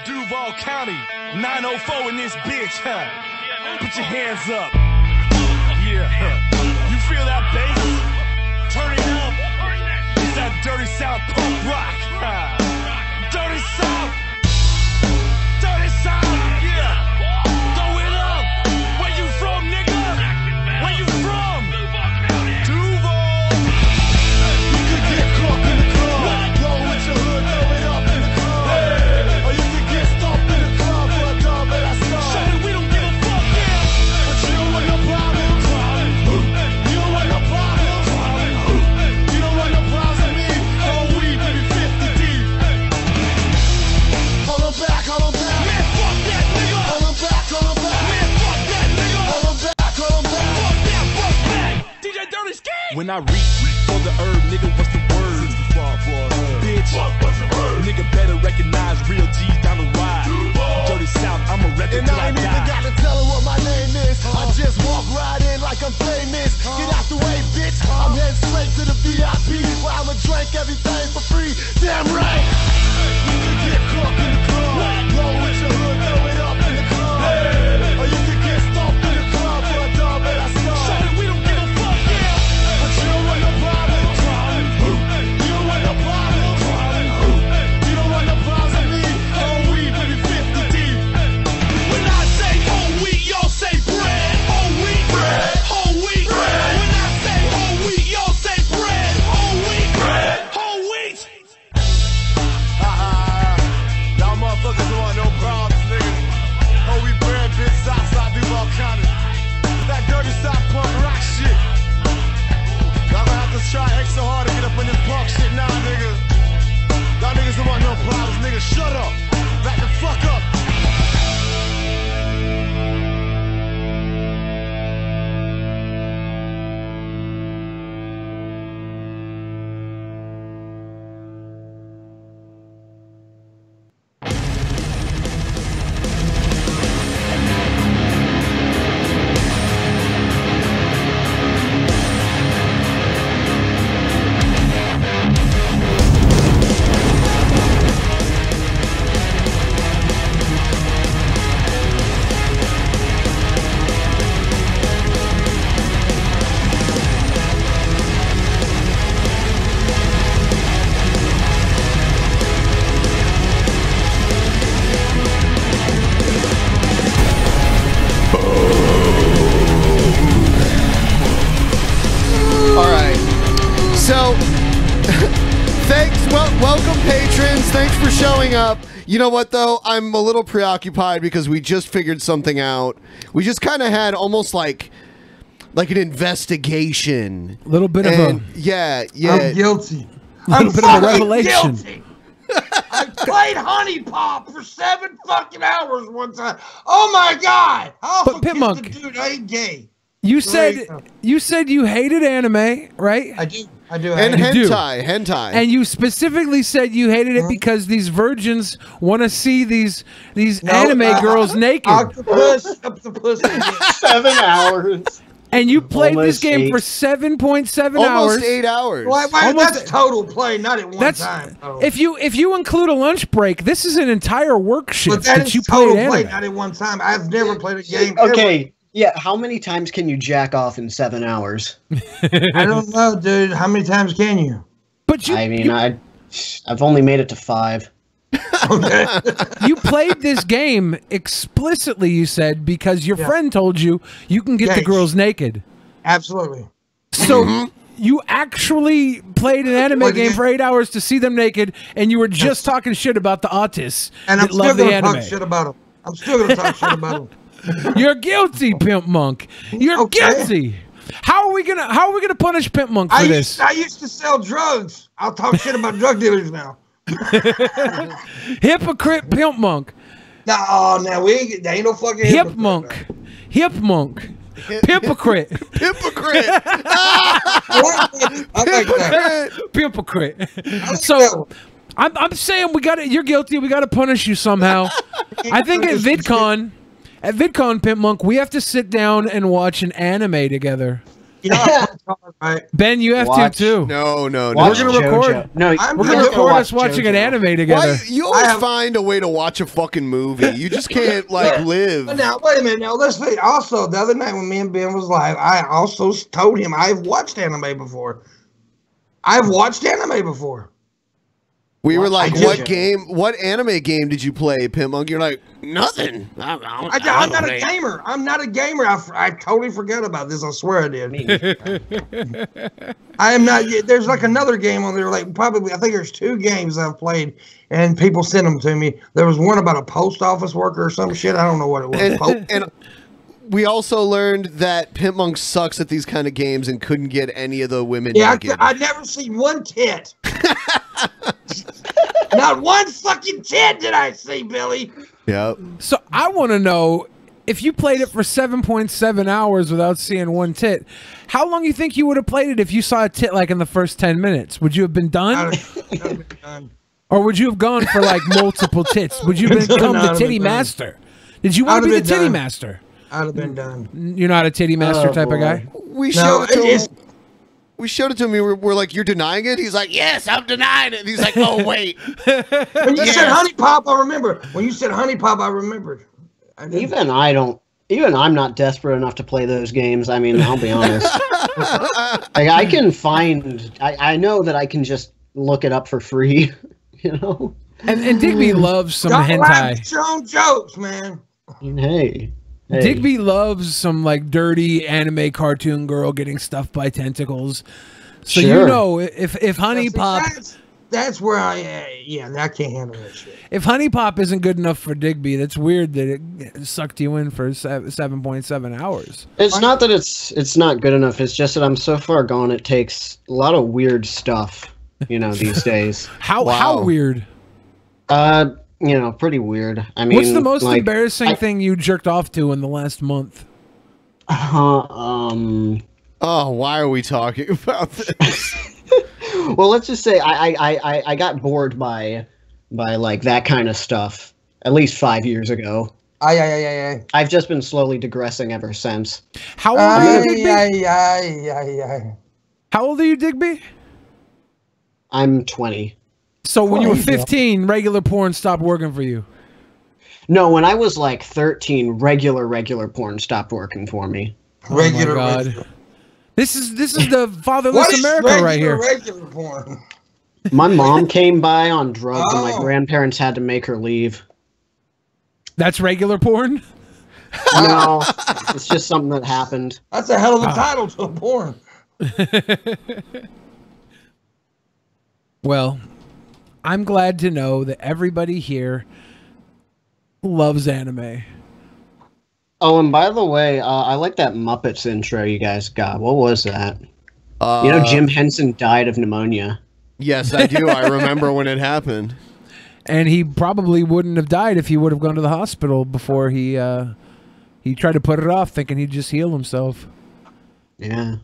Duval County, 904 in this bitch, huh? Put your hands up. Yeah, you feel that bass? Turn it up. It's that dirty South punk rock. Dirty South. Dirty South, yeah. Throw it up. Where you from, nigga? Where you from? Duval. You could get caught in the club. Roll with your hood, throw it up in the club. Hey. Or you could get stomped in the club for a dub and I start. Shut it, we don't give a fuck, yeah. But you don't want no problem. You don't want no problem. You don't want no problems with me. Oh, we baby 50 deep. Hold on back, hold on back. Man, fuck that nigga. Hold on back, hold on back. Man, fuck that nigga. Hold on back, hold on back. Fuck that, fuck that. DJ Dirty Skin. When I reach for the herb, nigga, what's the word? Bitch, what's the word? Nigga better recognize real G's down the ride. Dirty South, I'm a rep till I die. And I ain't even got to tell her what my name is. I just walk right in like I'm famous. Get out the way, bitch. I'm heading straight to the VIP where I'ma drink everything for free. Damn right. You can get caught in the club. Roll with your hood, throw it up in the club. Or you can get stomped in the club for a dub and I start. Shut it, we don't give a fuck, yeah. But you don't want no problem. You don't want no problem. You don't want no problems with me. Oh, we baby 50 deep. When I say whole wheat, y'all say bread. Whole wheat, bread. Whole wheat, bread. When I say whole wheat, y'all say bread. Whole wheat, bread. Whole wheat. Y'all motherfuckers don't want no problems, nigga. Whole wheat bread, bitch, Southside Duval County. That dirty South punk rock shit. Y'all gonna have to try extra hard to get up in this punk shit now, nigga. Y'all niggas don't want no problems, nigga. Shut up. Back the fuck up. Welcome, patrons. Thanks for showing up. You know what, though? I'm a little preoccupied because we just figured something out. We just kind of had almost like an investigation. A little bit of a... Yeah. I'm guilty. I'm bit of a revelation. Guilty. I played Honey Pop for 7 fucking hours one time. Oh, my God. How But Pitmonk, dude, I ain't gay. You said you hated anime, right? I do. And hentai. And you specifically said you hated it because these virgins want to see these anime girls naked. Octopus. 7 hours. And you played this game for 7.7 hours. Almost 8 hours. Why, that's total play, not at one time. Oh. If you include a lunch break, this is an entire work shift that you total played play, anime. not at one time. I've never played a game. Okay. Ever. Yeah, how many times can you jack off in 7 hours? I don't know, dude. How many times can you? But I've only made it to 5. Okay. You played this game explicitly, you said, because your friend told you can get the girls naked. Absolutely. So you actually played an anime game for 8 hours to see them naked, and you were just talking shit about the autists and that love the anime. I'm still going to talk shit about them. You're guilty, Pimp Monk. You're guilty. How are we gonna punish Pimp Monk for this? I used to sell drugs. I'll talk shit about drug dealers now. Hypocrite Pimp Monk. No, we ain't no fucking Hip Monk. No. Hip Monk. Hypocrite. Hypocrite. I like that. Hypocrite. So I'm saying you're guilty. We gotta punish you somehow. I think at VidCon, Pimp Monk, we have to sit down and watch an anime together. Yeah, right. Ben, you have Watch. to too. No. We're gonna record. No, We're gonna record us watching an anime together. Why you always find a way to watch a fucking movie? You just can't live. But now, wait a minute. Now, let's see. Also, the other night when me and Ben was live, I also told him I've watched anime before. We were like, I what anime game did you play, Pimp Monkey? You're like, nothing. I'm not a gamer. I'm not a gamer. I totally forgot about this. I swear I did. I am not. There's like another game on there. Like probably, I think there's 2 games I've played, and people sent them to me. There was one about a post office worker or some shit. I don't know what it was. And we also learned that Pimp Monk sucks at these kind of games and couldn't get any of the women naked. I never seen one tit. Not one fucking tit did I see, Billy. Yep. So I want to know, if you played it for 7.7 hours without seeing one tit, how long you think you would have played it if you saw a tit like in the first 10 minutes? Would you have been done? I'd have been done. Or would you have gone for like multiple tits? Would you become the titty master? Did you want to be the titty master? I'd have been done. You're not a titty master type of guy? We showed it to him. We showed it to him. We're like, you're denying it? He's like, yes, I'm denying it. And he's like, oh, wait. When you said Honey Pop, I remember. When you said Honey Pop, I remembered. Even I'm not desperate enough to play those games. I mean, I'll be honest. Like, I can find... I know that I can just look it up for free, you know? And Digby loves some hentai. Laugh your own jokes, man. I mean, hey. Digby loves some like dirty anime cartoon girl getting stuffed by tentacles. So you know, if Honey Pop, that's where I can't handle that shit. If Honey Pop isn't good enough for Digby, that's weird that it sucked you in for 7.7 hours. It's not that it's not good enough. It's just that I'm so far gone. It takes a lot of weird stuff, you know, these days. How weird? You know, pretty weird. I mean, what's the most embarrassing thing you jerked off to in the last month? Oh, why are we talking about this? Well, let's just say I got bored by like that kind of stuff at least 5 years ago. I've just been slowly digressing ever since. How old are you, Digby? How old are you, Digby? I'm 20. So when you were 15, regular porn stopped working for you? No, when I was like 13, regular porn stopped working for me. Regular. God. This is the fatherless America right here. Regular porn. My mom came by on drugs, and my grandparents had to make her leave. That's regular porn? No, it's just something that happened. That's a hell of a title to a porn. Well, I'm glad to know that everybody here loves anime. Oh, and by the way, I like that Muppets intro you guys got. What was that? You know, Jim Henson died of pneumonia. Yes, I do. I remember when it happened. And he probably wouldn't have died if he would have gone to the hospital before he tried to put it off, thinking he'd just heal himself. Yeah.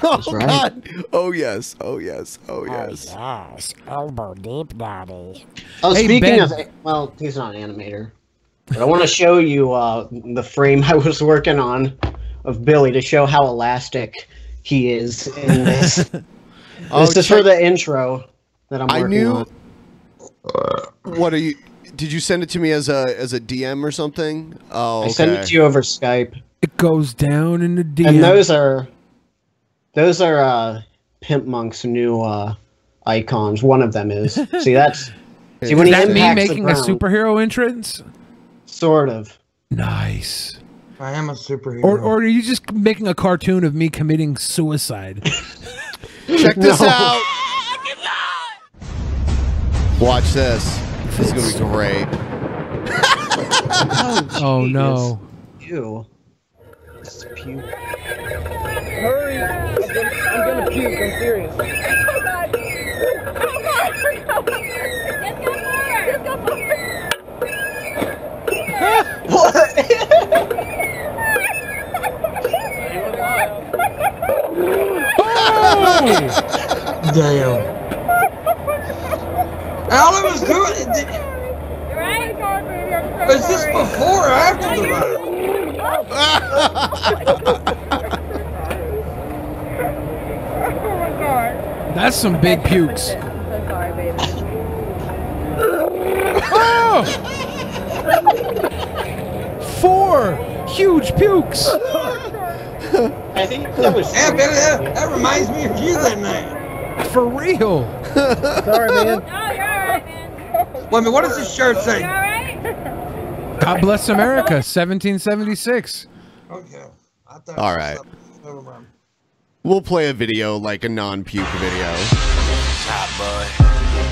Oh, right. God. Oh, yes. Oh, yes. Oh, yes. Oh, yes. Elbow deep, daddy. Oh, Hey, speaking Ben. of... Well, he's not an animator. But I want to show you the frame I was working on of Billy to show how elastic he is in this. This is for the intro that I'm working on. What are you... Did you send it to me as a DM or something? Oh, okay. I sent it to you over Skype. It goes down in the DM. And those are Pimp Monk's new icons. One of them is. See, that's... See, when is he that me impacts the making a ground, superhero entrance? Sort of. Nice. I am a superhero. Or are you just making a cartoon of me committing suicide? Check this out. Watch this. This is going to be great. Oh, no. Ew. This is puke. Hurry! I'm gonna puke, I'm serious. Oh my God! Let's go for it! What? Damn. All I was doing... Is this before or after the ride? That's some big pukes. I'm so sorry, baby. Oh! 4 huge pukes. I think that was. Yeah, Billy, that reminds me of you that night. For real. Sorry, man. Wait a minute, what does this shirt say? God bless America, 1776. Okay. I thought All right. Never mind. We'll play a video, like a non-puke video. Top boy,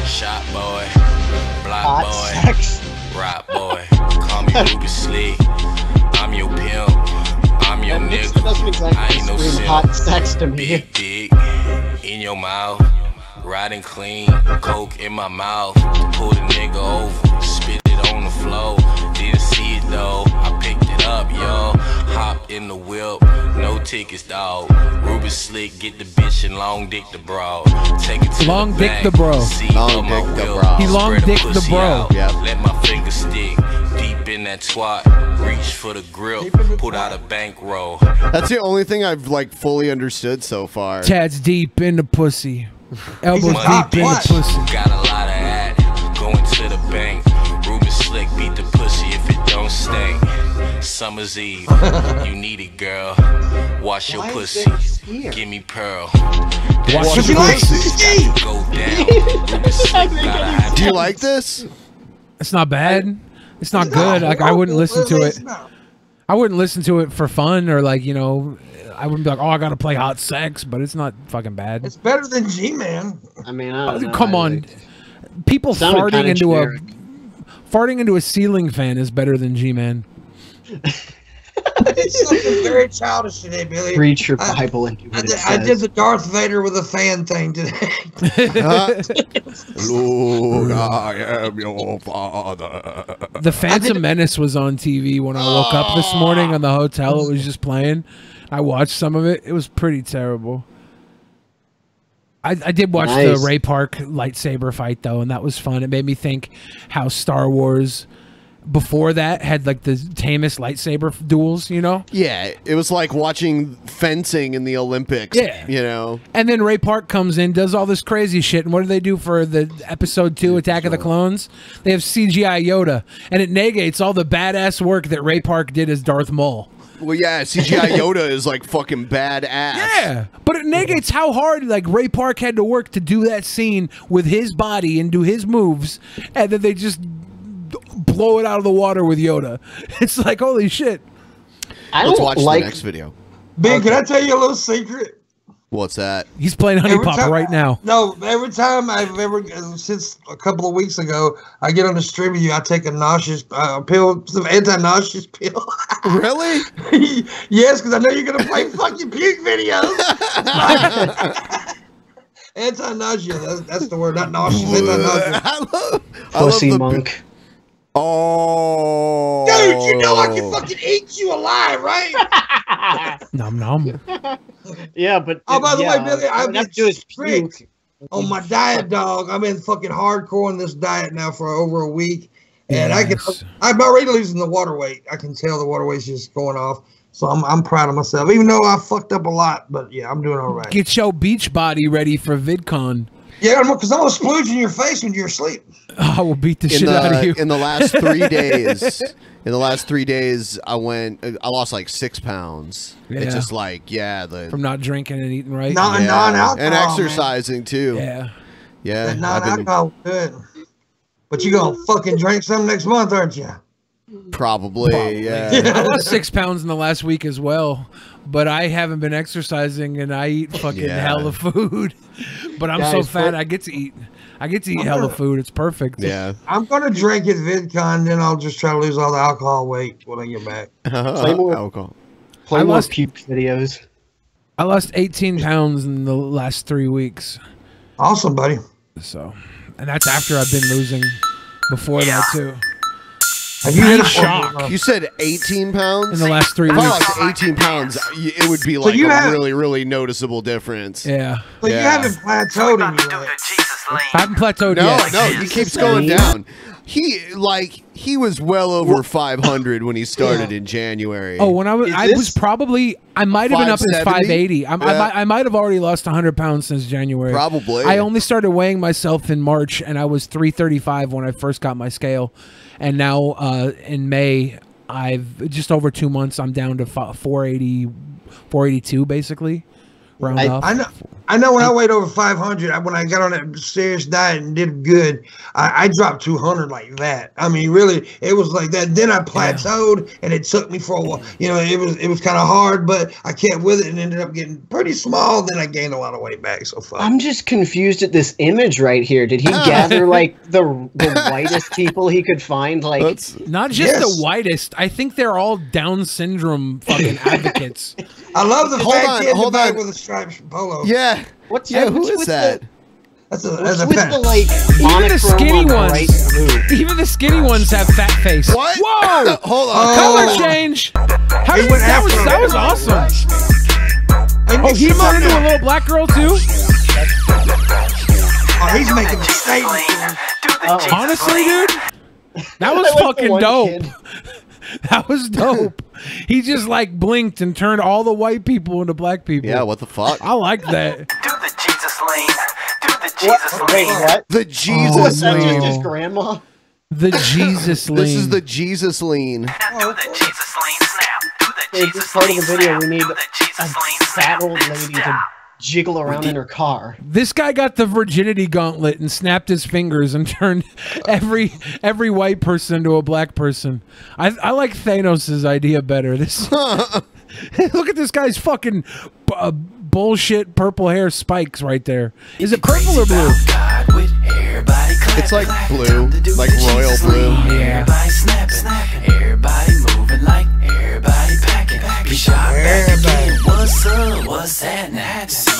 shot boy, block Hot boy, sex. rock boy. Call me Ruby Slick. I'm your pimp. I'm your That nigga. doesn't exactly I ain't no scream simp. hot sex to me. Big dick in your mouth, riding clean, coke in my mouth. Pull the nigga over, spit it on the floor. Didn't see it though, I picked it up, yo. Hop in the whip, no tickets, dog. Ruby Slick, get the bitch and long dick the bro. Take it to Long the dick back, the bro. seat Long of my dick the wheel. bro. He long Spread dick the pussy bro. out, Yep. let my finger stick deep in that twat. Reach for the grip, put out a bankroll. That's the only thing I've like fully understood so far. Tad's deep in the pussy. Elbows He's a hot deep in the what? pussy. Got a lot of that, going to the bank. Ruby Slick, beat the pussy if it don't stink. Summer's Eve, you need it, girl. Wash your Why is pussy, this here? give me pearl. Wash But your you like pussy. to ski. Go down. Ruby Slick, gotta have Do you like this? It's not bad. It's not good. Like I wouldn't listen to it. I wouldn't listen to it for fun or like, you know, I wouldn't be like, oh, I gotta play hot sex, but it's not fucking bad. It's better than G-Man. I mean, I don't know. Come on. People Sounded farting kinda into generic. farting into a ceiling fan is better than G-Man. It's something very childish today, Billy. Read your Bible and do what it I did says. the Darth Vader with a fan thing today. Lord, I am your father. The Phantom Menace was on TV when I woke up this morning on the hotel. It was just playing. I watched some of it. It was pretty terrible. I did watch Nice. the Ray Park lightsaber fight though, and that was fun. It made me think how Star Wars before that had like the tamest lightsaber duels, you know? Yeah, it was like watching fencing in the Olympics. Yeah. You know? And then Ray Park comes in, does all this crazy shit, and what do they do for the episode 2 Attack of the Clones? They have CGI Yoda, and it negates all the badass work that Ray Park did as Darth Maul. Well, yeah, CGI Yoda is like fucking badass. Yeah, but it negates how hard like Ray Park had to work to do that scene with his body and do his moves, and then they just blow it out of the water with Yoda. It's like, holy shit. Let's watch the next video. Ben, can I tell you a little secret? What's that? He's playing Honey Every Pop time- right now. No, every time I've ever, since a couple of weeks ago, I get on the stream with you, I take a nauseous pill, some anti-nauseous pill. Really? Yes, because I know you're going to play fucking puke videos. Anti-nausea, that's the word, not nauseous, anti-nausea. Pussy monk. Oh. Dude, you know I can fucking eat you alive, right? Nom nom. Yeah, but Oh, by the yeah, way, Billy, all I've I have been to do is strict puke. on my diet, dog. I've been fucking hardcore on this diet now for over a week. And Nice. I'm already losing the water weight. I can tell the water weight's just going off. So I'm proud of myself, even though I fucked up a lot. But yeah, I'm doing all right. Get your beach body ready for VidCon. Yeah, because I'm gonna splooge in your face when you're asleep. I will beat the shit out of you. In the last 3 days, I lost like 6 pounds. Yeah. It's just like, From not drinking and eating right. Non-alcohol, and exercising too. Yeah. Yeah. That non-alcohol, good. But you gonna fucking drink some next month, aren't you? Probably. Yeah. I lost 6 pounds in the last week as well, but I haven't been exercising and I eat fucking hella food. But I'm so fat, I get to eat. I get to eat hella food. It's perfect. Yeah. I'm gonna drink at VidCon, then I'll just try to lose all the alcohol weight when I get back. Play more alcohol. Play I more lost- puke videos. I lost 18 pounds in the last 3 weeks. Awesome, buddy. So, and that's after I've been losing before that too. Have you hit a shock You said 18 pounds? in the last 3 If I weeks. lost 18 pounds, it would be like you a have- really, really noticeable difference. Yeah. But you haven't plateaued in your life. I haven't plateaued No, yet. no, he keeps going down. He, like, he was well over 500 when he started in January. Oh, when I was probably, I might have been up as 580. I might have already lost 100 pounds since January. Probably. I only started weighing myself in March, and I was 335 when I first got my scale, and now in May, I've just over 2 months. I'm down to 480, 482 basically. Round off. I know when I weighed over 500, when I got on that serious diet and did good, I dropped 200 like that. I mean, really, it was like that. Then I plateaued, and it took me for a while. You know, it was kind of hard, but I kept with it and ended up getting pretty small. Then I gained a lot of weight back so far. I'm just confused at this image right here. Did he gather like the whitest people he could find? Like, not just the whitest. I think they're all Down syndrome fucking advocates. I love the fat kid in the back with a striped polo. Yeah. Who is that? That's with the like even the skinny ones. Even the skinny ones have fat face. What? Whoa! Hold on. Color change. That was awesome. Oh, he turned into a little black girl too. Oh, he's making a statement. Honestly, dude, that was fucking dope. That was dope. He just like blinked and turned all the white people into black people. Yeah, what the fuck? I like that. Do the Jesus lean. Do the Jesus lean. Wait, what? The Jesus lean. lean. Just his grandma? The Jesus lean. This is the Jesus lean. Do the Jesus lean snap. Do the Jesus part of the video, we need a fat old lady to jiggle around in her car. This guy got the virginity gauntlet and snapped his fingers and turned every white person into a black person. I like Thanos' idea better. This look at this guy's fucking bullshit purple hair spikes right there. Is it purple or blue? It's like blue, like royal blue. Everybody snapping, everybody moving like everybody packing. Be shot back again. What's up? What's happening? CHRIST.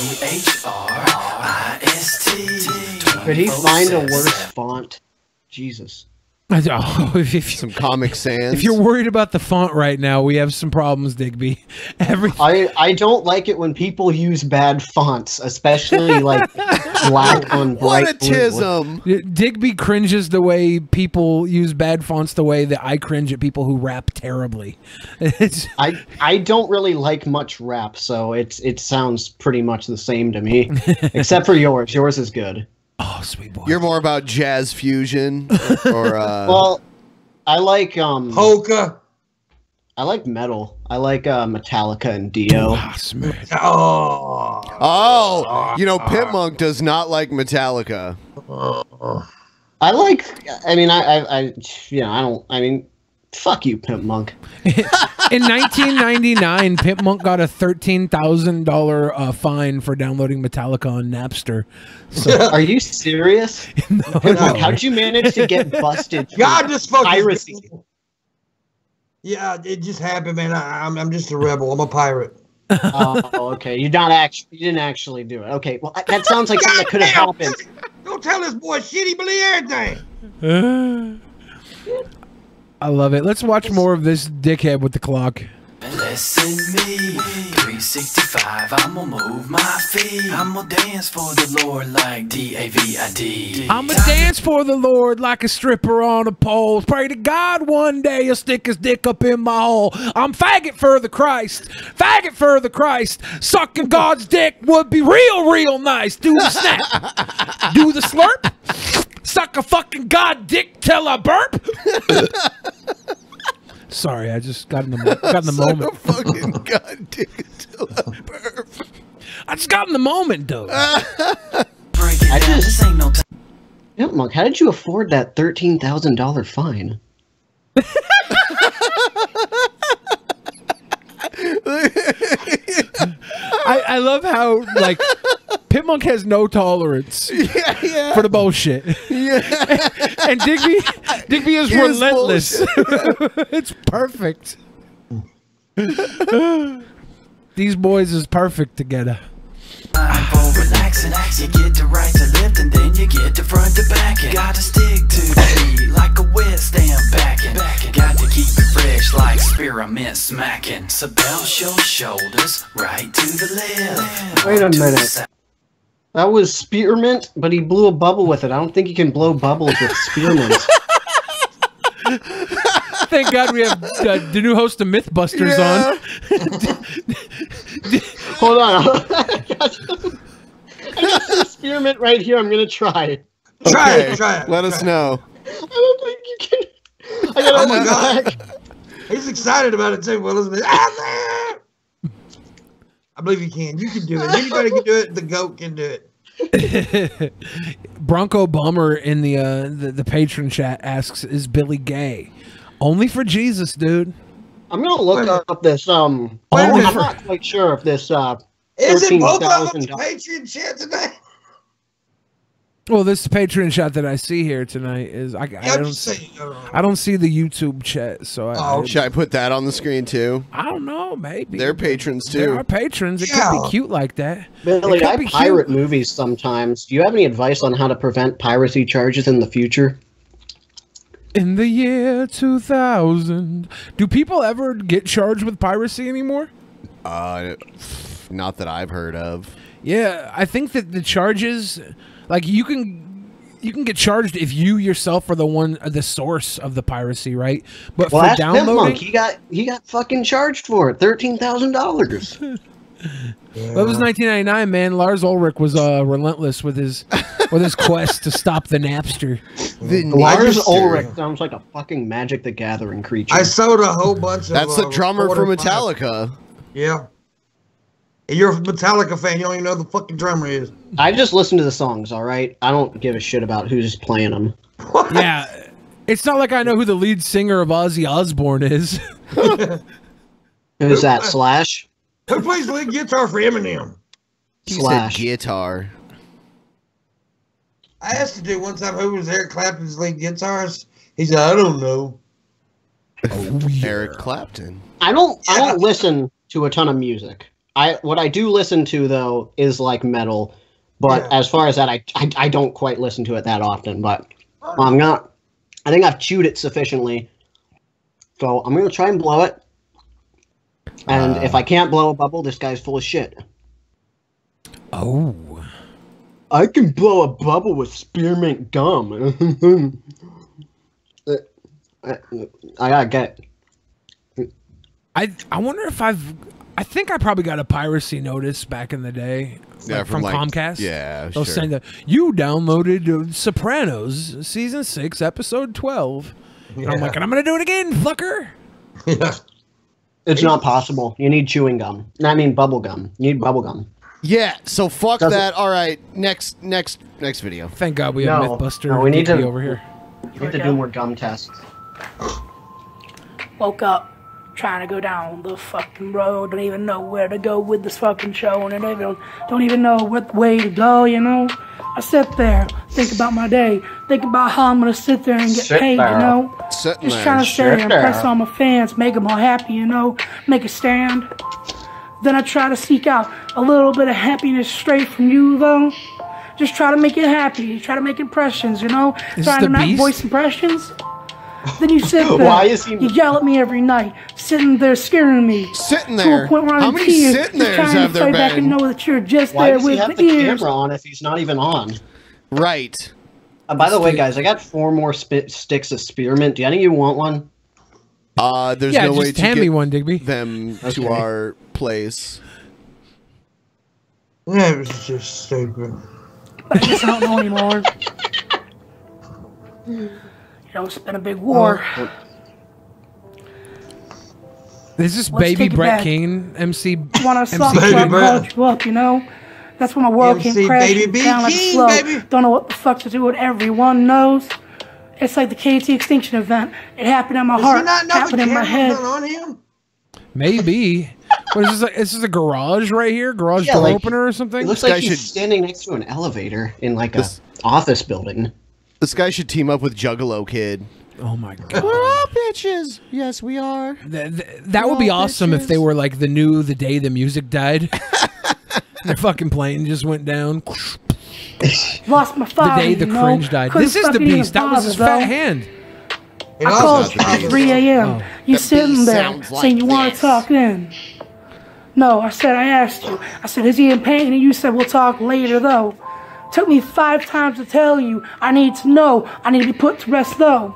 Could he find a worse font? Jesus. Some Comic Sans. If you're worried about the font right now, we have some problems, Digby. I don't like it when people use bad fonts, especially like black on bright blue. Digby cringes the way people use bad fonts the way that I cringe at people who rap terribly. I don't really like much rap, so it sounds pretty much the same to me, except for yours. Yours is good. Oh, sweet boy. You're more about jazz fusion or well, I like polka. I like metal. I like Metallica and Dio. Oh, you know, Pit Monk does not like Metallica. I like. I mean, I don't. I mean, fuck you, Pimp Monk. In 1999, Pimp Monk got a $13,000 fine for downloading Metallica on Napster. So, are you serious? No. How'd you manage to get busted? God, just fucking piracy. Yeah, it just happened, man. I'm just a rebel. I'm a pirate. Oh, okay. You didn't actually do it. Okay, well, that sounds like something that could have happened. Don't tell this boy shit. He believe everything. I love it. Let's watch more of this dickhead with the clock. Listen me, 365, I'ma move my feet. I'ma dance for the Lord like D-A-V-I-D. I'ma dance for the Lord like a stripper on a pole. Pray to God one day he'll stick his dick up in my hole. I'm faggot for the Christ. Faggot for the Christ. Sucking God's dick would be real, real nice. Do the snap. Do the slurp. Suck a fucking God dick till I burp. Sorry, I just got in the moment. Fucking God dick till I burp. I just got in the moment, though. Yeah, Monk, how did you afford that $13,000 fine? I love how like Pit Monk has no tolerance for the bullshit. And Digby is relentless. It's perfect. These boys is perfect together. For relaxing, you get the right to lift and then you get the front to back. You gotta stick to the beat like a wet stand backing. Got to keep it fresh like spearmint smacking. So bounce your shoulders right to the left. Wait a minute. That was spearmint, but he blew a bubble with it. I don't think you can blow bubbles with spearmint. Thank God we have the new host of Mythbusters on. Hold on. I got some experiment right here. I'm gonna try it. Try it. Let us know. I don't think you can. I got Oh my God. He's excited about it too, Will, isn't he? I believe you can. You can do it. Anybody can do it. The goat can do it. Bronco Bummer in the patron chat asks, "Is Billy gay?" Only for Jesus, dude. I'm gonna look up this. I'm not quite sure if this. Isn't both of them $13,000 Patreon chat today? Well, this patron chat that I see here tonight is I don't see the YouTube chat, so should I put that on the screen too? I don't know, maybe they're patrons too. There are patrons. It could be cute like that. Billy, I pirate movies sometimes. Do you have any advice on how to prevent piracy charges in the future? In the year 2000, do people ever get charged with piracy anymore? Not that I've heard of. Yeah, I think that the charges, like you can get charged if you yourself are the source of the piracy, right? But well, for downloading, he got fucking charged for it, $13,000. That was 1999, man. Lars Ulrich was relentless with his quest to stop the Napster. Lars Ulrich sounds like a fucking Magic the Gathering creature. I sold a whole bunch of. That's the drummer for Metallica. Yeah. If you're a Metallica fan, you don't even know who the fucking drummer is. I just listen to the songs, all right? I don't give a shit about who's playing them. Yeah. It's not like I know who the lead singer of Ozzy Osbourne is. Who's that, Slash? Who plays lead guitar for Eminem? Slash. He said guitar. I asked the dude one time who was Eric Clapton's lead guitarist. He said, I don't know. Eric Clapton. I don't listen to a ton of music. What I do listen to though is like metal, but as far as that, I don't quite listen to it that often. But I'm not. I think I've chewed it sufficiently, so I'm gonna try and blow it. And if I can't blow a bubble, this guy's full of shit. Oh, I can blow a bubble with spearmint gum. I gotta get it. I wonder if I think I probably got a piracy notice back in the day, from Comcast. Yeah, they'll saying that you downloaded Sopranos season 6 episode 12. And I'm like, and I'm gonna do it again, fucker. Yeah. It's not possible. You need chewing gum. I mean bubble gum. You need bubble gum. Yeah. So fuck that. All right. Next video. Thank God we have Mythbuster. No, we need to be over here. We need to do more gum tests. Woke up trying to go down the fucking road, don't even know where to go with this fucking show, and I don't even know what way to go, you know? I sit there, think about my day, think about how I'm gonna sit there and get paid, you know? Just trying to sit there and impress all my fans, make them all happy, you know? Make a stand. Then I try to seek out a little bit of happiness straight from you, though. Just try to make it happy, try to make impressions, you know? Trying to not voice impressions. Then you sit there, you yell at me every night, sitting there scaring me. Sitting there? To a point where How I'm many tears, sitting there's trying have to there fight back been? and know that you're just Why there does he with have the the ears. camera on if he's not even on? Right. By the way, guys, I got 4 more sticks of spearmint. Do any of you want one? There's Yeah, no way just to hand get me one, Digby. them to our place. Yeah, it was just stupid. But I guess I don't know anymore. You know, it's been a big war. This is Let's baby take it Brett back. King, MC. When I saw MC the King. club called you up, you know? That's when my world MC came crashing Baby B down like a King, slow. baby. Don't know what the fuck to do with everyone knows. It's like the KT extinction event. It happened in my Does heart, he not know happened the in my camera's head. not on him? Maybe. What is this? This is a garage right here? Garage Yeah, door like, opener or something? It looks This like guy he's should- standing next to an elevator in like a office building. This guy should team up with Juggalo Kid. Oh my God. We're all bitches. Yes, we are. That would be awesome if they were like the day the music died. Their fucking plane just went down. Lost my The father, day the you know? cringe died. Couldn't This is the fucking eat beast. a That was his bother, fat though. hand. It I also called has you at the 3 a.m. Oh. You The sitting beast there sounds like saying you want this. to talk then. No, I asked you. I said, is he in pain? And you said, we'll talk later, though. Took me 5 times to tell you. I need to know. I need to be put to rest, though.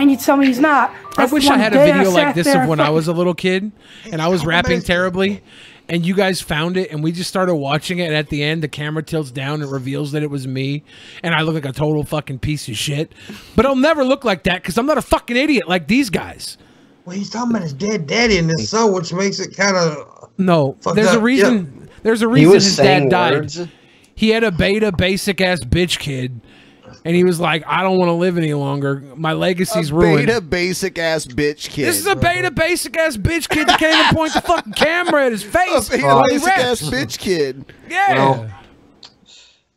and you tell me he's not. I That's wish the I one had a day video sat like this there of when I fucking- was a little kid and I was rapping terribly, and you guys found it, and we just started watching it, and at the end, the camera tilts down and reveals that it was me, and I look like a total fucking piece of shit. But I'll never look like that because I'm not a fucking idiot like these guys. Well, he's talking about his dead daddy in this song, which makes it kind of No, there's a reason. Yeah. There's a He reason was his saying dad died. words. He had a beta basic ass bitch kid, and he was like, "I don't want to live any longer. My legacy's ruined." Beta basic ass bitch kid. This is a beta basic ass bitch kid that can't even point the fucking camera at his face. A beta while he basic ass raps. bitch kid. Yeah. Well,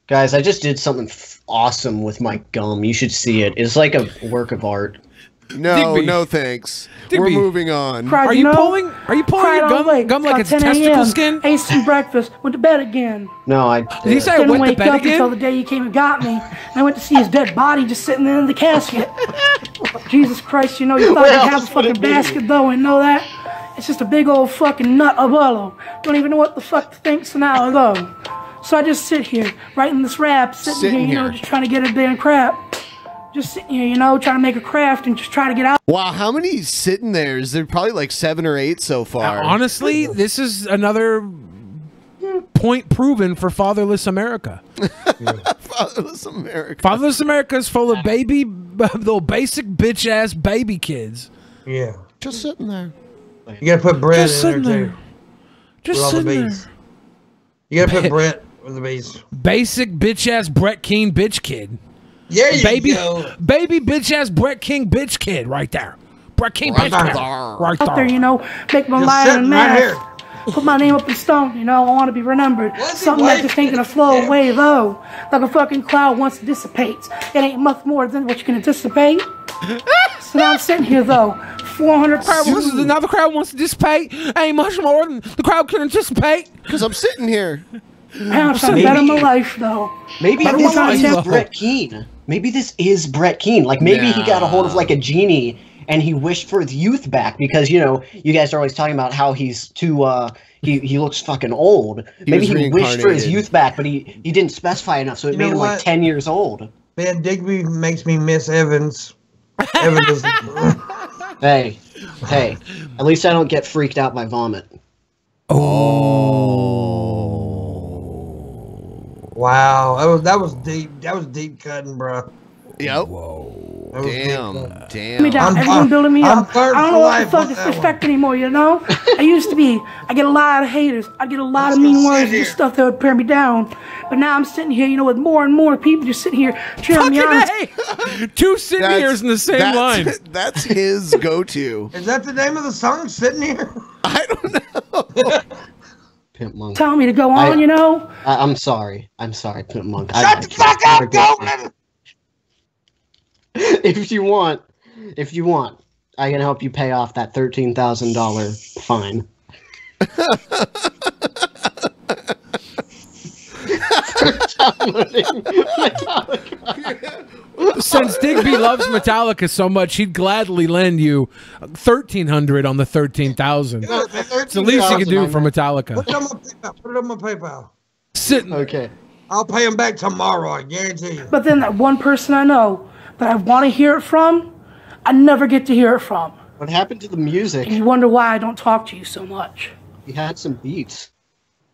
guys, I just did something awesome with my gum. You should see it. It's like a work of art. No, Digby. no thanks. Digby. We're moving on. Cried, Are you you know? pulling? Are you pulling Cried your all late. gum like About it's 10 testicle a.m. skin? Ate some breakfast. Went to bed again. No, I. Did he say I Didn't went to wake bed up until the again? day you came and got me. And I went to see his dead body just sitting there in the casket. Jesus Christ, you know, you thought Where you'd have a else would it fucking be? basket though and know that? It's just a big old fucking nut of bellow. Don't even know what the fuck to think so now though. So I just sit here, writing this rap, sitting here, you know, just trying to get a damn crap. Just sitting here, you know, trying to make a craft and just trying to get out. Wow, how many sitting there? Is there probably like 7 or 8 so far? Honestly, this is another point proven for fatherless America. Fatherless America. Fatherless America is full of baby, little basic bitch ass baby kids. Yeah. Just sitting there. You gotta put bread Just in sitting there, there. too. Just with all the sitting bees. there. You gotta put bread with the bees. Basic bitch ass Brett King bitch kid. Yeah, you baby, go. baby bitch ass Brett King bitch kid right there. Brett King bitch kid. Right Out there, you know, make my Just lion sitting and right mask. Put my name up in stone, you know, I want to be remembered. Something that just ain't gonna flow away, though. Like a fucking cloud once it dissipates. It ain't much more than what you can anticipate. So now I'm sitting here, though. 400 pounds. Now the crowd wants to dissipate. Ain't much more than the crowd can anticipate. Because I'm sitting here. I'm trying to better my life, though. Maybe Better this my is life. Brett Keane. Maybe this is Brett Keane. Like maybe he got a hold of like a genie and he wished for his youth back because you know you guys are always talking about how he's too he looks fucking old. Maybe he wished for his reincarnated. youth back, but he didn't specify enough, so it You made know him like what? 10 years old. Man, Digby makes me miss Evans. Evans is... Hey, at least I don't get freaked out by vomit. Wow, that was deep. That was deep cutting, bro. Yep. Damn. Me down. Everyone building me up. I don't know what the fuck with is that one. respect anymore, you know? I used to be. I get a lot of haters. I get a lot of mean words and stuff that would tear me down. But now I'm sitting here, you know, with more and more people just sitting here cheering me on. Two sitting here's in the same line. That's his go-to. Is that the name of the song? Sitting here. Pimp Monk. Telling me to go on, you know? I'm sorry, Pimp Monk. Shut the fuck up, Goldman! If you want, I can help you pay off that $13,000 fine. Since Digby loves Metallica so much, he'd gladly lend you $1,300 on the $13,000. It's the least you can do for Metallica. Put it on my PayPal. Put it on my PayPal. Sitting. Okay. I'll pay him back tomorrow. I guarantee you. But then that one person I know that I want to hear it from, I never get to hear it from. What happened to the music? And you wonder why I don't talk to you so much. You had some beats.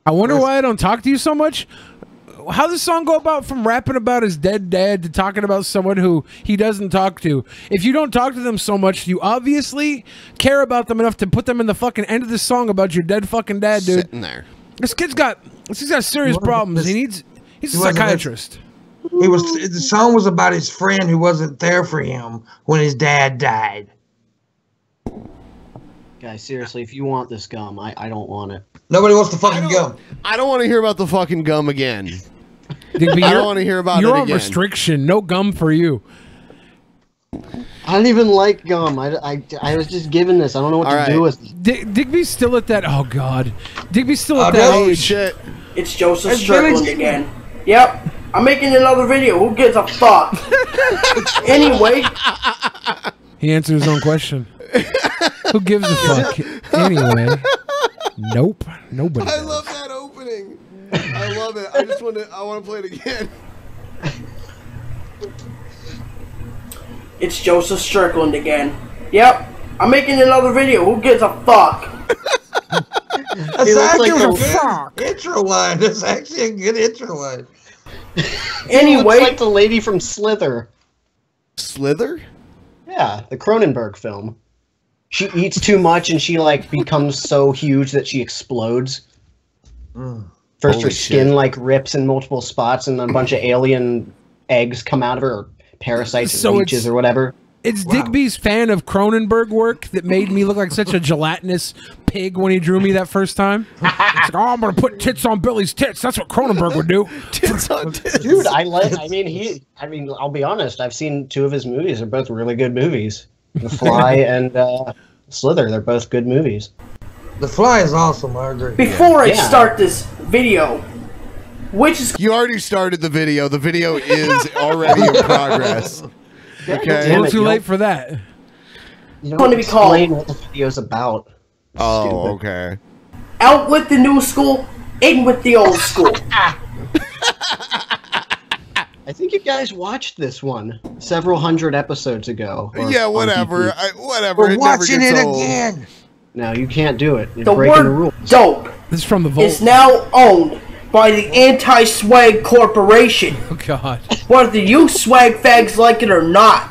I wonder why I don't talk to you so much. How does the song go about from rapping about his dead dad to talking about someone who he doesn't talk to? If you don't talk to them so much, you obviously care about them enough to put them in the fucking end of the song about your dead fucking dad, dude. Sitting there. This kid's got serious problems. He's a psychiatrist. He was. The song was about his friend who wasn't there for him when his dad died. Guys, seriously, if you want this gum, I don't want it. Nobody wants the fucking gum. I don't want to hear about the fucking gum again. Digby, I don't want to hear about it You're on again. restriction. No gum for you. I don't even like gum. I was just given this. I don't know what to do with it. Digby's still at that. Oh God, Digby's still at Oh, that no. age. Shit. It's Joseph It's Strickland Billy again. Yep. I'm making another video. Who gives a fuck? Anyway. He answered his own question. Who gives a fuck? Anyway. Nope. Nobody. I love that opening. I love it. I want to play it again. It's Joseph Strickland again. Yep, I'm making another video. Who gives a fuck? That's actually a good intro line. That's actually a good intro line. Anyway, looks like the lady from Slither. Slither? Yeah, the Cronenberg film. She eats too much and she like becomes so huge that she explodes. First, her skin like rips in multiple spots, and then a bunch of alien eggs come out of her, or parasites, or leeches, or whatever. It's Digby's fan of Cronenberg work that made me look like such a gelatinous pig when he drew me that first time. It's like, oh, I'm gonna put tits on Billy's tits. That's what Cronenberg would do. Tits on tits. Dude, I mean, I'll be honest. I've seen 2 of his movies. They're both really good movies. The Fly and Slither. They're both good movies. The Fly is awesome. I agree. Before I start this video, which is you already started the video. The video is already in progress. Okay, a little too late for that. You don't explain what the video's about. Oh, okay. Out with the new school, in with the old school. I think you guys watched this one several hundred episodes ago. Yeah, whatever. Whatever. We're watching it again. No, you can't do it. You're the breaking the word rules. dope This is from the vault. is now owned by the Anti-Swag Corporation. Oh, God. Whether you swag fags like it or not.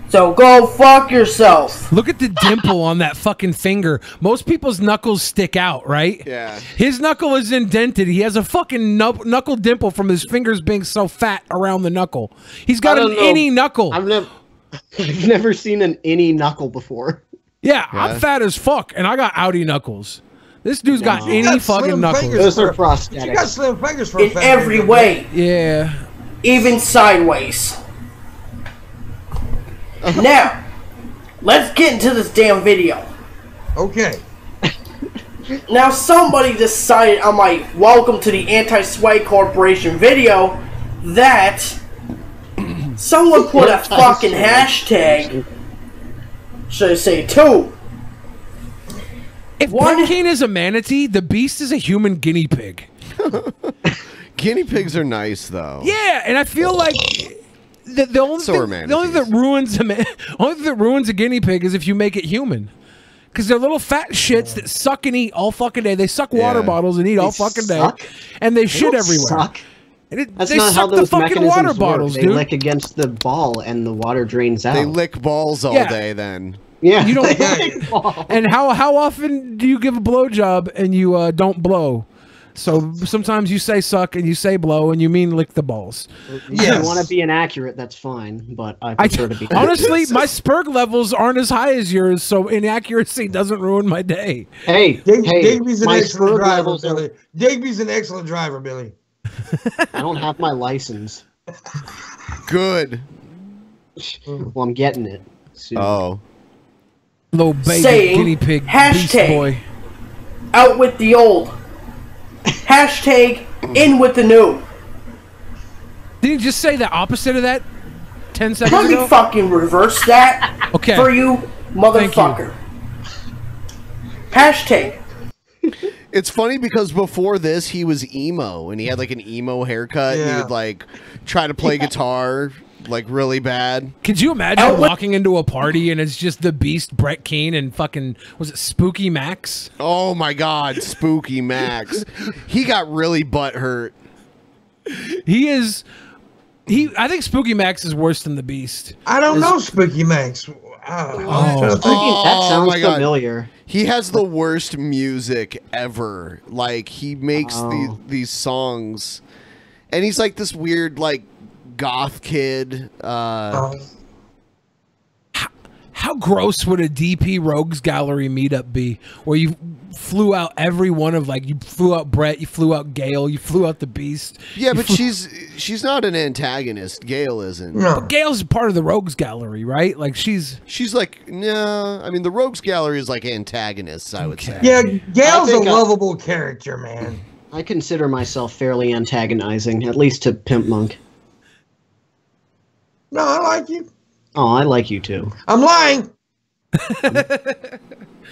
So go fuck yourself. Look at the dimple on that fucking finger. Most people's knuckles stick out, right? Yeah. His knuckle is indented. He has a fucking knuckle dimple from his fingers being so fat around the knuckle. He's got an innie knuckle. I've never seen an innie knuckle before. Yeah, I'm fat as fuck, and I got outie knuckles. This dude's got any fucking knuckles. Those are prosthetics. You got slim fingers for In every way. Yeah. Even sideways. Now, let's get into this damn video. Okay. Now, somebody decided on my Welcome to the Anti-Swag Corporation video that someone put a fucking hashtag, should I say 2. If Drunken is a manatee, the Beast is a human guinea pig. Guinea pigs are nice, though. Yeah, and I feel like the only thing that ruins a guinea pig is if you make it human. Because they're little fat shits that suck and eat all fucking day. They suck water bottles and eat all fucking day. And they shit everywhere. Suck. That's they not how suck the those fucking mechanisms water work. bottles, They dude. lick against the ball and the water drains out. They lick balls all day then. Yeah. You don't. And how often do you give a blowjob and you don't blow? So sometimes you say suck and you say blow and you mean lick the balls. If you want to be inaccurate, that's fine, but I prefer to be honestly, my Spurg levels aren't as high as yours, so inaccuracy doesn't ruin my day. Hey, Digby's an my excellent Spurg driver, levels Billy. Digby's an excellent driver, Billy. I don't have my license. Good. Well, I'm getting it soon. Oh. Little baby Saying guinea pig hashtag beast boy. Out with the old. Hashtag in with the new. Didn't you just say the opposite of that 10 seconds Let me ago? fucking reverse that Okay. for you, motherfucker. Hashtag. It's funny because before this, he was emo, and he had like an emo haircut, and he would like try to play guitar like really bad. Could you imagine walking into a party and it's just the Beast, Brett Keane, and fucking, was it Spooky Max? Oh my God, Spooky Max. He got really butthurt. I think Spooky Max is worse than the Beast. I don't know Spooky Max. That sounds familiar. He has the worst music ever. Like, he makes these songs, and he's like this weird, like, goth kid. How gross would a DP Rogues Gallery meetup be? Where you flew out every one of, like, you flew out Brett, you flew out Gale, you flew out the Beast. Yeah, but she's not an antagonist. Gale isn't. No. But Gale's part of the Rogues Gallery, right? Like, she's like, no. I mean, the Rogues Gallery is like antagonists, I would say. Yeah, Gale's a lovable character, man. I consider myself fairly antagonizing, at least to Pimp Monk. No, I like you. Oh, I like you too. I'm lying.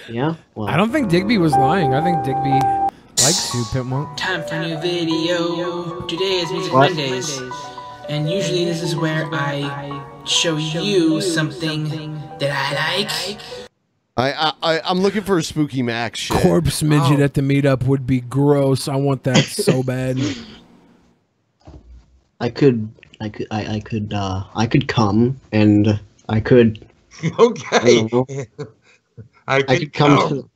Yeah? Well, I don't think Digby was lying. I think Digby likes you, Pimp Monk. Time for a new video. Today is Music What? Mondays. and usually this is where I show you something that I like. I'm looking for a Spooky Max shit. Corpse midget at the meetup would be gross. I want that so bad. I could come and I could. Okay. I could come to.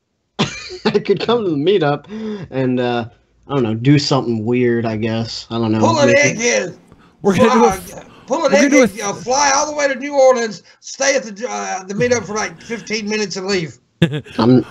I could come to the meetup and I don't know, do something weird. I guess I don't know. Pull an egghead. We're gonna pull an egghead. Fly all the way to New Orleans. Stay at the meetup for like 15 minutes and leave. No,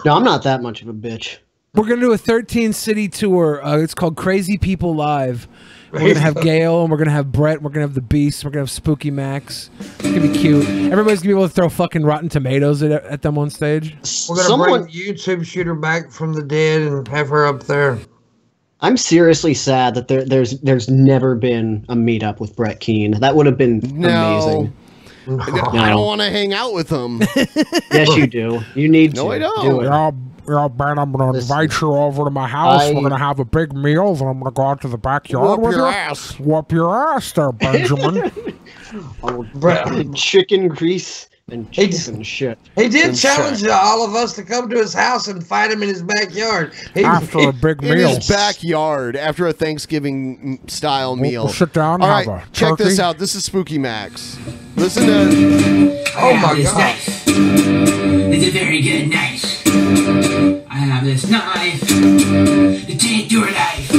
I'm not that much of a bitch. We're gonna do a 13-city tour. It's called Crazy People Live. We're gonna have Gail, and we're gonna have Brett. We're gonna have the Beast. We're gonna have Spooky Max. It's gonna be cute. Everybody's gonna be able to throw fucking Rotten Tomatoes at them on stage. We're gonna bring YouTube Shooter back from the dead and have her up there. I'm seriously sad that there's never been a meetup with Brett Keane. That would have been amazing. I don't want to hang out with him. Yes, you do. You need to. No, I don't. Do it. Yeah, Ben, I'm going to invite you over to my house. We're going to have a big meal, then I'm going to go out to the backyard with you. Whoop your ass there, Benjamin. Chicken grease and chicken shit. He did challenge all of us to come to his house and fight him in his backyard. After a big meal. In his backyard, after a Thanksgiving-style meal. We'll sit down and all have right, a check turkey. this out. This is Spooky Max. Listen to... Oh, my God. It's a very good knife. I have this knife to take your life.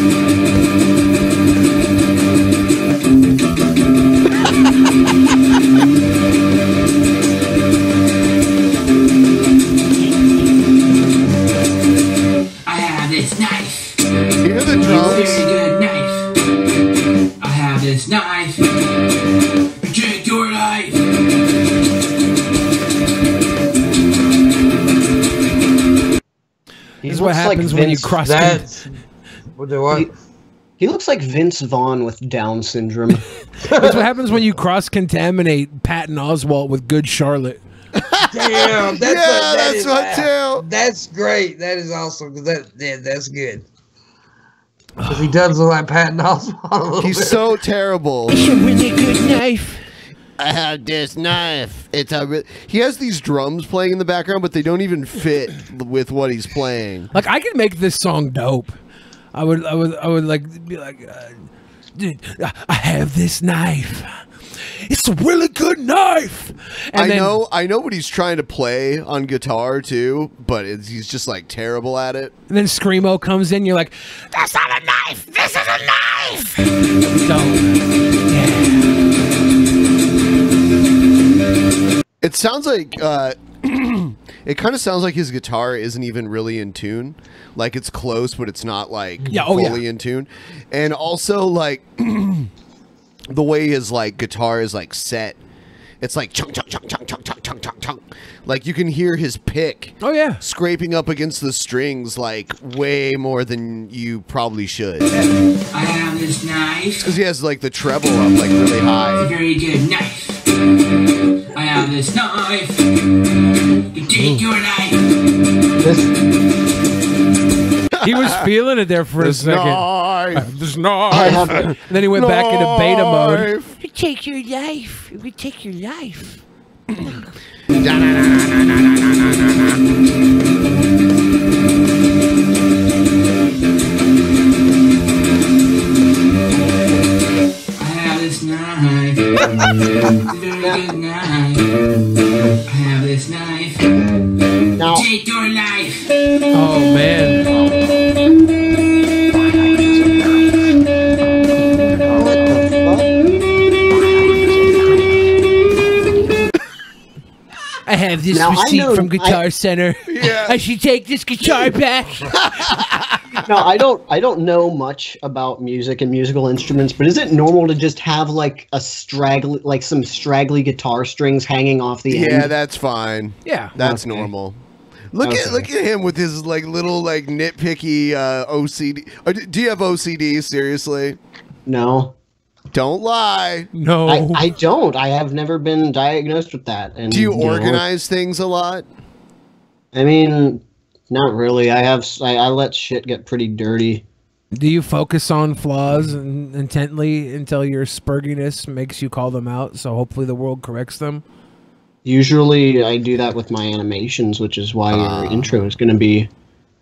I have this knife. Hear the drums? It's a very good knife. I have this knife to take your life. This is what happens when you cross. He looks like Vince Vaughn with Down syndrome. That's what happens when you cross-contaminate Patton Oswalt with Good Charlotte. Damn, that's what too. That's great. That is awesome. That's good. Because he does look like Patton Oswalt. He's so terrible. It's a really good knife. I have this knife. He has these drums playing in the background, but they don't even fit with what he's playing. Like, I could make this song dope. I would like be like, dude, I have this knife. It's a really good knife. And I know what he's trying to play on guitar too, but he's just like terrible at it. And then Screamo comes in. You're like, that's not a knife. This is a knife. So, yeah. It sounds like it kind of sounds like his guitar isn't even really in tune. Like it's close, but it's not like fully in tune. And also like the way his like guitar is like set, it's like chunk chunk chunk chunk chunk chunk chunk chunk chunk. Like you can hear his pick. Oh yeah, scraping up against the strings like way more than you probably should. I have this knife. Because he has like the treble up like really high. A very good knife. I have this knife to take your life. He was feeling it there for a second. This knife. And then he went back into beta mode. We take your life. We take your life. Knife. It's a very good knife. I have this knife. Now, take your life. Oh man. I have this receipt from Guitar Center. Yeah. I should take this guitar back. No, I don't know much about music and musical instruments, but is it normal to just have like some straggly guitar strings hanging off the end? Yeah, that's fine. Yeah, that's normal. Look at him with his like little like nitpicky OCD. Do you have OCD? Seriously? No. Don't lie. No, I don't. I have never been diagnosed with that. And do you organize things a lot? I mean, not really. I let shit get pretty dirty. Do you focus on flaws intently until your spurginess makes you call them out? So hopefully the world corrects them. Usually, I do that with my animations, which is why your intro is going to be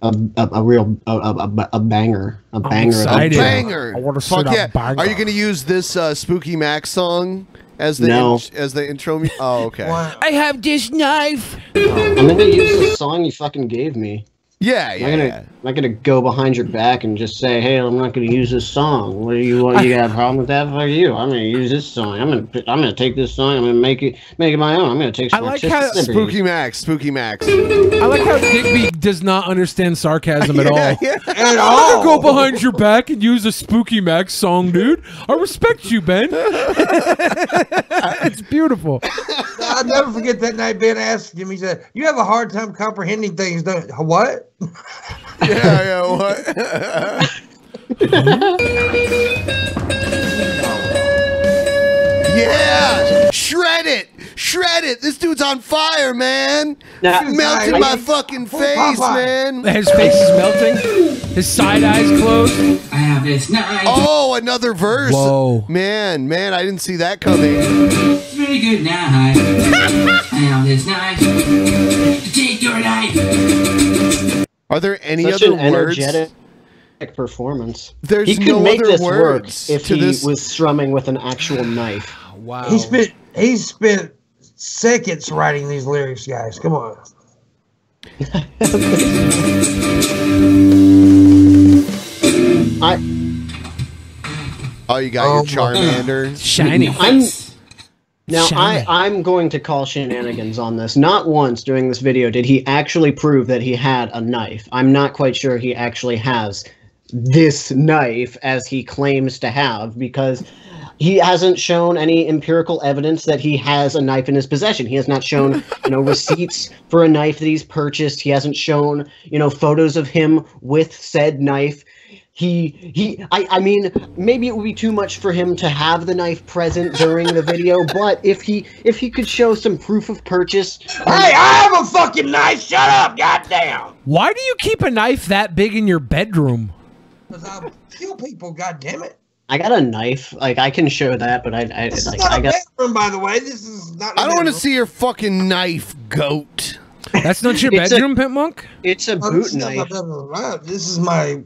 a real banger, a banger. A banger. I want to Fuck see yeah. that banger. Are you going to use this Spooky Max song as the intro? Oh, okay. I have this knife. I'm going to use the song you fucking gave me. Yeah, I'm not gonna go behind your back and just say, "Hey, I'm not gonna use this song." What do you want? You got a problem with that? Fuck you! I'm gonna use this song. I'm gonna take this song. I'm gonna make it my own. I'm gonna take some artistic Spooky Max. I like how Digby does not understand sarcasm at all. At I'm all. gonna go behind your back and use a Spooky Max song, dude. I respect you, Ben. It's beautiful. I'll never forget that night Ben asked him, he said, "You have a hard time comprehending things, don't you?" What? Yeah, what? Yeah! Shred it! Shred it! This dude's on fire, man! Melting my fucking face, man! His face is melting. His side eyes closed. I have this knife. Oh, another verse! Whoa. Man, I didn't see that coming. It's very good knife. I have this knife. Take your life. Are there any Such other an words? energetic performance. There's he could no make other this work words if to he this. was strumming with an actual knife. Wow. He spent seconds writing these lyrics, guys. Come on. Oh, you got your Charmander. Shiny. I'm going to call shenanigans on this. Not once during this video did he actually prove that he had a knife. I'm not quite sure he actually has this knife as he claims to have, because he hasn't shown any empirical evidence that he has a knife in his possession. He has not shown, receipts for a knife that he's purchased. He hasn't shown, photos of him with said knife. I mean, maybe it would be too much for him to have the knife present during the video, but if he could show some proof of purchase. Hey, I have a fucking knife. Shut up, goddamn. Why do you keep a knife that big in your bedroom? Because I kill people, goddammit. I got a knife. Like, I can show that, but This is not a bedroom, by the way. This is not. I don't want to see your fucking knife, goat. That's not your bedroom, Pimp Monk? It's a boot knife. This is my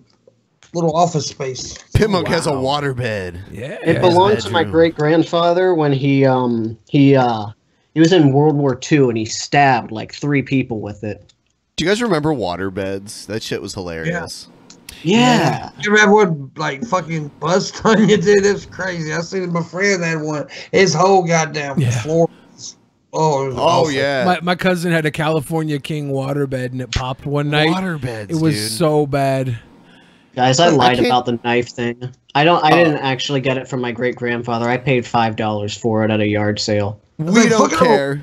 little office space. Pimmock has a waterbed. Yeah, it belonged to my great grandfather when he was in World War II and he stabbed like 3 people with it. Do you guys remember waterbeds? That shit was hilarious. Yeah. You ever have one like fucking bust on you, dude? That's crazy. I seen my friend had one. His whole goddamn floor. Oh yeah. My cousin had a California King waterbed and it popped one night. Waterbeds, it was dude. so bad. Guys, I lied about the knife thing. I didn't actually get it from my great grandfather. I paid $5 for it at a yard sale. We don't care.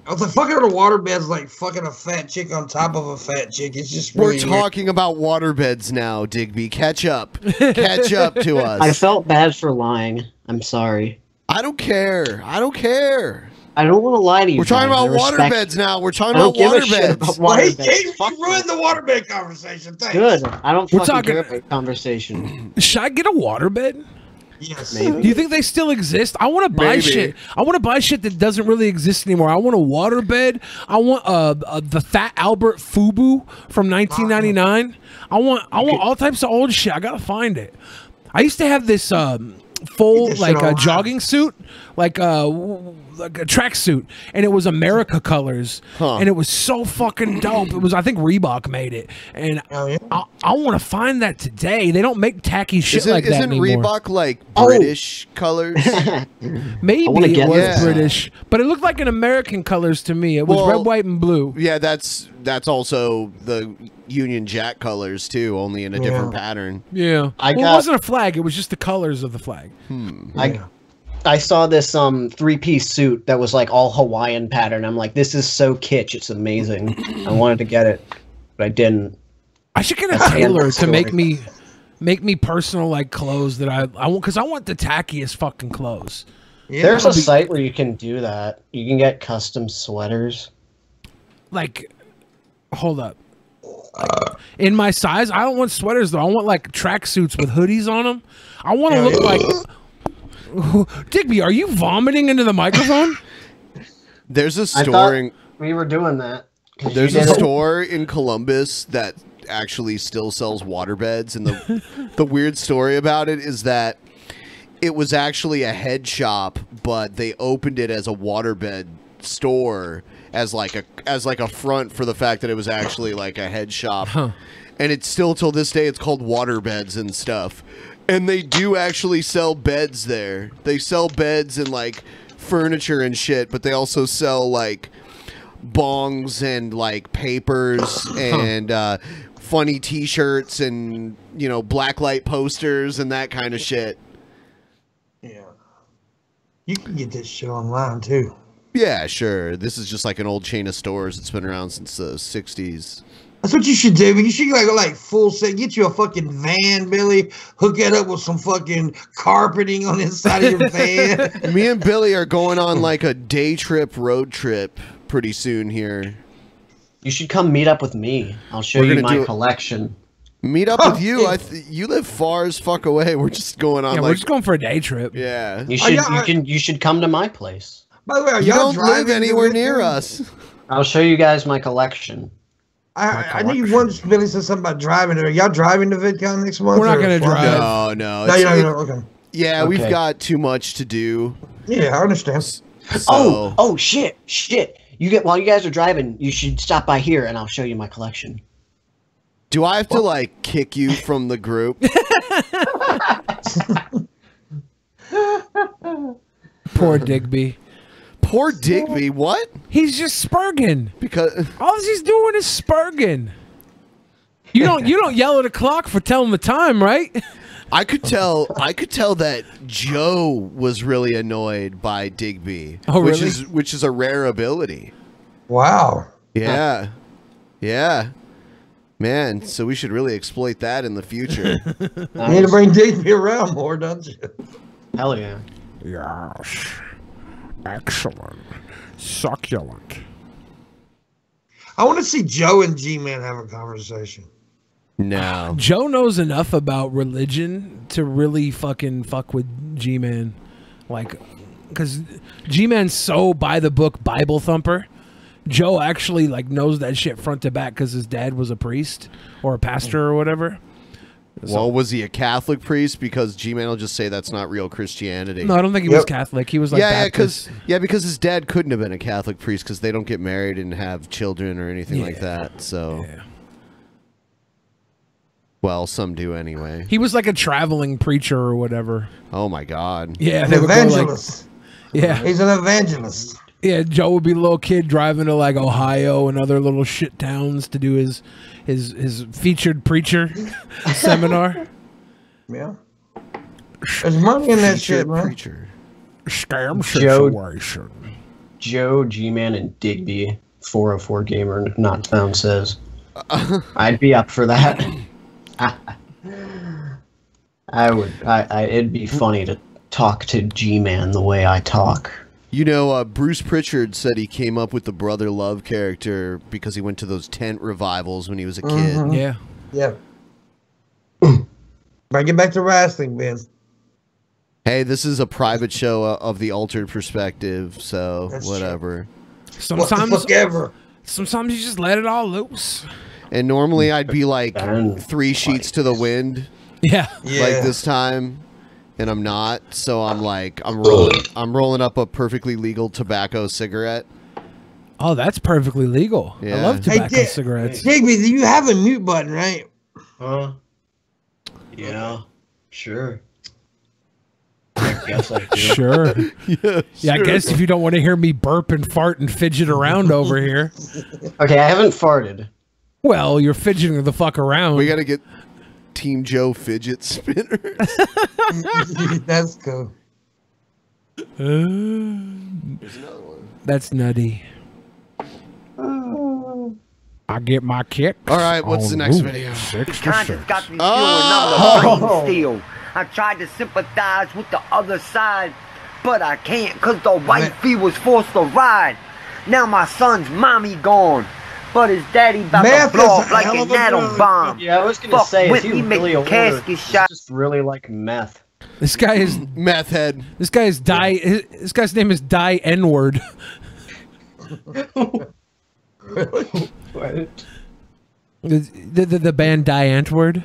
I was like, fucking on a waterbed's like fucking a fat chick on top of a fat chick. It's just really We're talking about waterbeds now, Digby. Catch up. Catch up to us. I felt bad for lying. I'm sorry. I don't care. I don't care. I don't want to lie to you. We're talking about waterbeds now. We're talking about waterbeds. Well, he ruined the waterbed conversation. Thanks. Good. I don't We're fucking talking- care about conversation. Should I get a waterbed? Yes. Maybe. Do you think they still exist? I want to buy Maybe. shit. I want to buy shit that doesn't really exist anymore. I want a waterbed. I want the Fat Albert Fubu from 1999. I want all types of old shit. I gotta find it. I used to have this full like a jogging suit, like a tracksuit, and it was America colors, and it was so fucking dope. It was, I think Reebok made it, and I want to find that today. They don't make tacky shit like that Isn't anymore. Reebok like British colors? Maybe wanna it get was that. British, but it looked like an American colors to me. It was Well, red, white, and blue. Yeah, that's also the Union Jack colors too, only in a different pattern. Yeah, it wasn't a flag. It was just the colors of the flag. I saw this 3-piece suit that was like all Hawaiian pattern. I'm like, this is so kitsch. It's amazing. I wanted to get it, but I didn't. I should get a tailor to make me personal like clothes that I want, because I want the tackiest fucking clothes. Yeah. There's a site where you can do that. You can get custom sweaters. Like, hold up. in my size. I don't want sweaters though. I want like tracksuits with hoodies on them. I want to look like. Digby, are you vomiting into the microphone? There's a store in. We were doing that. There's a store in Columbus that actually still sells waterbeds, and the weird story about it is that it was actually a head shop, but they opened it as a waterbed store as like a front for the fact that it was actually like a head shop. And it's still till this day it's called waterbeds and stuff. And they do actually sell beds there. They sell beds and like furniture and shit, but they also sell like bongs and like papers and funny t-shirts and, you know, blacklight posters and that kind of shit. Yeah. You can get this shit online too. Yeah, sure. This is just like an old chain of stores that's been around since the 60s. That's what you should do. You should like full set. Get you a fucking van, Billy. Hook it up with some fucking carpeting on the inside of your van. Me and Billy are going on like a day trip, road trip pretty soon here. You should come meet up with me. I'll show you my collection. Meet up with you. You live far as fuck away. We're just going on. Yeah, like, we're just going for a day trip. Yeah. You should. You should come to my place. By the way, are you y'all don't live driving anywhere to near Victor? us. I'll show you guys my collection. I know you once Billy said something about driving. Are y'all driving to VidCon next month? We're not going to drive. No. No, you're not gonna, okay. Yeah, Okay. we've got too much to do. Yeah, I understand. So, Oh shit. While you guys are driving, you should stop by here and I'll show you my collection. do I have to like kick you from the group? Poor Digby. Poor Digby. What? He's just spurging. Because all he's doing is spurging. You don't yell at a clock for telling the time, right? I could tell that Joe was really annoyed by Digby. Oh, which really? which is a rare ability. Wow. Yeah. Yeah. Man, so we should really exploit that in the future. You need to bring Digby around more, don't you? Hell yeah. Yes. Excellent. Succulent. I want to see Joe and G-Man have a conversation. No. Joe knows enough about religion to really fucking fuck with G-Man. Like, because G-Man's so by the book Bible thumper. Joe actually like knows that shit front to back because his dad was a priest or a pastor or whatever. Well, was he a Catholic priest? Because G-Man will just say that's not real Christianity. No, I don't think he was Catholic. He was like Baptist. because his dad couldn't have been a Catholic priest because they don't get married and have children or anything like that. So, well, some do anyway. He was like a traveling preacher or whatever. Oh my God! Yeah, An they would go, like- evangelist. yeah, He's an evangelist. yeah. Joe would be a little kid driving to like Ohio and other little shit towns to do his featured preacher seminar. Yeah. There's money in that shit, man. Preacher. Scam Joe- situation. Joe, G-Man, and Digby, 404 Gamer, not found, says. I'd be up for that. I would. It'd be funny to talk to G-Man the way I talk. You know, Bruce Pritchard said he came up with the Brother Love character because he went to those tent revivals when he was a kid. Yeah. Yeah. Bring it back to wrestling, Ben. Hey, this is a private show of the altered perspective, so That's whatever. Sometimes, What the fuck ever. sometimes you just let it all loose. And normally I'd be like 3 sheets to the wind, Yeah. like this time, and I'm not. So I'm like, I'm rolling up a perfectly legal tobacco cigarette. Oh, that's perfectly legal. I Yeah. love tobacco Hey, cigarettes. Digby, you have a mute button, right? Huh? Yeah, sure. I guess I do. Sure. Yeah, Yeah, I guess if you don't want to hear me burp and fart and fidget around over here. Okay, I haven't farted. Well, you're fidgeting the fuck around. We got to get Team Joe fidget spinners. That's cool. That's nutty. I get my kick. All right, what's the next video? 6 to Conscience 6. got me feeling Oh. I'm the fighting steel. I tried to sympathize with the other side, but I can't cause the white fee was forced to ride. Now my son's mommy gone, but his daddy about Meth to blow is up a like hell an of a atom drug. bomb. Yeah, I was gonna Fuck say, with is he me, make really the older? casket It's shot. just really like meth. This guy is meth head. This guy is This guy's name is Die N-word. What? The band Die Antwoord.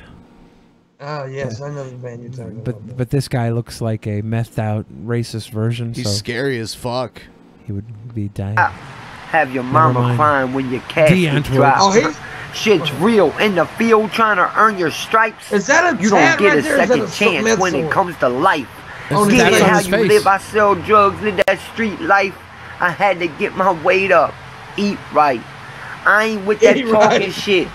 Oh yes, I know the band you're talking about. But this guy looks like a methed out racist version. He's so scary as fuck. He would be dying. Have your Never mama mind. crying when your casket Antwoord. drops. Oh, Shit's real in the field trying to earn your stripes. Is that a You don't tat get right a there, or is that second a chance meth when it sword? comes to life. On his Get face. it how his you face. live. I sell drugs, live that street life. I had to get my weight up, eat right. I ain't with that Eat talking right. shit.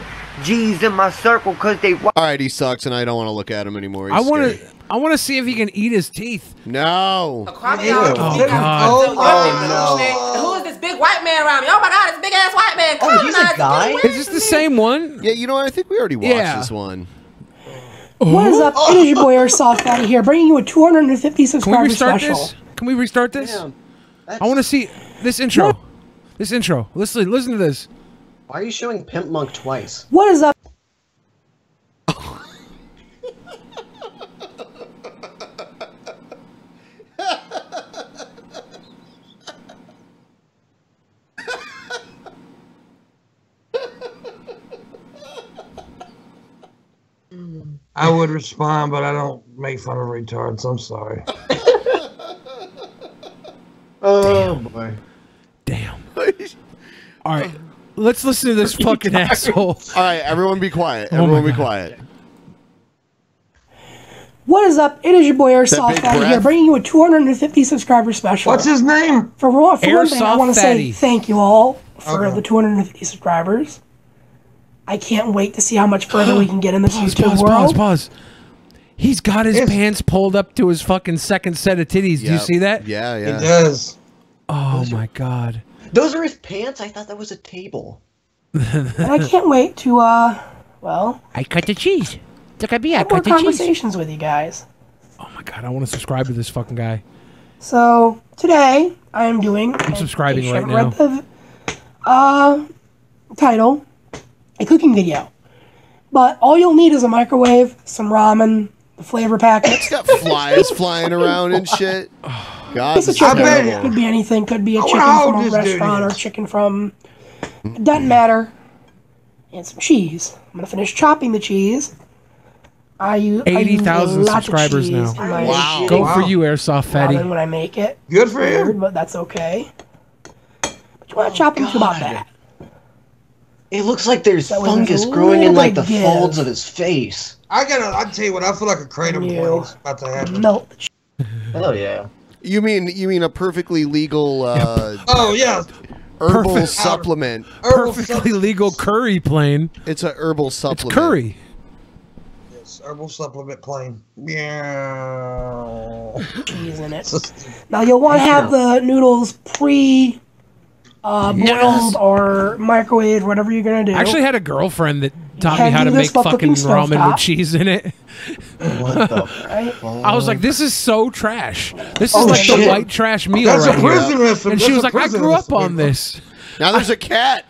G's in my circle cause they All right, he sucks, and I don't want to look at him anymore. I He's want scary. to. I want to see if he can eat his teeth. No. Oh God. Who is this big white man around me? Oh my God, this big ass white man. Oh, he's a guy? Is this the same one? Yeah, you know what? I think we already watched Yeah. this one. What is up? It is your boy Airsoft Fatty here, bringing you a 250 Can we subscriber restart special. this? Can we restart this? Damn, I want to see this intro. This intro. Listen to this. Why are you showing Pimp Monk twice? What is up? I would respond, but I don't make fun of retards. I'm sorry. Oh boy. Damn. All right, let's listen to this fucking asshole. All right, everyone be quiet. Oh my Everyone be God. quiet. What is up? It is your boy That Airsoft big Fatty here, breath? bringing you a 250 subscriber special. What's his name? For one thing, I Airsoft want to say Fatty. thank you all for Okay. the 250 subscribers. I can't wait to see how much further we can get in this Pause, YouTube pause, world. pause. He's got his Yes. pants pulled up to his fucking second set of titties. Do you Yep. see that? Yeah, He yeah. does. Oh my God. Those are his pants? I thought that was a table. And I can't wait to, well, I cut the cheese. Look at me, I have more cut the cheese. conversations with you guys. Oh my God. I want to subscribe to this fucking guy. So, today, I am doing... I'm subscribing you right should now. read the, title, a cooking video. But all you'll need is a microwave, some ramen, the flavor packets. It's got flies flying around and shit. God, Piece of this is chicken. terrible. Could be anything. Could be a I chicken wonder how from old a this dude restaurant or is. chicken from... It doesn't matter. And some cheese. I'm going to finish chopping the cheese. I use 80,000 lots of subscribers cheese now. in my Wow. Go Wow. for you, Airsoft Fatty. ramen when I make it. Good for Weird, him. but that's okay. But you want to chop them to about God. that. It looks like there's That was fungus a growing in little like the give. folds of his face. I tell you what, I feel like a kratom You play is about to happen. melt the cheese. Hell yeah. You mean a perfectly legal Oh yeah, herbal Perfect. supplement? herbal Perfectly legal curry plane. It's a herbal It's supplement. curry. Yes, herbal supplement plain. Yeah. cheese in it. Now you'll want to have the noodles boiled Yes. or microwaved, whatever you're gonna do. I actually had a girlfriend that taught me Can't how to do this make while fucking cooking ramen with stovetop. cheese in it. What the right? I was like, this is so trash. This is Oh, like the shit. white trash meal That's a right here. prison recipe. And she That's was a like, I prison grew up recipe, on bro. this. Now there's a cat.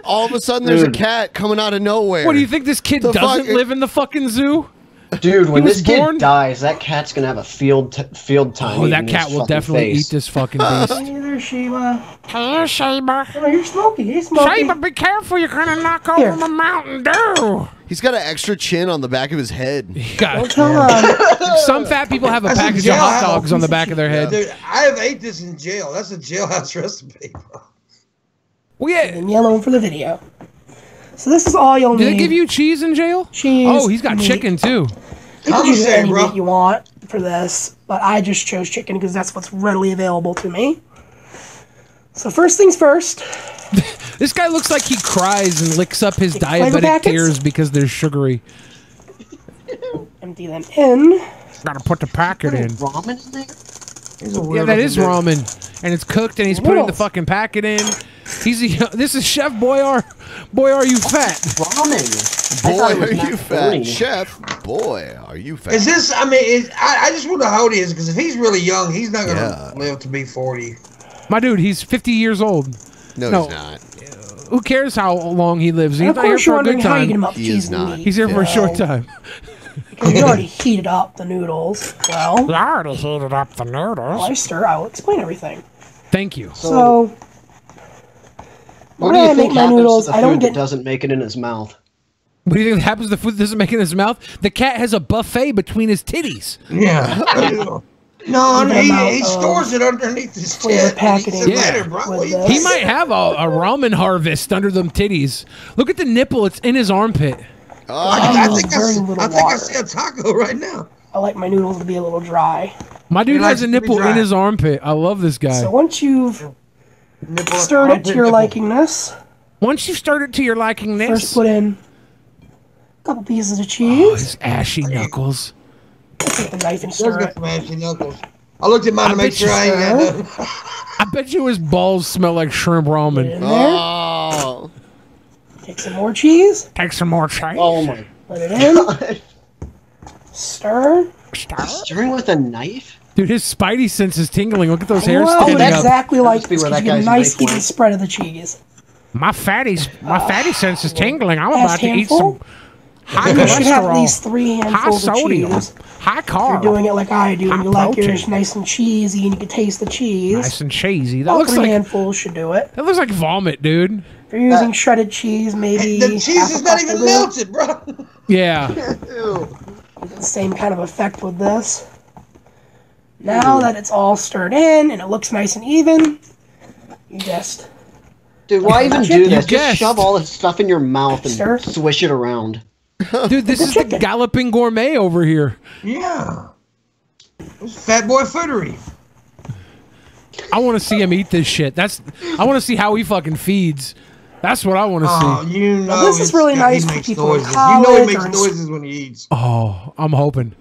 All of a sudden, there's a Dude. cat coming out of nowhere. What do you think? This kid The doesn't fuck- live in the fucking zoo? Dude, when He was this kid born- dies, that cat's gonna have a field time. Oh, that eating cat his will fucking definitely face. eat this fucking beast. Hey there, Sheba. Hello, Saber. Oh, you're smoking. You're smoking. Saber, be careful. You're going to knock Here. over my Mountain Dew. He's got an extra chin on the back of his head. Don't tell him. Some fat people have a That's a package of hot jailhouse dogs on the piece of back of their head. Dude, I have ate this in jail. That's a jailhouse recipe, bro. Well, yeah. And yellow for the video. So this is all you'll Did need. they give you cheese in jail? Cheese. Oh, he's got meat. chicken too. You can use Commissary, any bro. meat you want for this, but I just chose chicken because that's what's readily available to me. So first things first. This guy looks like he cries and licks up his Take flavor diabetic packets. tears because they're sugary. Empty them in. Gotta put the packet in. Ramen in there? He's a Yeah, weird that is looking dude. ramen, and it's cooked, and he's putting the Noodles. fucking packet in. This is Chef Boy, boy, are you fat? Ramen. Boy, I thought it was are you macaroni. fat, chef? Boy, are you fat? Is this? I mean, I just wonder how old he is because if he's really young, he's not gonna Yeah. live to be 40. My dude, he's 50 years old. No, No. he's not. Who cares how long he lives? He's And of not here course you're for a good wondering how you time. get him up to cheese and meat. He's here for a short time. Because you already heated up the noodles. Well, You already heated up the noodles. while I stir, I will explain everything. Thank you. So, what when do you I think make my happens noodles, to the I don't food that get. doesn't make it in his mouth? What do you think happens to the food that doesn't make it in his mouth? The cat has a buffet between his titties. Yeah. No, he stores it underneath his tit. Packaging. Later, bro. What you He might have a ramen harvest under them titties. Look at the nipple; it's in his armpit. I think very little I water. see a taco right now. I like my noodles to be a little dry. My dude He has likes a it to be nipple in dry. his armpit. I love this guy. So once you've stirred it to your likingness, Once you've stirred it to your likingness, first put in a couple pieces of oh, cheese. his ashy knuckles. Take the knife and He does stir got it. some ashy knuckles. I looked at mine to make bet sure you I ain't got nothing. I bet you his balls smell like shrimp ramen. In there. Oh. Take some more cheese. Take some more cheese. Oh my Put it in. Stir. Stirring with a knife? Dude, his spidey sense is tingling. Look at those hairs Well, standing up. exactly like must be this. where 'Cause that you get a guy's nice knife even went. spread of the cheese. My fatty sense is tingling. I'm Last about to eat handful? some high You should have at cholesterol, least 3 high handfuls of sodium, cheese. high If you're carb, doing it like I do, and you like yours protein. nice and cheesy, and you can taste the cheese. nice and cheesy. That About looks 3 like handfuls should do it. That looks like vomit, dude. If you're using shredded cheese, maybe The cheese half a is not cup even will do. melted, bro. Yeah. The same kind of effect with this. Now that it's all stirred in and it looks nice and even, you just Dude, why even do You this? guessed. Just shove all this stuff in your mouth and Stir. swish it around. Dude, this is the galloping gourmet over here. Yeah. It's Fat Boy Foodery. I want to see him eat this shit. I want to see how he fucking feeds. That's what I want to Oh, see. you know. Now, this is it's- really he nice for makes people in noises. You know he college makes or in noises when he eats. Oh, I'm hoping.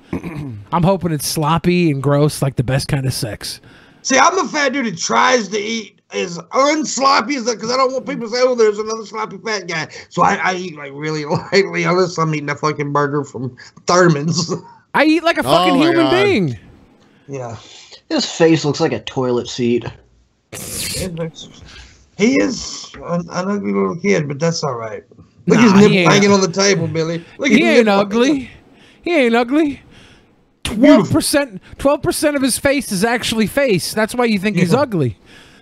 I'm hoping it's sloppy and gross like the best kind of sex. See, I'm the fat dude that tries to eat as unsloppy as that because I don't want people to say, "Oh, there's another sloppy fat guy." So I eat like really lightly, unless I'm eating a fucking burger from Thurman's. I eat like a fucking my human God. being. Yeah, His face looks like a toilet seat. he is an ugly little kid, but that's all right. Look Nah, at his he nipple ain't. hanging on the table, Billy. Look at He his ain't nipple. ugly. He ain't ugly. 12% of his face is actually face. That's why you think he's ugly.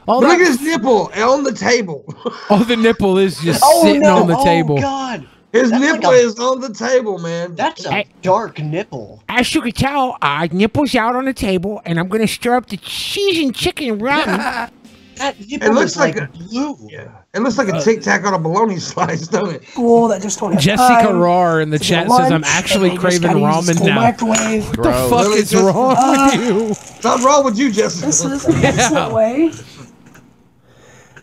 All But look that, at his nipple on the table. oh, the nipple is just Oh, sitting no. on the table. Oh God, His That's nipple like a- is on the table, man. that's a dark nipple. As you can tell, nipples out on the table, and I'm gonna stir up the cheese and chicken ramen. That It nipple looks is like like blue. Yeah, it looks like a Tic Tac on a bologna slice, doesn't it? school that just don't have Jessica time Rar in the to chat get says, I'm lunch, actually and they just craving gotta use the ramen school now. Microwave. What the fuck Really, is Jessica? wrong with you? Something's wrong with you, Jessica. This is an excellent way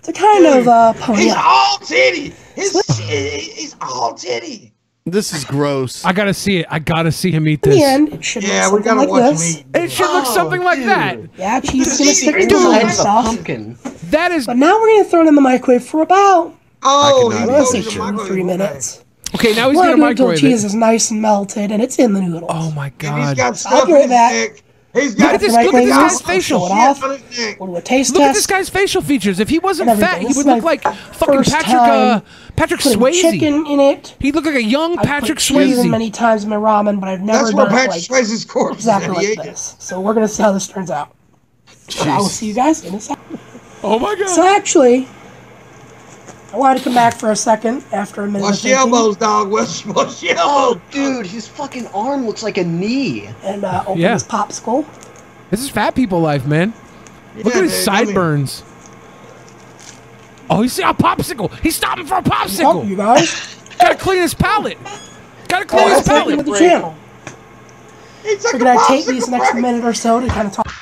to kind of pony He's up. all titty. He's all titty. This is gross. I gotta see it. I gotta see him eat In this. the end, it should Yeah, look we something gotta like watch this. him eat. It should look something like that. Yeah, cheese is gonna It's stick the to the inside and of a stuff. pumpkin. That is But now we're gonna throw it in the microwave for about Oh, I he cannot let's eat say goes this to shit. the 3 microwave. minutes. okay. Now he's We're gonna gonna do it until the microwave cheese it. is nice and melted and it's in the noodles. Oh my And he's god! got I'll stuff be in right his back. neck. He's Look got at this! After Look at this microwave guy's is, I'll facial. show it shit off. on his neck. We'll do a taste Look at test. this guy's facial features. If he wasn't And fat, everything. he This would is look my like fucking first Patrick. time Patrick Putting Swayze. chicken in it. He'd look like a young I've Patrick put cheese in Swayze. many times in my ramen, but I've never That's where done it Patrick like Swayze's corpse is. exactly He like ate it. this. So we're gonna see how this turns out. But I will see you guys in a second. Oh my god! So actually, I wanted to come back for a second after a minute. Watch of the thinking elbows, dog. Watch your Oh, elbows. dude, his fucking arm looks like a knee. And open Yeah. this popsicle. This is fat people life, man. Look at his dude, I mean- sideburns. Oh, he's a popsicle. He's stopping for a Help popsicle. you guys. Gotta clean his palate. Gotta clean Oh, his that's welcome to palate. the channel. He took Figured a I'd take popsicle these next break. minute or so to kind of talk.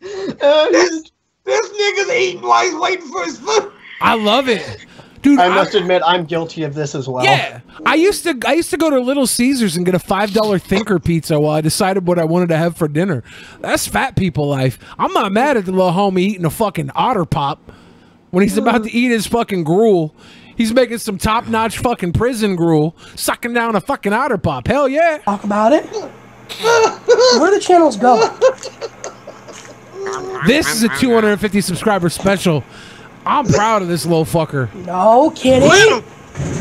This nigga's eating while he's waiting for his food. I love it, dude. I must admit, I'm guilty of this as well. Yeah, I used to go to Little Caesars and get a $5 Thinker pizza while I decided what I wanted to have for dinner. That's fat people life. I'm not mad at the little homie eating a fucking Otter Pop when he's about to eat his fucking gruel. He's making some top-notch fucking prison gruel, sucking down a fucking Otter Pop. Hell yeah! Talk about it. Where the channels go? This is a 250 subscriber special. I'm proud of this little fucker. No, kitty.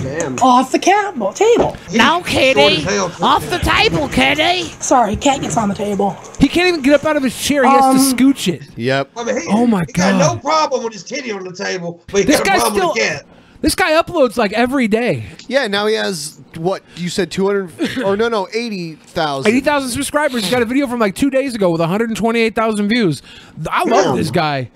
Damn. Off the table. No, kitty. Off the table, kitty. Sorry, cat gets on the table. He can't even get up out of his chair. He has to scooch it. Yep. I mean, Oh my he got God. no problem with his kitty on the table, but he This got a guy's problem with the still- cat. This guy uploads like every day. Yeah, now he has what you said 200 or no 80,000. 80,000 subscribers. He's got a video from like 2 days ago with 128,000 views. I love this guy.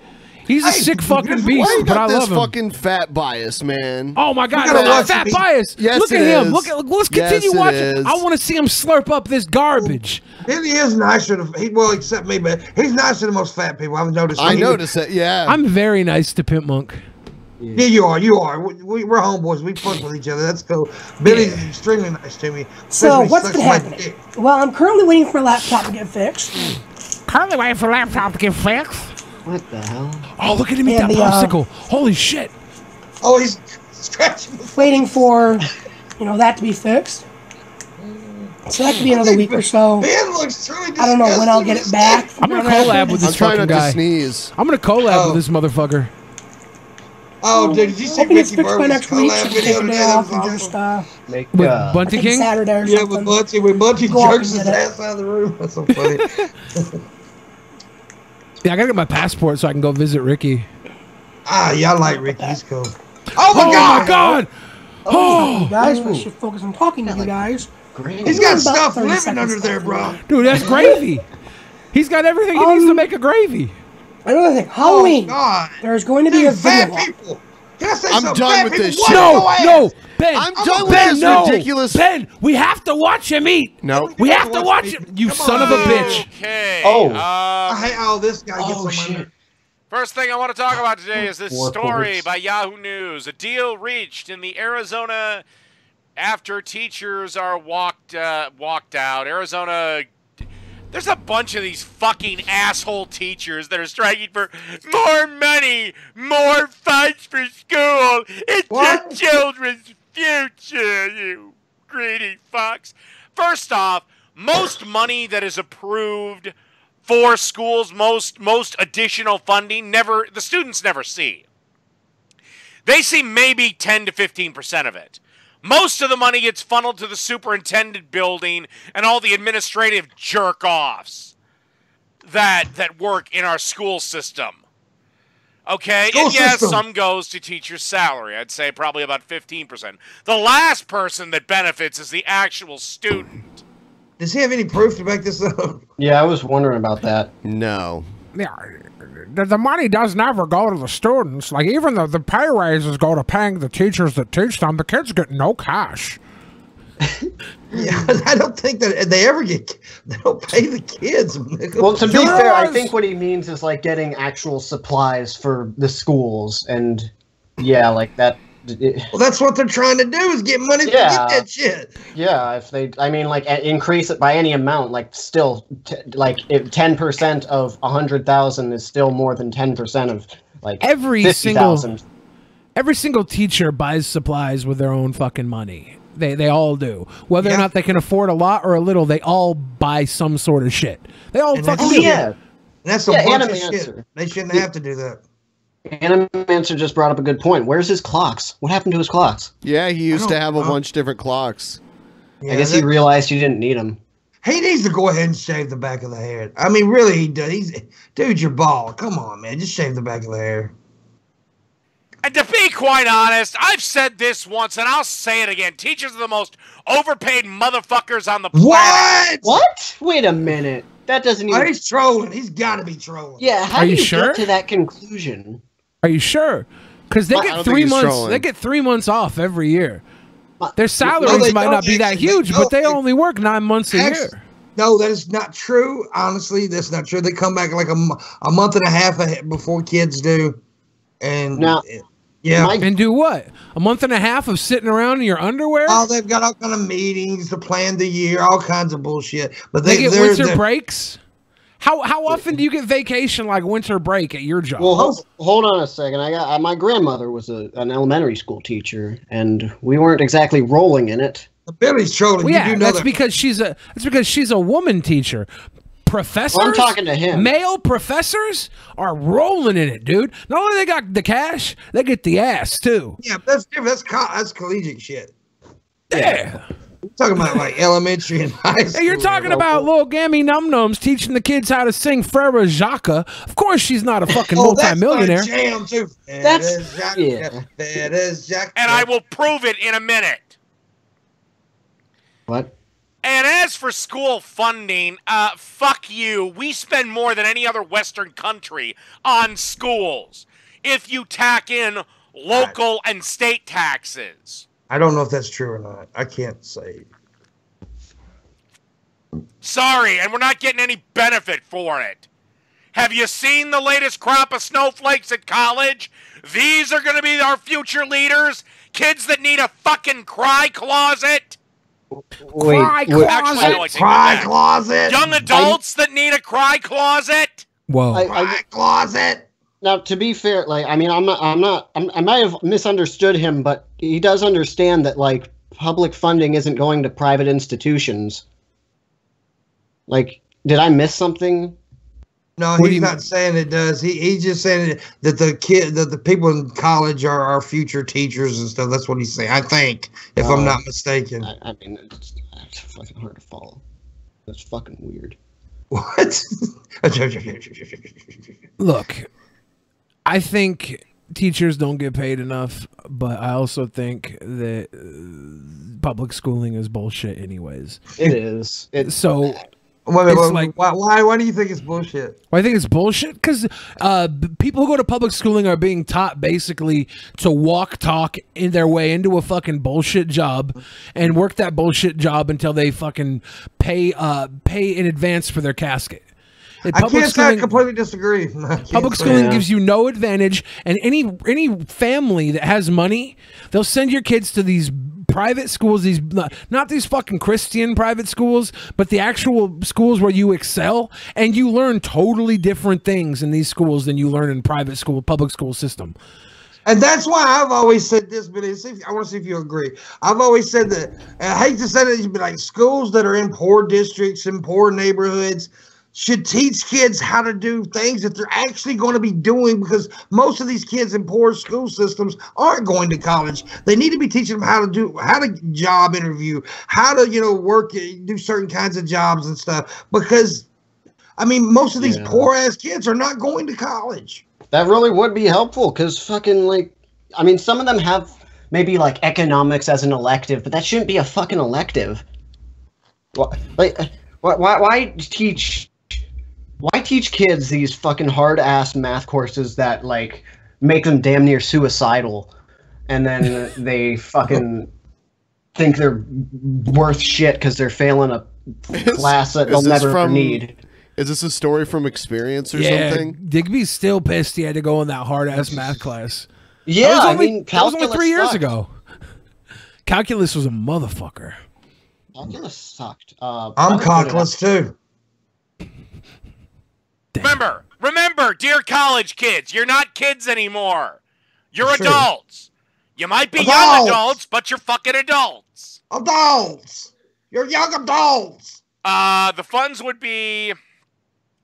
He's a sick fucking beast, Why you but I got this love him. fucking fat bias, man? Oh my God, You gotta watch fat him. bias. Yes, Look at it him. is. Let's Yes, continue it watching. is. I want to see him slurp up this garbage. Billy is nicer to well, except me, but he's nicer to most fat people. I've noticed. I noticed it. Yeah, I'm very nice to Pimp Monk. Yeah, you are. You are. We're homeboys. We fuck with each other. That's cool. Billy's extremely nice to me. So especially what's sucks been my happening? dick. Well, I'm currently waiting for my laptop to get fixed. Currently waiting for laptop to get fixed. What the hell? Oh, look at him eat And that the, popsicle. Holy shit. Oh, he's scratching. Waiting for, that to be fixed. So that could be another week or so. Ben looks truly I don't know when I'll get it back. I'm gonna collab with this I'm trying fucking not to guy. sneeze. I'm gonna collab with this motherfucker. Oh, dude, did you see Hoping it's Ricky fixed by next Bourbon's week. collab So I can video take a today? day That off was and just awesome. Make With I Bunty think King? Saturday or Yeah, something. with Bunty Go up jerks and his get it. ass out of the room. That's so funny. Yeah, I gotta get my passport so I can go visit Ricky. Yeah, I like Ricky. He's cool. Oh my God! Oh, you guys, we should focus on talking to you guys. He's got About stuff 30 living seconds under there, left. bro. Dude, that's gravy. He's got everything he needs to make a gravy. Another thing, Halloween. God. There's going to be a Dude, fat video. people. Can I say I'm something? done Fat with people this watch shit. your ass. No, Ben. I'm done with Ben, this no. ridiculous. Ben, we have to watch him eat. No. We have to watch him. You son of a bitch. Okay. Oh. I hate all this guy gets on my shit. nerves. First thing I want to talk about today is this Four story points. by Yahoo News. A deal reached in the Arizona after teachers are walked out. Arizona, there's a bunch of these fucking asshole teachers that are striking for more money, more funds for school. It's What? the children's future, you greedy fucks. First off, most money that is approved for schools, most additional funding, the students never see. They see maybe 10 to 15% of it. Most of the money gets funneled to the superintendent building and all the administrative jerk-offs that work in our school system. Okay? School And yes, system. some goes to teacher's salary. I'd say probably about 15%. The last person that benefits is the actual student. Does he have any proof to back this up? Yeah, I was wondering about that. No. Yeah, the money does never go to the students. Like, even the pay raises go to paying the teachers that teach them. The kids get no cash. Yeah, I don't think that they ever get. They don't pay the kids. Well, to be fair, I think what he means is like getting actual supplies for the schools, and yeah, like that. Well, that's what they're trying to do is get money to get that shit. Yeah, if they, I mean, like increase it by any amount, like still, like if 10% of 100,000 is still more than 10% of like Every 50,000. single teacher buys supplies with their own fucking money. They all do. Whether or not they can afford a lot or a little, they all buy some sort of shit. They all fucking do. And that's a bunch of Animancer. shit. They shouldn't have to do that. Animancer just brought up a good point. Where's his clocks? What happened to his clocks? Yeah, he used to have a bunch of different clocks. I guess he realized he didn't need them. He needs to go ahead and shave the back of the hair. I mean, really, he does. Dude, you're bald. Come on, man. Just shave the back of the hair. And to be quite honest, I've said this once and I'll say it again. Teachers are the most overpaid motherfuckers on the planet. What? Wait a minute. That doesn't even... Oh, he's trolling. He's got to be trolling. Yeah, how Are do you you sure? get to that conclusion? Are you sure? Because they I get don't 3 think he's months. trolling. They get 3 months off every year. Their No, salaries they might don't, not be that actually. huge, No, but they only work 9 months a Actually, year. No, that is not true. Honestly, that's not true. They come back like a month and a half before kids do. And Now, yeah. And do what? A month and a half of sitting around in your underwear? Oh, they've got all kind of meetings to plan the year, all kinds of bullshit. But They get they're- winter they're- breaks? How often do you get vacation like winter break at your job? Well, hold on a second. I got my grandmother was an elementary school teacher, and we weren't exactly rolling in it. Billy's trolling. Well, You yeah, do know that's that. because she's a woman teacher. professors, Well, I'm talking to him. Male professors are rolling in it, dude. Not only they got the cash, they get the ass too. Yeah, but that's different. That's collegiate shit. Yeah. We're talking about like elementary and high school. Hey, you're talking about little gammy num-nums teaching the kids how to sing Frere Jacques. Of course she's not a fucking multimillionaire. That's my jam too. That's That is Jack. And I will prove it in a minute. What? And as for school funding, fuck you. We spend more than any other Western country on schools if you tack in local and state taxes. I don't know if that's true or not. I can't say. Sorry, and we're not getting any benefit for it. Have you seen the latest crop of snowflakes at college? These are going to be our future leaders. Kids that need a fucking cry closet. Cry closet. Cry closet. Young adults that need a cry closet. Whoa. Cry closet. Now, to be fair, like, I mean, I might have misunderstood him, but he does understand that, like, public funding isn't going to private institutions. Like, did I miss something? No, he's not saying it does. He's just saying that the people in college are our future teachers and stuff. That's what he's saying. I think, if I'm not mistaken. I mean, it's fucking hard to follow. That's fucking weird. What? Look, I think teachers don't get paid enough, but I also think that public schooling is bullshit anyways. It is. Why do you think it's bullshit? Well, I think it's bullshit because people who go to public schooling are being taught basically to talk in their way into a fucking bullshit job and work that bullshit job until they fucking pay in advance for their casket. I can't say I completely disagree. Public schooling gives you no advantage, and any family that has money, they'll send your kids to these private schools, these not these fucking Christian private schools, but the actual schools where you excel and you learn totally different things in these schools than you learn in public school system. And that's why I've always said this, but I want to see if you agree. I've always said that, and I hate to say it, but like schools that are in poor districts and poor neighborhoods should teach kids how to do things that they're actually going to be doing, because most of these kids in poor school systems aren't going to college. They need to be teaching them how to job interview, how to, work, do certain kinds of jobs and stuff. Because, I mean, most of these poor ass kids are not going to college. That really would be helpful, because fucking, like, I mean, some of them have maybe like economics as an elective, but that shouldn't be a fucking elective. Why teach kids these fucking hard-ass math courses that, like, make them damn near suicidal, and then they fucking think they're worth shit because they're failing a class that they'll never need? Is this a story from experience or something? Digby's still pissed he had to go in that hard-ass math class. Yeah, that was only 3 years ago. Calculus was a motherfucker. Calculus sucked. I'm cockless, too. Remember, dear college kids, you're not kids anymore. You're adults. You might be young adults, but you're fucking adults. Adults. You're young adults. The funds would be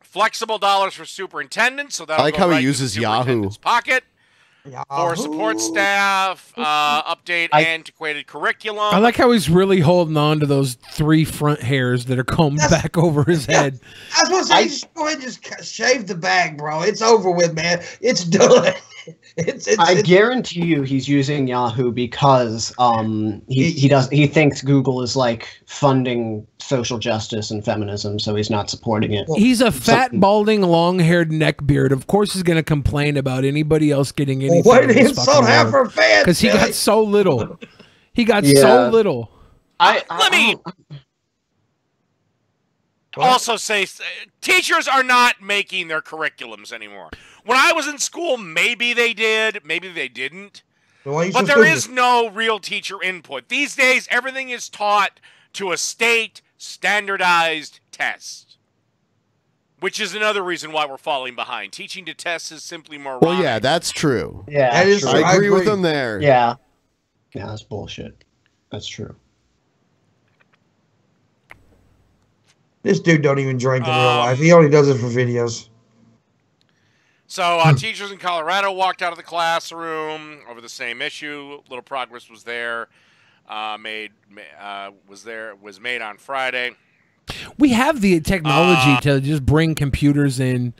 flexible dollars for superintendents, so that'll I like go how right he uses to the Yahoo. superintendent's pocket. For support staff, update antiquated curriculum. I like how he's really holding on to those 3 front hairs that are combed back over his head. I was going to say, just go ahead and just shave the bag, bro. It's over with, man. It's done. I guarantee you he's using Yahoo because he thinks Google is like funding social justice and feminism, so he's not supporting it. He's a fat, balding, long-haired neckbeard. Of course he's going to complain about anybody else getting anything. Why did he so half her fans? Because he got so little. He got so little. Let me also say, teachers are not making their curriculums anymore. When I was in school, maybe they did, maybe they didn't. But there is no real teacher input. These days, everything is taught to a state standardized test, which is another reason why we're falling behind. Teaching to test is simply more Well, yeah, that's true. Yeah, that is true. I agree with him there. Yeah. Yeah, that's bullshit. That's true. This dude don't even drink in real life. He only does it for videos. So teachers in Colorado walked out of the classroom over the same issue. Little progress was there. Was made on Friday. We have the technology to just bring computers in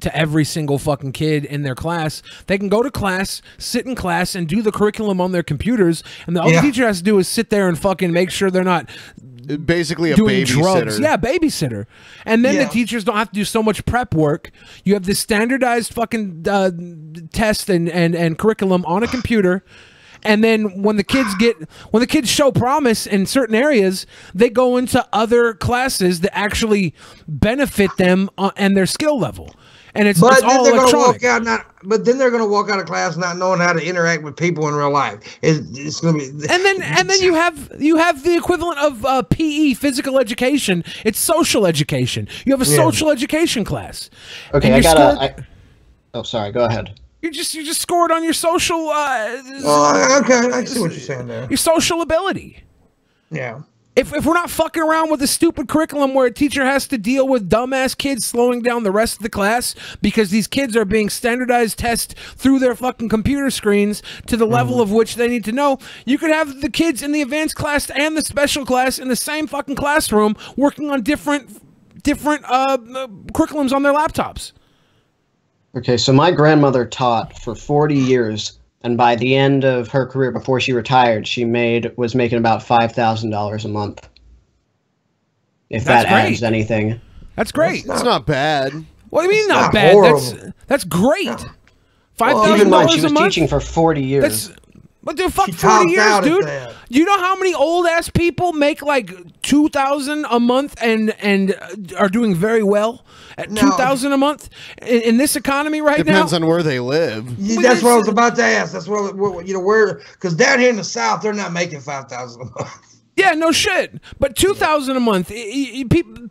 to every single fucking kid in their class. They can go to class, sit in class, and do the curriculum on their computers. And all the teacher has to do is sit there and fucking make sure they're not basically a doing babysitter. drugs. Yeah, babysitter. And then the teachers don't have to do so much prep work. You have this standardized fucking test and curriculum on a computer. And then when the kids show promise in certain areas, they go into other classes that actually benefit them and their skill level. And it's all electronic. But then they're going to walk out of class not knowing how to interact with people in real life. It's going to be. And then you have the equivalent of PE, physical education. It's social education. You have a social education class. Okay, oh, sorry. Go ahead. You just scored on your social. Okay, I see what you're saying there. Your social ability. Yeah. If we're not fucking around with a stupid curriculum where a teacher has to deal with dumbass kids slowing down the rest of the class because these kids are being standardized tests through their fucking computer screens to the level of which they need to know, you could have the kids in the advanced class and the special class in the same fucking classroom working on different curriculums on their laptops. Okay, so my grandmother taught for 40 years, and by the end of her career, before she retired, she was making about $5,000 a month. If that adds anything. That's great. That's not bad. What do you mean not bad? Horrible. That's great. Keep in mind, she $5,000 was a month. teaching for 40 years. But dude, fuck 40 years, dude. You know how many old ass people make like $2,000 a month and are doing very well at $2,000 a month in this economy right now? Depends on where they live. Yeah, that's what I was about to ask. That's where because down here in the South they're not making $5,000 a month. Yeah, no shit. But $2,000 a month.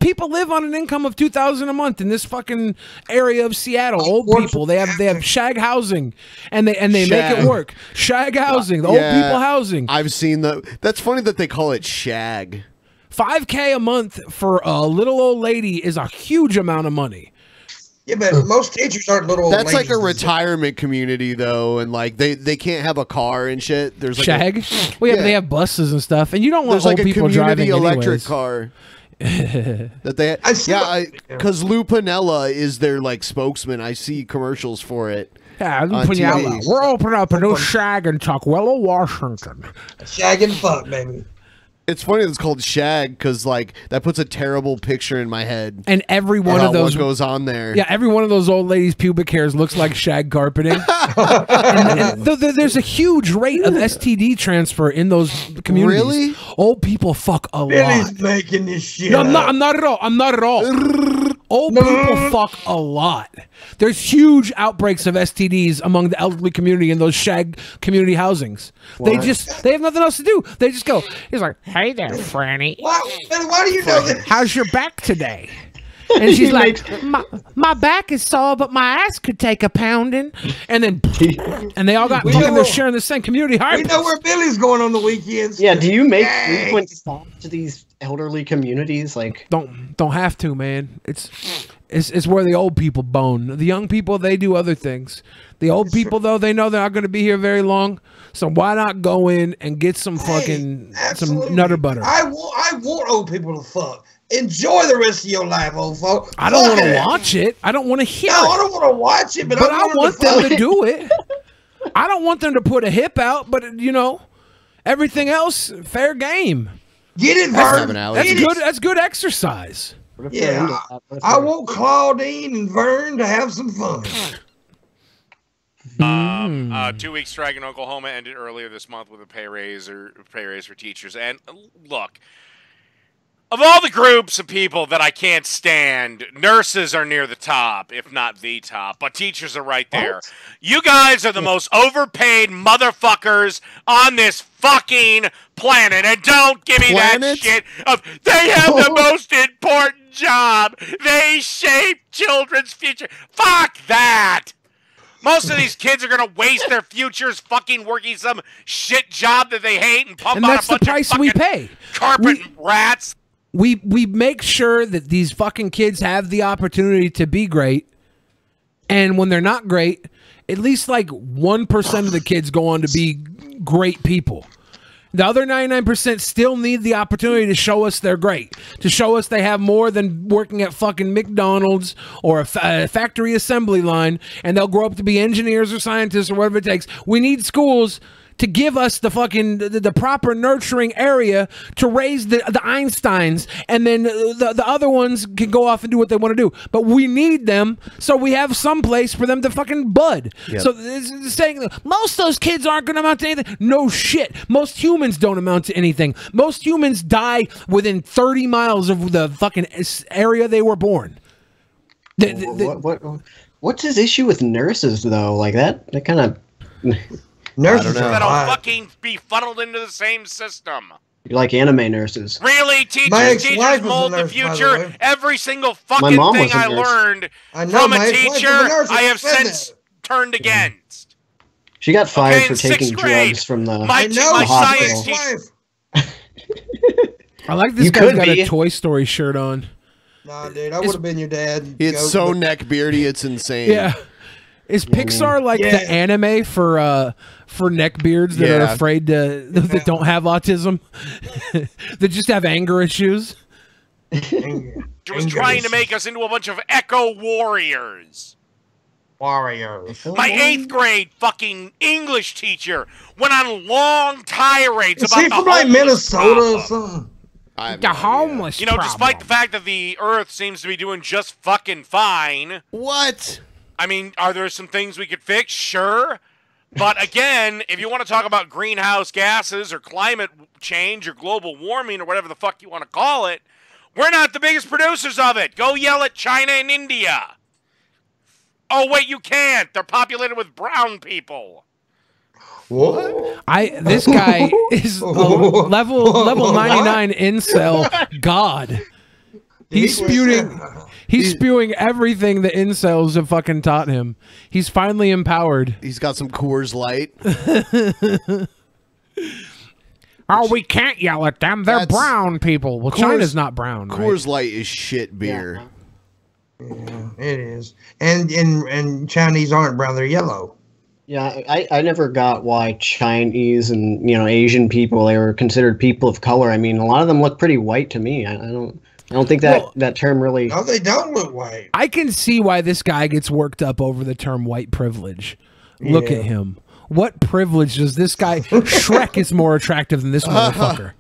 People live on an income of $2,000 a month in this fucking area of Seattle. Old people. They have shag housing, and they make it work. Shag housing, the old people housing. I've seen that's funny that they call it shag. $5K a month for a little old lady is a huge amount of money. Yeah, but most teachers aren't little old That's like ladies. a retirement community, though, and like they can't have a car and shit. There's like shag. They have buses and stuff, and you don't want there's old like a people community driving electric anyways. car that they because Lou Piniella is their like spokesman. I see commercials for it. Yeah, Lou on Piniella. TV. We're opening up a new shag in Tukwila, Washington. Shag and fuck, baby. It's funny it's called shag because like that puts a terrible picture in my head. And every one of those what goes on there. Yeah, every one of those old ladies' pubic hairs looks like shag carpeting. and there's a huge rate of STD transfer in those communities. Really? Old people fuck a lot. Billy's making this shit. No, I'm not at all. I'm not at all. Old people fuck a lot. There's huge outbreaks of STDs among the elderly community in those shag community housings. They have nothing else to do. They just go. He's like, "Hey there, Franny. Why do you know that? How's your back today?" And she's like, my back is sore, but my ass could take a pounding. And then, and they all got fucking, they're sharing the same community heart. We know where Billy's going on the weekends. Yeah, do you make frequent stops to these elderly communities? Like, don't have to, man. It's where the old people bone. The young people, they do other things. The old people, though, they know they're not going to be here very long. So why not go in and get some fucking some nutter butter? I want old people to fuck. Enjoy the rest of your life, old folk. I don't want to watch it. I don't want to hear it. I don't want to watch it, but I want them to do it. I don't want them to put a hip out, but you know, everything else, fair game. Get it, Vern. That's good exercise. Yeah, I want Claudine and Vern to have some fun. 2 week strike in Oklahoma ended earlier this month with a pay raise for teachers. And look, of all the groups of people that I can't stand, nurses are near the top, if not the top, but teachers are right there. What? You guys are the most overpaid motherfuckers on this fucking planet, and don't give me that shit of they have the most important job. They shape children's future. Fuck that. Most of these kids are going to waste their futures fucking working some shit job that they hate and pump out a bunch of fucking carpet rats. we make sure that these fucking kids have the opportunity to be great, and when they're not great, at least like 1% of the kids go on to be great people. The other 99% still need the opportunity to show us they're great, to show us they have more than working at fucking McDonald's or a factory assembly line, and they'll grow up to be engineers or scientists or whatever it takes. We need schools to give us the fucking the proper nurturing area to raise the Einsteins, and then the other ones can go off and do what they want to do. But we need them, so we have some place for them to fucking bud. Yep. So it's saying most of those kids aren't going to amount to anything. No shit. Most humans don't amount to anything. Most humans die within 30 miles of the fucking area they were born. What's his issue with nurses though? Like that kind of. Nurses that'll fucking be funneled into the same system. You like anime nurses? Really, teachers mold the future. Every single fucking thing I learned from a teacher, I have since turned against. She got fired for taking drugs from the science teacher. I like this guy's got a Toy Story shirt on. Nah, dude, I would have been your dad. It's so neckbeardy, it's insane. Yeah. Is Pixar like the anime for neckbeards that are afraid to that don't have autism, that just have anger issues? It was trying to make us into a bunch of echo warriors. Warriors. My 8th grade fucking English teacher went on long tirades Is about he the from like homeless Minnesota or problem. something? The homeless. You know, despite the fact that the Earth seems to be doing just fucking fine. What? I mean, are there some things we could fix? Sure. But again, if you want to talk about greenhouse gases or climate change or global warming or whatever the fuck you want to call it, we're not the biggest producers of it. Go yell at China and India. Oh, wait, you can't. They're populated with brown people. What? This guy is a level 99 incel god. He's spewing everything the incels have fucking taught him. He's finally empowered. He's got some Coors Light. Oh, we can't yell at them. They're brown people. Well, China's not brown, right? Coors Light is shit beer. Yeah, it is. And Chinese aren't brown, they're yellow. Yeah, I never got why Chinese and Asian people, they were considered people of color. I mean, a lot of them look pretty white to me. I don't think that term really. No, they don't look white. I can see why this guy gets worked up over the term white privilege. Look at him. What privilege does this guy? Shrek is more attractive than this motherfucker.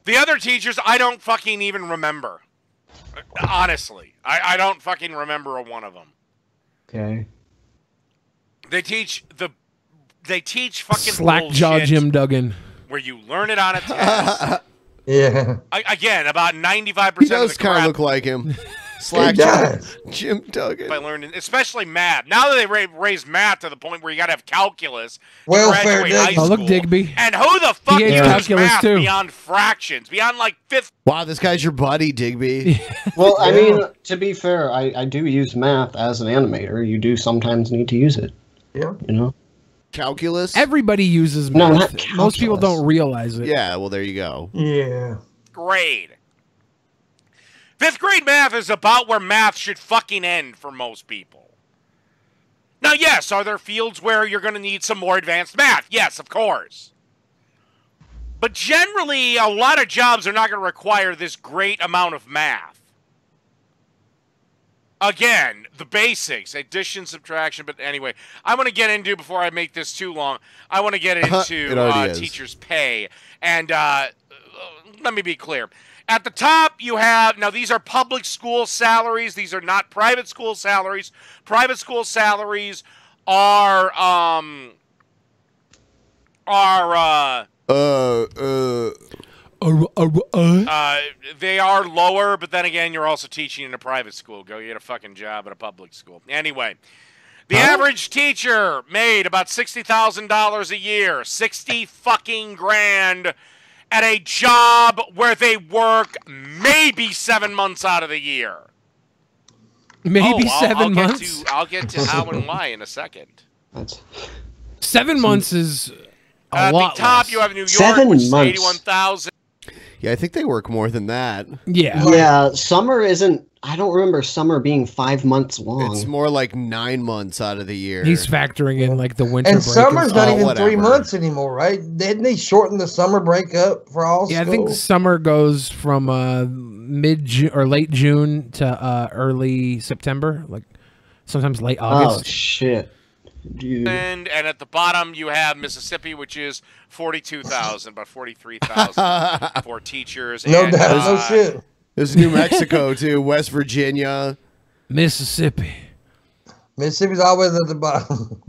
The other teachers, I don't fucking even remember. Honestly, I don't fucking remember a one of them. Okay. They teach fucking Slackjaw bullshit Jim Duggan. where you learn it on a test. Yeah. Again, about 95% He of does the crap. kind of look like him. Slackjaw Jim Duggan. By learning, especially math. Now that they raised math to the point where you got to have calculus to Welfare graduate high Digby. school. Oh, look, Digby. And who the fuck He hates uses calculus, math too. beyond fractions? Beyond like fifth? Wow, this guy's your buddy, Digby. Well, I mean, to be fair, I do use math as an animator. You do sometimes need to use it. Yeah. You know? Calculus? Everybody uses No, math. not calculus. Most people don't realize it. Yeah, well, there you go. Yeah. Grade. 5th grade math is about where math should fucking end for most people. Now, yes, are there fields where you're going to need some more advanced math? Yes, of course. But generally, a lot of jobs are not going to require this great amount of math. Again, the basics, addition, subtraction, but anyway, I want to get into, before I make this too long, I want to get into teachers' pay. And let me be clear. At the top, you have, now these are public school salaries. These are not private school salaries. Private school salaries are they are lower, but then again, you're also teaching in a private school. Go get a fucking job at a public school. Anyway, the average teacher made about $60,000 a year, 60 fucking grand, at a job where they work maybe 7 months out of the year. Maybe 7 months? I'll get to how and why in a second. 7 months is At the lot top, less. you have New York, 7 which is months. 81,000. Yeah, I think they work more than that. Yeah, summer isn't. I don't remember summer being 5 months long. It's more like 9 months out of the year. He's factoring in like the winter And break. summer's not Oh, even 3 whatever. months anymore, right? Didn't they shorten the summer break up for all Yeah, I schools? think summer goes from mid June or late June to early September, like sometimes late August. Oh shit, dude! And at the bottom, you have Mississippi, which is 42,000, about 43,000 for teachers. No and, doubt, no shit. There's New Mexico too, West Virginia, Mississippi. Mississippi's always at the bottom.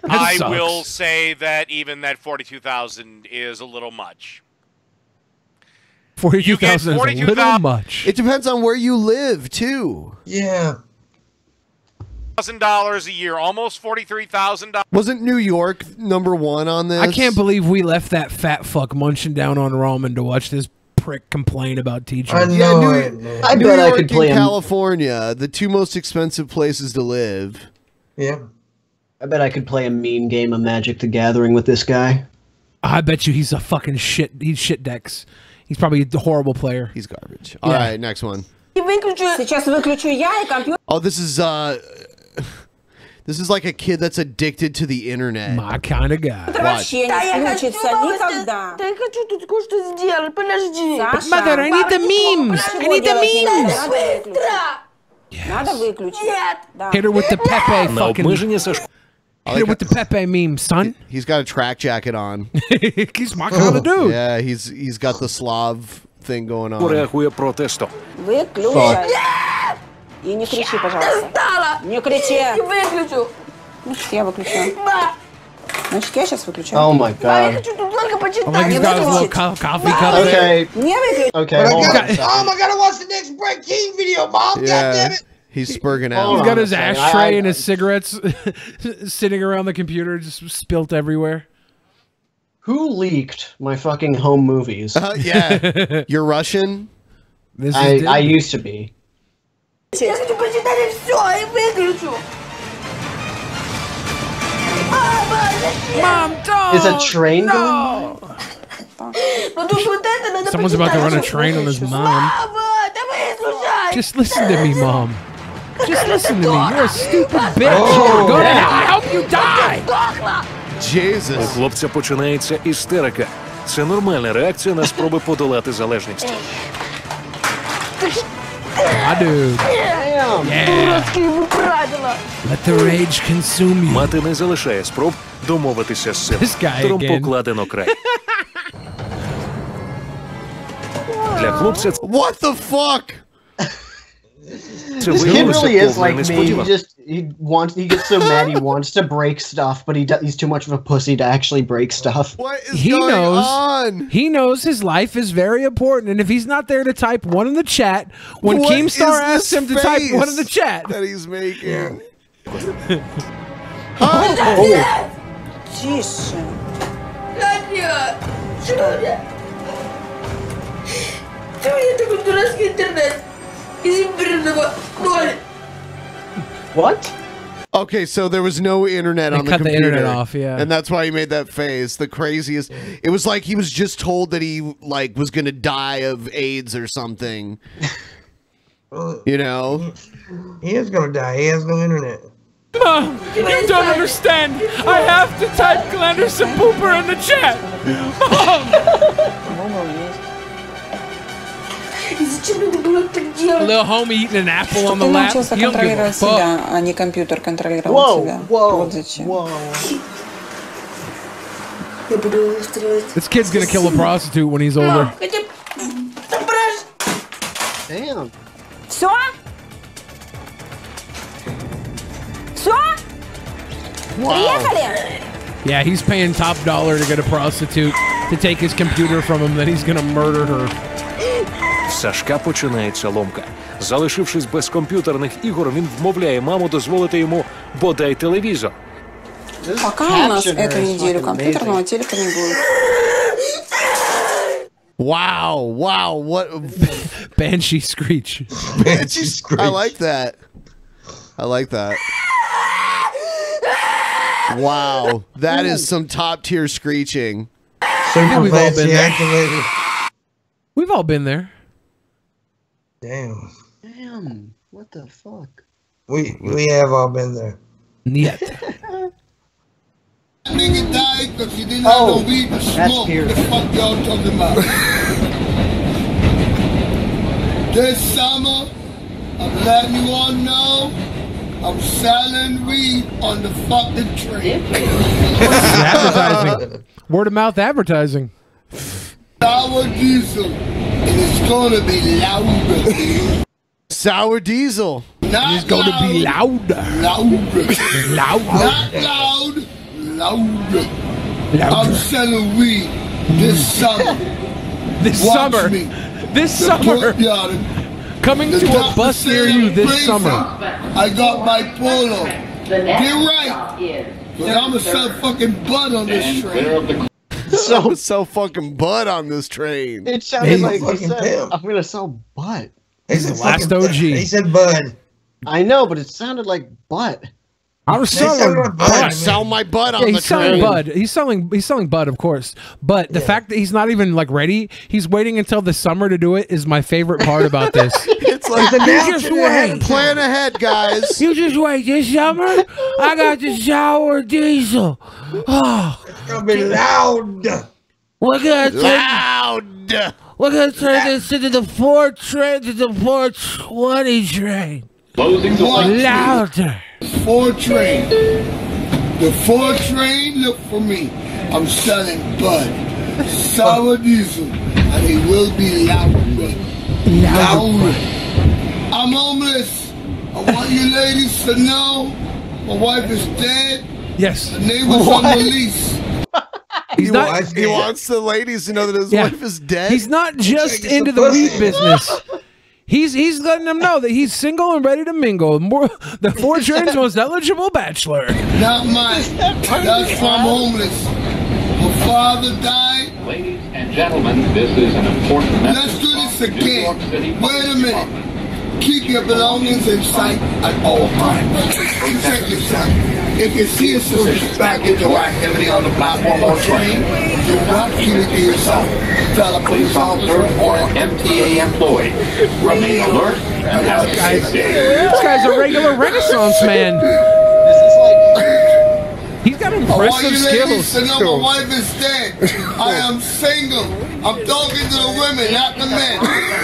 I sucks. will say that even that 42,000 is a little much. 42,000 is a 42,000 little much. It depends on where you live too. Yeah. $1,000 a year, almost $43,000. Wasn't New York #1 on this? I can't believe we left that fat fuck munching down on ramen to watch this prick complain about teachers. I Yeah, know New, it, man. I New bet I York could play and 'em. California, the two most expensive places to live. Yeah. I bet I could play a mean game of Magic the Gathering with this guy. I bet you he's a fucking shit. He's shit decks. He's probably a horrible player. He's garbage. All right, next one. Сейчас выключу я и компьютер. Oh, this is like a kid that's addicted to the internet. My kind of guy. Watch. Вообще не включится никогда. Да я хочу тут кое-что сделать, подожди. Саша, Mother, I need the memes. I need the memes. Надо выключить. Нет. Да. Hit her with the Pepe fucking. Hit her with the Pepe meme, son. He's got a track jacket on. He's my kind of dude. Yeah, he's got the Slav thing going on. Выключай. И не кричи, пожалуйста. Не кричи. Не выключу. Значит, я выключаю. Значит, я сейчас выключаю. Oh my А я god. хочу тут только Oh, почитать. he's got his little coffee cup. Okay. Не выключи. Okay. But I Hold on. gotta, I gotta watch the next Brett King video, Mom. God damn Yeah, it. he's spurging He's out. got his on a second. ashtray and his cigarettes sitting around the computer, just spilt everywhere. Who leaked my fucking home movies? Yeah, you're Russian. This I used to be. Я хочу почитать и все, и выключу. Мама, зачем? Mom, don't. Is a train going? Ну тут вот это надо Someone's about to почитать. run a train on his mom. Мама, давай слушай. Just listen to me, Mom. Just listen to me. You're a stupid bitch. Go to hell. I hope you die. У Jesus. хлопця починається істерика. Це нормальна реакція на спроби подолати залежність. My dude. Дурацкие вы правила. Let the rage consume you. Мати не залишає спроб домовитися з This сином. guy Тром again. покладено край. Для хлопця What the fuck? це This kid виявилося really is повною like me. He несподіванкою. he gets so mad he wants to break stuff, but he's too much of a pussy to actually break stuff. What is He going knows. on? He knows his life is very important, and if he's not there to type one in the chat, when What Keemstar is asks this him to type one in the face chat, that he's making. Тише. Надя, что я? Ты мне такой дурацкий интернет из имбирного ноль. What? Okay, so there was no internet They on the cut the computer. internet off, yeah. And that's why he made that face. The craziest. It was like he was just told that he was going to die of AIDS or something. You know? He is gonna die. He has no internet. Mom, you don't understand. I have to type Glenderson Pooper in the chat. Mom! И зачем надо было так делать? Little homie eating an apple on the Ты lap. научился He don't give a контролировать fuck. себя, а не компьютер контролировал Whoa, тебя. whoa, Вот зачем. whoa. Я буду устраивать. This kid's gonna kill a prostitute when he's older. Хотя браш. Damn. Все? Все? Приехали? Yeah, he's paying top dollar to get a prostitute to take his computer from him, then he's gonna murder her. В Сашка починається ломка. Залишившись без комп'ютерних ігор, він вмовляє маму дозволити йому бодай телевізор. Пока у нас эту неделю компьютерного телека не будет. Wow, what Banshee screech. Banshee screech. I like that. Wow, that is some top tier screeching. Yeah, we've all been there. We've all been there. Damn. Damn. What the fuck? We have all been there. Yet. Nigga died because he didn't have no weed to smoke. What the fuck y'all talking about? This summer, I'm letting you all know I'm selling weed on the fucking train. Advertising. Word of mouth advertising. Sour diesel, and it's gonna be louder. Sour diesel. Not It's gonna be louder. Louder. Louder. Not loud. Louder. I'm selling weed this summer. This Watch summer. Me. This The summer. courtyard. Coming The to a doctor bus said near I'm you this crazy. summer. I got bipolar. Get right. Cause I'm gonna sell fucking bud on this train. So fucking bud on this train. It sounded like he said, I'm going to sell butt. He's the last OG. He said bud. I know, but it sounded like butt. I was selling bud. Sell my butt on Yeah, the he's selling train. bud. He's selling bud, of course. But the fact that he's not even like ready, he's waiting until the summer to do it is my favorite part about this. It's like You just wait. plan ahead, guys. You just wait. This summer, I got the sour diesel. Oh, It's gonna be loud. we're gonna turn, Loud. we're gonna turn this into the 420 train. Watch me. Louder. 4 train. The 4 train, look for me. I'm selling bud. Sour diesel. And it will be louder. Louder. I'm homeless. I want you ladies to know my wife is dead. Yes. The neighbor's on release. He's not. He wants the ladies to know that his Yeah. wife is dead. He's not just Taking into some the pussy. weed business. He's letting them know that he's single and ready to mingle. The 4 train's most eligible bachelor. Not mine. That's why I'm homeless. My father died. Ladies and gentlemen, this is an important message. Let's do this from the New again. York City Wait a minute. Keep your belongings in sight at all times. Check yourself. If you see a suspicious package or activity on the platform or train, do not keep it to yourself. Tell a police officer or an MTA employee. Remain alert and have a safe day. This guy's a regular Renaissance man. He's got I want impressive you ladies skills. to know my wife is dead. I am single. I'm talking to the women, not the men.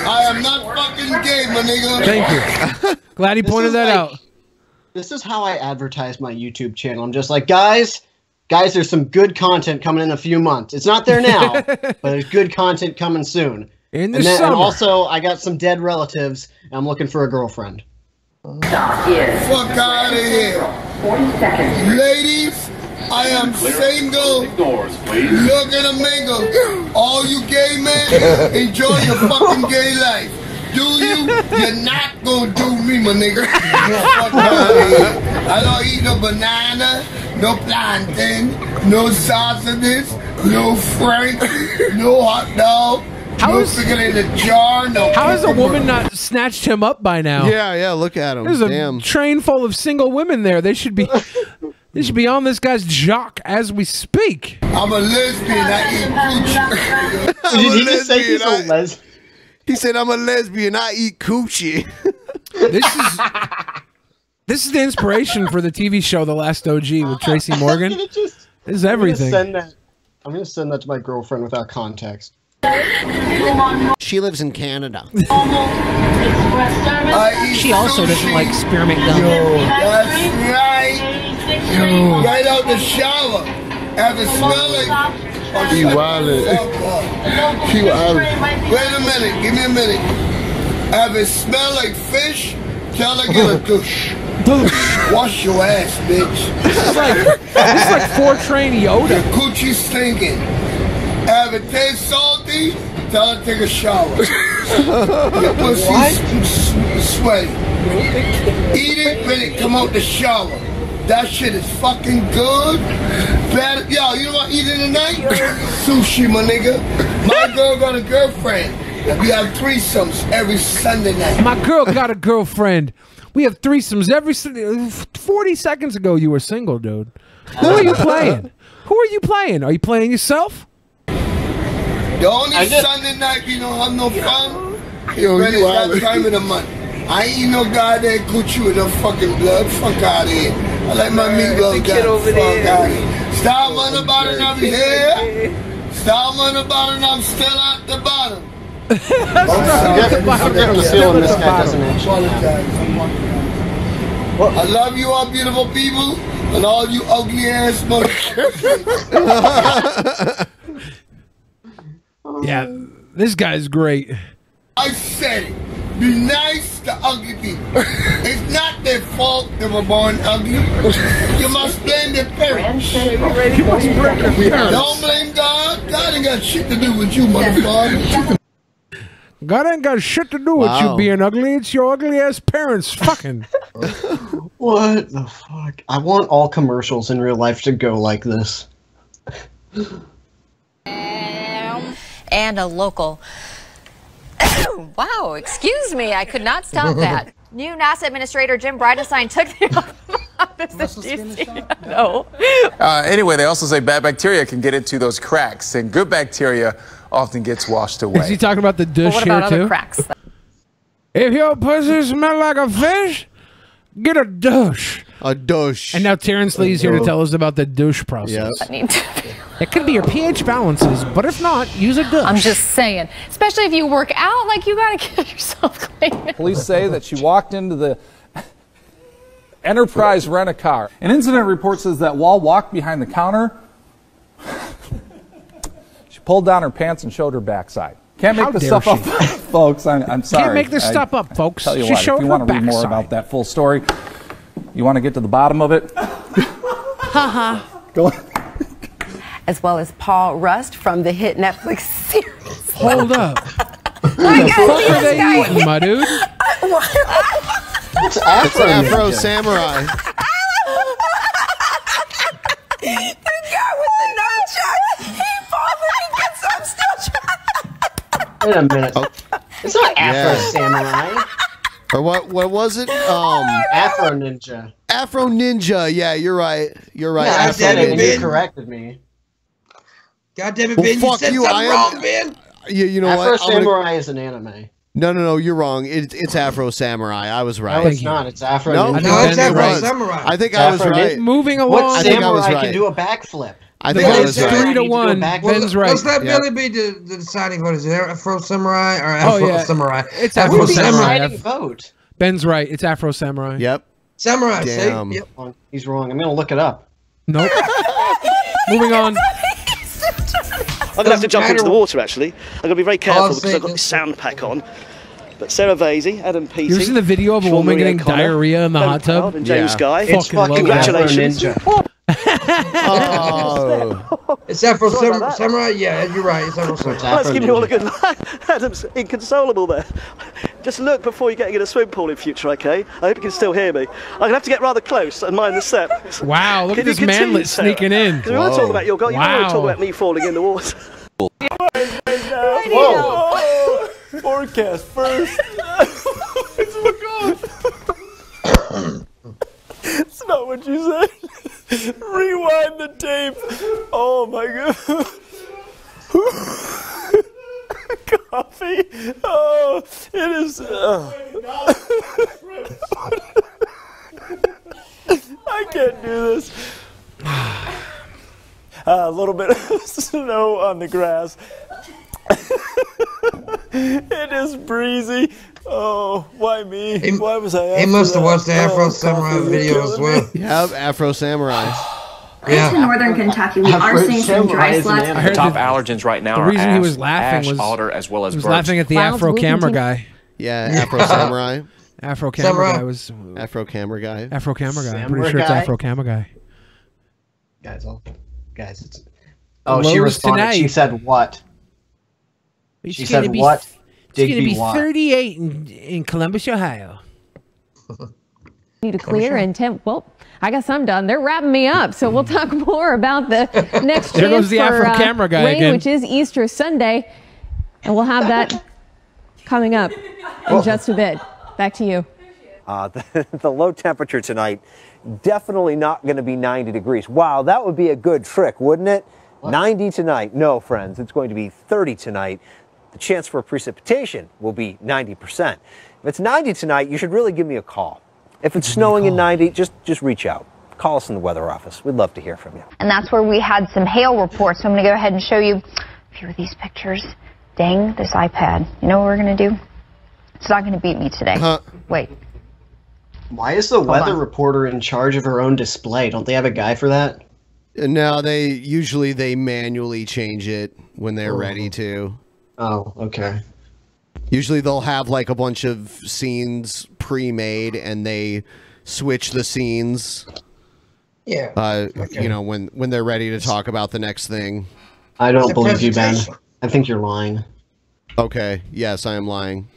I am not fucking gay, my nigga. Thank you. Glad he pointed that out. This is how I advertise my YouTube channel. I'm just like, guys, there's some good content coming in a few months. It's not there now, but there's good content coming soon. In the And summer. also, I got some dead relatives, and I'm looking for a girlfriend. Fuck out of here. 40 seconds. Ladies, I am single. Looking to mingle. All you gay men, enjoy your fucking gay life. Do you? You're not gonna do me, my nigga. Fuck out of here. I don't eat no banana, no plantain, no sausages, no frank, no hot dog. How no is- chicken in a jar, no. How has a woman not snatched him up by now? Yeah, look at him. There's a Damn. train full of single women there. They should be on this guy's jock as we speak. I'm a lesbian. I eat coochie. Did he just say he's a lesbian? He said, I'm a lesbian. I eat coochie. This is the inspiration for the TV show The Last OG with Tracy Morgan. This is everything. I'm gonna send that to my girlfriend without context. She lives in Canada. She also doesn't like spearmint gum. That's right. Right out the shower. Have it smell like. He wildin'. He wildin'. Wait a minute. Give me a minute. Have it smell like fish? Tell her get a douche. Wash your ass, bitch. This is like 4 train Yoda. Your coochie stinking. Have it taste salty? Tell her to take a shower. Your pussy sweaty. Eat it when it come out the shower. That shit is fucking good. Better, yo, you know what I eat tonight? Sushi, my nigga. My girl got a girlfriend. We have threesomes every Sunday night. My girl got a girlfriend. We have threesomes every 40 seconds ago. You were single, dude. Who are you playing? Who are you playing? Are you playing yourself? The only Sunday night you don't have no fun is when it's that time of the month. I ain't eat no goddamn coochie with no fucking blood. Fuck out of here. I like my meatloaf. Fuck out of here. Stop running about it, I'm here. Stop running about it, I'm still at the bottom. I'm getting the feeling this guy doesn't actually I love you all beautiful people and all you ugly ass motherfuckers. Yeah, this guy's great. I said it. Be nice to ugly people. It's not their fault they were born ugly. You must blame their parents. Don't blame God. God ain't got shit to do with you, motherfucker. God ain't got shit to do with you being ugly. It's your ugly ass parents fucking. What the fuck? I want all commercials in real life to go like this. And a local. Wow, excuse me, I could not stop that. New NASA Administrator Jim Bridenstine took the office. No. Anyway, they also say bad bacteria can get into those cracks, and good bacteria often gets washed away. Is he talking about the douche What about here other too? cracks? If your pussy smell like a fish, get a douche. A douche. And now Terrence Lee's here to tell us about the douche process. It could be your pH balances, but if not, use a douche. I'm just saying, especially if you work out, like you gotta get yourself clean. Police say that she walked into the Enterprise Rent-A-Car. An incident report says that Wall walked behind the counter. She pulled down her pants and showed her backside. Can't make this stuff up, folks. I'm sorry. Can't make this stuff up, folks. Tell you She what, showed if you her want to read more backside. about that full story, you want to get to the bottom of it, Haha. go as well as Paul Rust from the hit Netflix series. Hold up. What the fuck are they eating, my dude? It's Afro Samurai. The guy with the nunchuck, he falls and he gets up still trying. Wait a minute. It's not Afro Samurai. Or what was it? Afro Ninja. Afro Ninja. Yeah, you're right. You're right. Yeah, I Afro said it and you Ninja. corrected me. God damn it, Well, Ben! You fuck said you, something I am- wrong, Ben. You know Afro what? I'm gonna- Samurai is an anime. No, you're wrong. It's Afro Samurai. I was right. No, it's not. It's Afro No, Ninja. no, it's it Afro was. Samurai. I think It's I was Afro right. Ninja. Moving What along. I think I was samurai right. can do a backflip? I think I was right. 3 to 1. Well, Ben's right. Let's let Yeah. Billy be the deciding vote. Is it Afro Samurai or Afro yeah. Samurai? It's Afro Afro Samurai. Samurai. Deciding vote. Ben's right. It's Afro Samurai. Yep. Samurai. Damn. See? Yep. He's wrong. I'm gonna look it up. Nope. Moving on. I'm going to have to jump into the matter. water, actually. I'm going to be very careful Oh, because I've got see, this sound pack on. But Sarah Vasey, Adam Peaty, You ever seen the video of a Sean woman Marie getting O'Connor, diarrhea in the Ben hot tub? Proud and James Yeah. Guy. It's Fucking love fucking that. Afro Congratulations. Ninja. Oh. It's Afro Sorry about that. Samurai. Yeah, you're right. It's Afro Samurai. Let's Afro give you all a Ninja. good laugh. Adam's inconsolable there. Just look before you're getting in a swim pool in future, okay? I hope you can still hear me. I'm going to have to get rather close and mind the step. Wow, look Can at you this continue, manlet Sarah? sneaking in. Because we want to talk about your goal. You don't want to talk Wow. about me falling in the water. Whoa. Forecast first. It's not what you said. Rewind the tape. Oh my god. Coffee. Oh, it is. I can't do this. A little bit of snow on the grass. It is breezy. Oh, why me? Why was I? He must have watched the Afro Oh, Samurai coffee, video you're as killing well. me. Yep. Afro Samurai. In northern Kentucky, we are seeing some dry slots. I heard Top the- allergens right now the are reason he ash, was laughing ash, was alder, as well as he was birds. laughing at the Clouds Afro moving camera to- guy. Yeah. Afro Samurai. Afro camera Samurai. guy was Afro camera guy. Afro camera guy. I'm Samurai pretty sure it's guy? Afro camera guy. Guys, it's. Oh, she Lowers responded. tonight. She said what? It's She gonna said be, what? It's going to Digby be what? 38 in Columbus, Ohio. To clear and well, I guess I'm done. They're wrapping me up, so we'll talk more about the next There chance goes the for Afro camera guy rain, again. which is Easter Sunday, and we'll have that coming up in just a bit. Back to you. The low temperature tonight definitely not going to be 90 degrees. Wow, that would be a good trick, wouldn't it? What? 90 tonight. No, friends, it's going to be 30 tonight. The chance for precipitation will be 90%. If it's 90 tonight, you should really give me a call. If it's snowing in 90, just reach out. Call us in the weather office. We'd love to hear from you. And that's where we had some hail reports. So I'm going to go ahead and show you a few of these pictures. Dang, this iPad. You know what we're going to do? It's not going to beat me today. Wait. Why is the weather reporter in charge of her own display? Don't they have a guy for that? No, they manually change it when they're ready to. Oh, okay. Usually they'll have like a bunch of scenes pre-made and they switch the scenes. Yeah. You know, when they're ready to talk about the next thing. I don't believe you, Ben. I think you're lying. Okay. Yes, I am lying.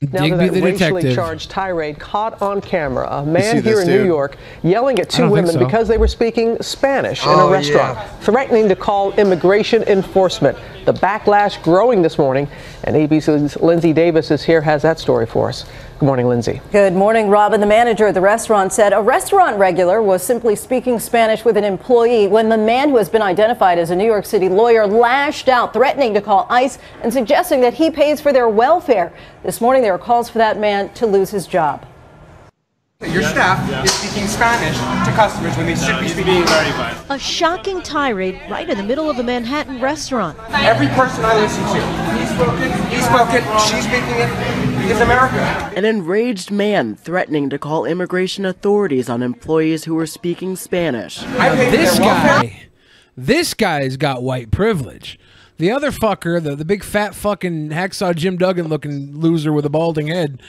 Now that racially charged tirade caught on camera, a man here in New York yelling at two women because they were speaking Spanish in a restaurant, threatening to call immigration enforcement. The backlash growing this morning, and ABC's Lindsay Davis is here, has that story for us. Good morning, Lindsay. Good morning, Robin. The manager of the restaurant said a restaurant regular was simply speaking Spanish with an employee when the man who has been identified as a New York City lawyer lashed out, threatening to call ICE and suggesting that he pays for their welfare. This morning, there are calls for that man to lose his job. Your staff is speaking Spanish to customers when they should be speaking very violent. A shocking tirade right in the middle of a Manhattan restaurant. Every person I listen to, he spoke it, she's speaking it, is America. An enraged man threatening to call immigration authorities on employees who were speaking Spanish. This guy's got white privilege. The other fucker, the big fat fucking hacksaw Jim Duggan looking loser with a balding head,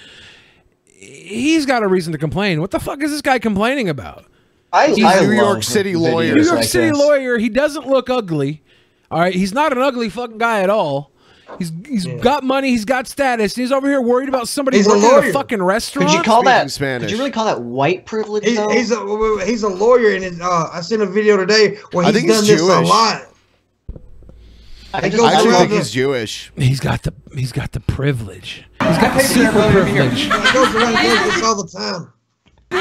he's got a reason to complain. What the fuck is this guy complaining about? He's a New York City lawyer. New York City lawyer. He doesn't look ugly. All right, he's not an ugly fucking guy at all. He's got money. He's got status. He's over here worried about somebody working in a fucking restaurant. Could you call that Spanish? Could you really call that white privilege? He's a lawyer, and I seen a video today where he's done this a lot. I actually think he's Jewish. He's got the privilege. He's got the super privilege. He goes around and does this all the time.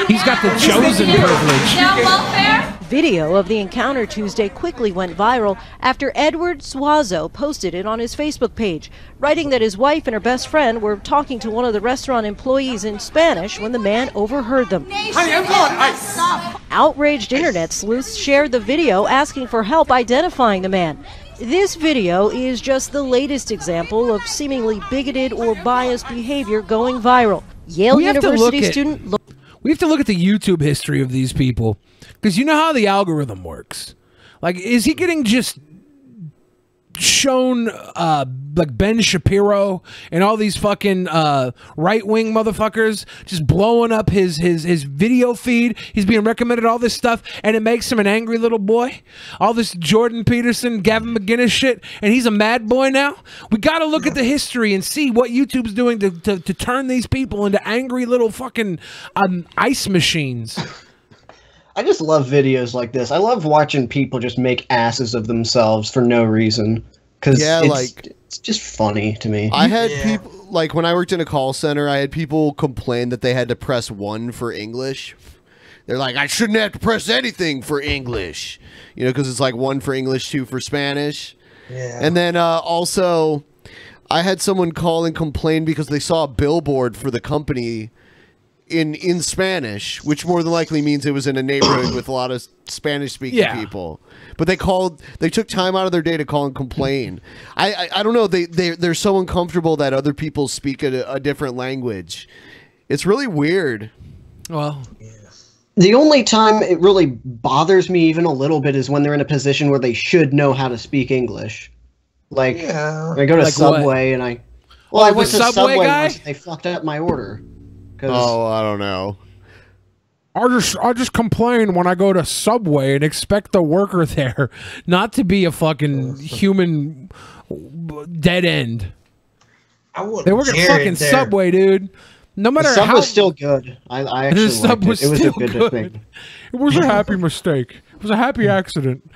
He's got the chosen privilege. Video of the encounter Tuesday quickly went viral after Edward Suazo posted it on his Facebook page, writing that his wife and her best friend were talking to one of the restaurant employees in Spanish when the man overheard them. Honey, I'm calling ICE. Outraged internet sleuths shared the video asking for help identifying the man. This video is just the latest example of seemingly bigoted or biased behavior going viral. Yale University student... We have to look at the YouTube history of these people, because you know how the algorithm works. Like, is he getting just shown like Ben Shapiro and all these fucking right-wing motherfuckers just blowing up his video feed? He's being recommended all this stuff, and it makes him an angry little boy. All this Jordan Peterson, Gavin McInnes shit, and he's a mad boy now. We got to look at the history and see what YouTube's doing to turn these people into angry little fucking ice machines. I just love videos like this. I love watching people just make asses of themselves for no reason. Because it's just funny to me. I had people, like when I worked in a call center, I had people complain that they had to press 1 for English. They're like, I shouldn't have to press anything for English. You know, because it's like 1 for English, 2 for Spanish. Yeah. And then also, I had someone call and complain because they saw a billboard for the company in Spanish, which more than likely means it was in a neighborhood with a lot of Spanish-speaking people. But they took time out of their day to call and complain. I don't know, they're so uncomfortable that other people speak a different language. It's really weird. Well, the only time it really bothers me even a little bit is when they're in a position where they should know how to speak English. Like, I go to Subway and I went to Subway once and they fucked up my order. Oh, I don't know. I just complain when I go to Subway and expect the worker there not to be a fucking human dead end. They work at fucking Subway, dude. No matter the sub how was still good. I actually liked it. It was a good thing. It was a happy mistake. It was a happy accident.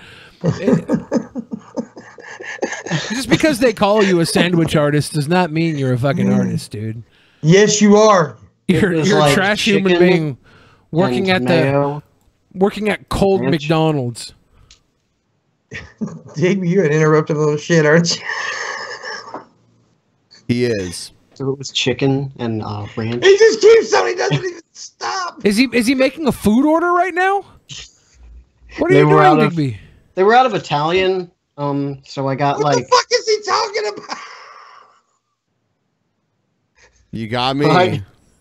Just because they call you a sandwich artist does not mean you're a fucking artist, dude. Yes, you are. You're like a trash human being Working at mayo. working at cold Ranch. McDonald's. Digby, you're an interruptive little shit, aren't you? He is. So it was chicken and ranch. He just keeps on. He doesn't even stop. Is he making a food order right now? What are They you were doing, out of- Digby? They were out of Italian, so I got What like. the fuck is he talking about? You got me.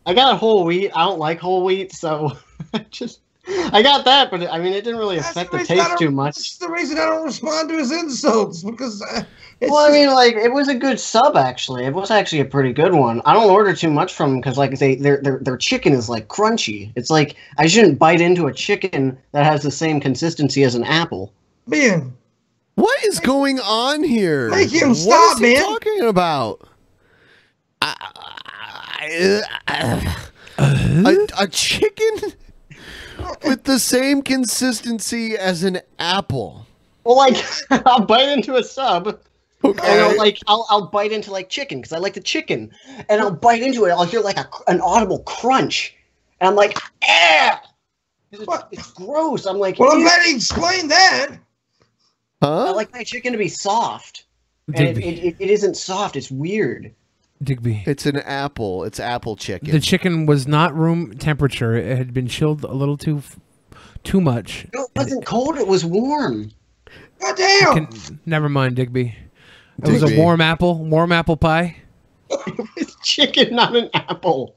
I got whole wheat. I don't like whole wheat, so I got that, but I mean, it didn't really affect the taste too much. That's the reason I don't respond to his insults because. Well, I mean, like it was a good sub actually. It was actually a pretty good one. I don't order too much from them because like their chicken is like crunchy. It's like I shouldn't bite into a chicken that has the same consistency as an apple. Man, what is going on here? Make him What stop, is he man. talking about? A chicken with the same consistency as an apple. Well, like I'll bite into a sub. Okay. And I'll bite into like chicken because I like the chicken, and I'll bite into it. I'll hear like an audible crunch, and I'm like, ah! It's gross. I'm like, well, I'm ew. glad he explained that. Huh? I like my chicken to be soft, and it isn't soft. It's weird. Digby. It's an apple. It's apple chicken. The chicken was not room temperature. It had been chilled a little too much. No, it wasn't cold. It was warm. God damn! Never mind, Digby. It was a warm apple pie. It was chicken, not an apple.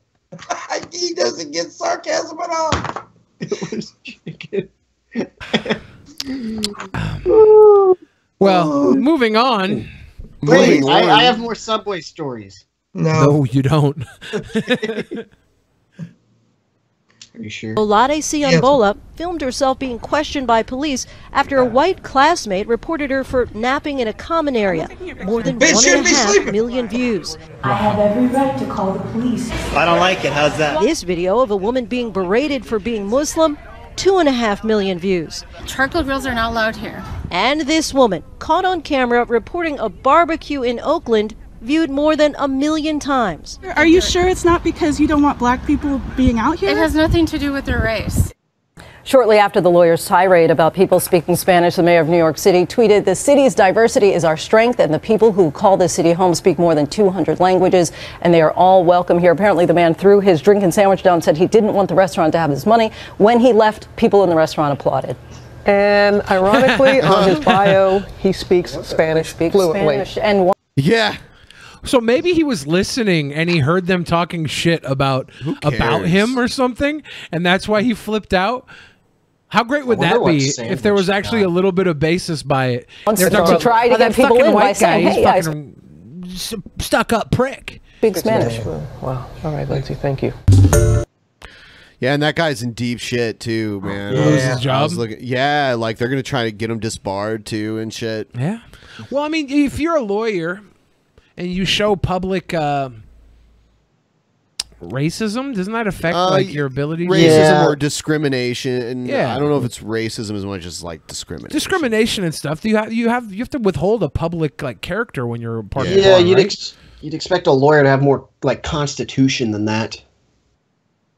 He doesn't get sarcasm at all. It was chicken. Well, moving on. Wait, I have more Subway stories. No, you don't. Are you sure? Olade Siambola filmed herself being questioned by police after a white classmate reported her for napping in a common area. More than 1.5 million views. I have every right to call the police. I don't like it. How's that? This video of a woman being berated for being Muslim, 2.5 million views. Charcoal grills are not allowed here. And this woman, caught on camera reporting a barbecue in Oakland, viewed more than 1 million times. Are you sure it's not because you don't want black people being out here? It has nothing to do with their race. Shortly after the lawyer's tirade about people speaking Spanish, the mayor of New York City tweeted, "The city's diversity is our strength, and the people who call this city home speak more than 200 languages, and they are all welcome here." Apparently, the man threw his drink and sandwich down and said he didn't want the restaurant to have his money. When he left, people in the restaurant applauded. And ironically, on his bio, he speaks Spanish fluently. Yeah. So maybe he was listening and he heard them talking shit about him or something, and that's why he flipped out. How great would that be if there was actually a little bit of basis by it? They're talking about, try to get people in by saying, "Hey, he's fucking stuck-up prick." Big Spanish. Wow. All right, Lindsay, thank you. Yeah, and that guy's in deep shit too, man. Lose his job? Yeah, like they're gonna try to get him disbarred too and shit. Yeah. Well, I mean, if you're a lawyer and you show public racism, doesn't that affect like your ability? Racism or discrimination? Yeah. I don't know if it's racism as much as like discrimination. Discrimination and stuff. You have to withhold a public like character when you're part of the Yeah, bar, you'd right? you'd expect a lawyer to have more like constitution than that.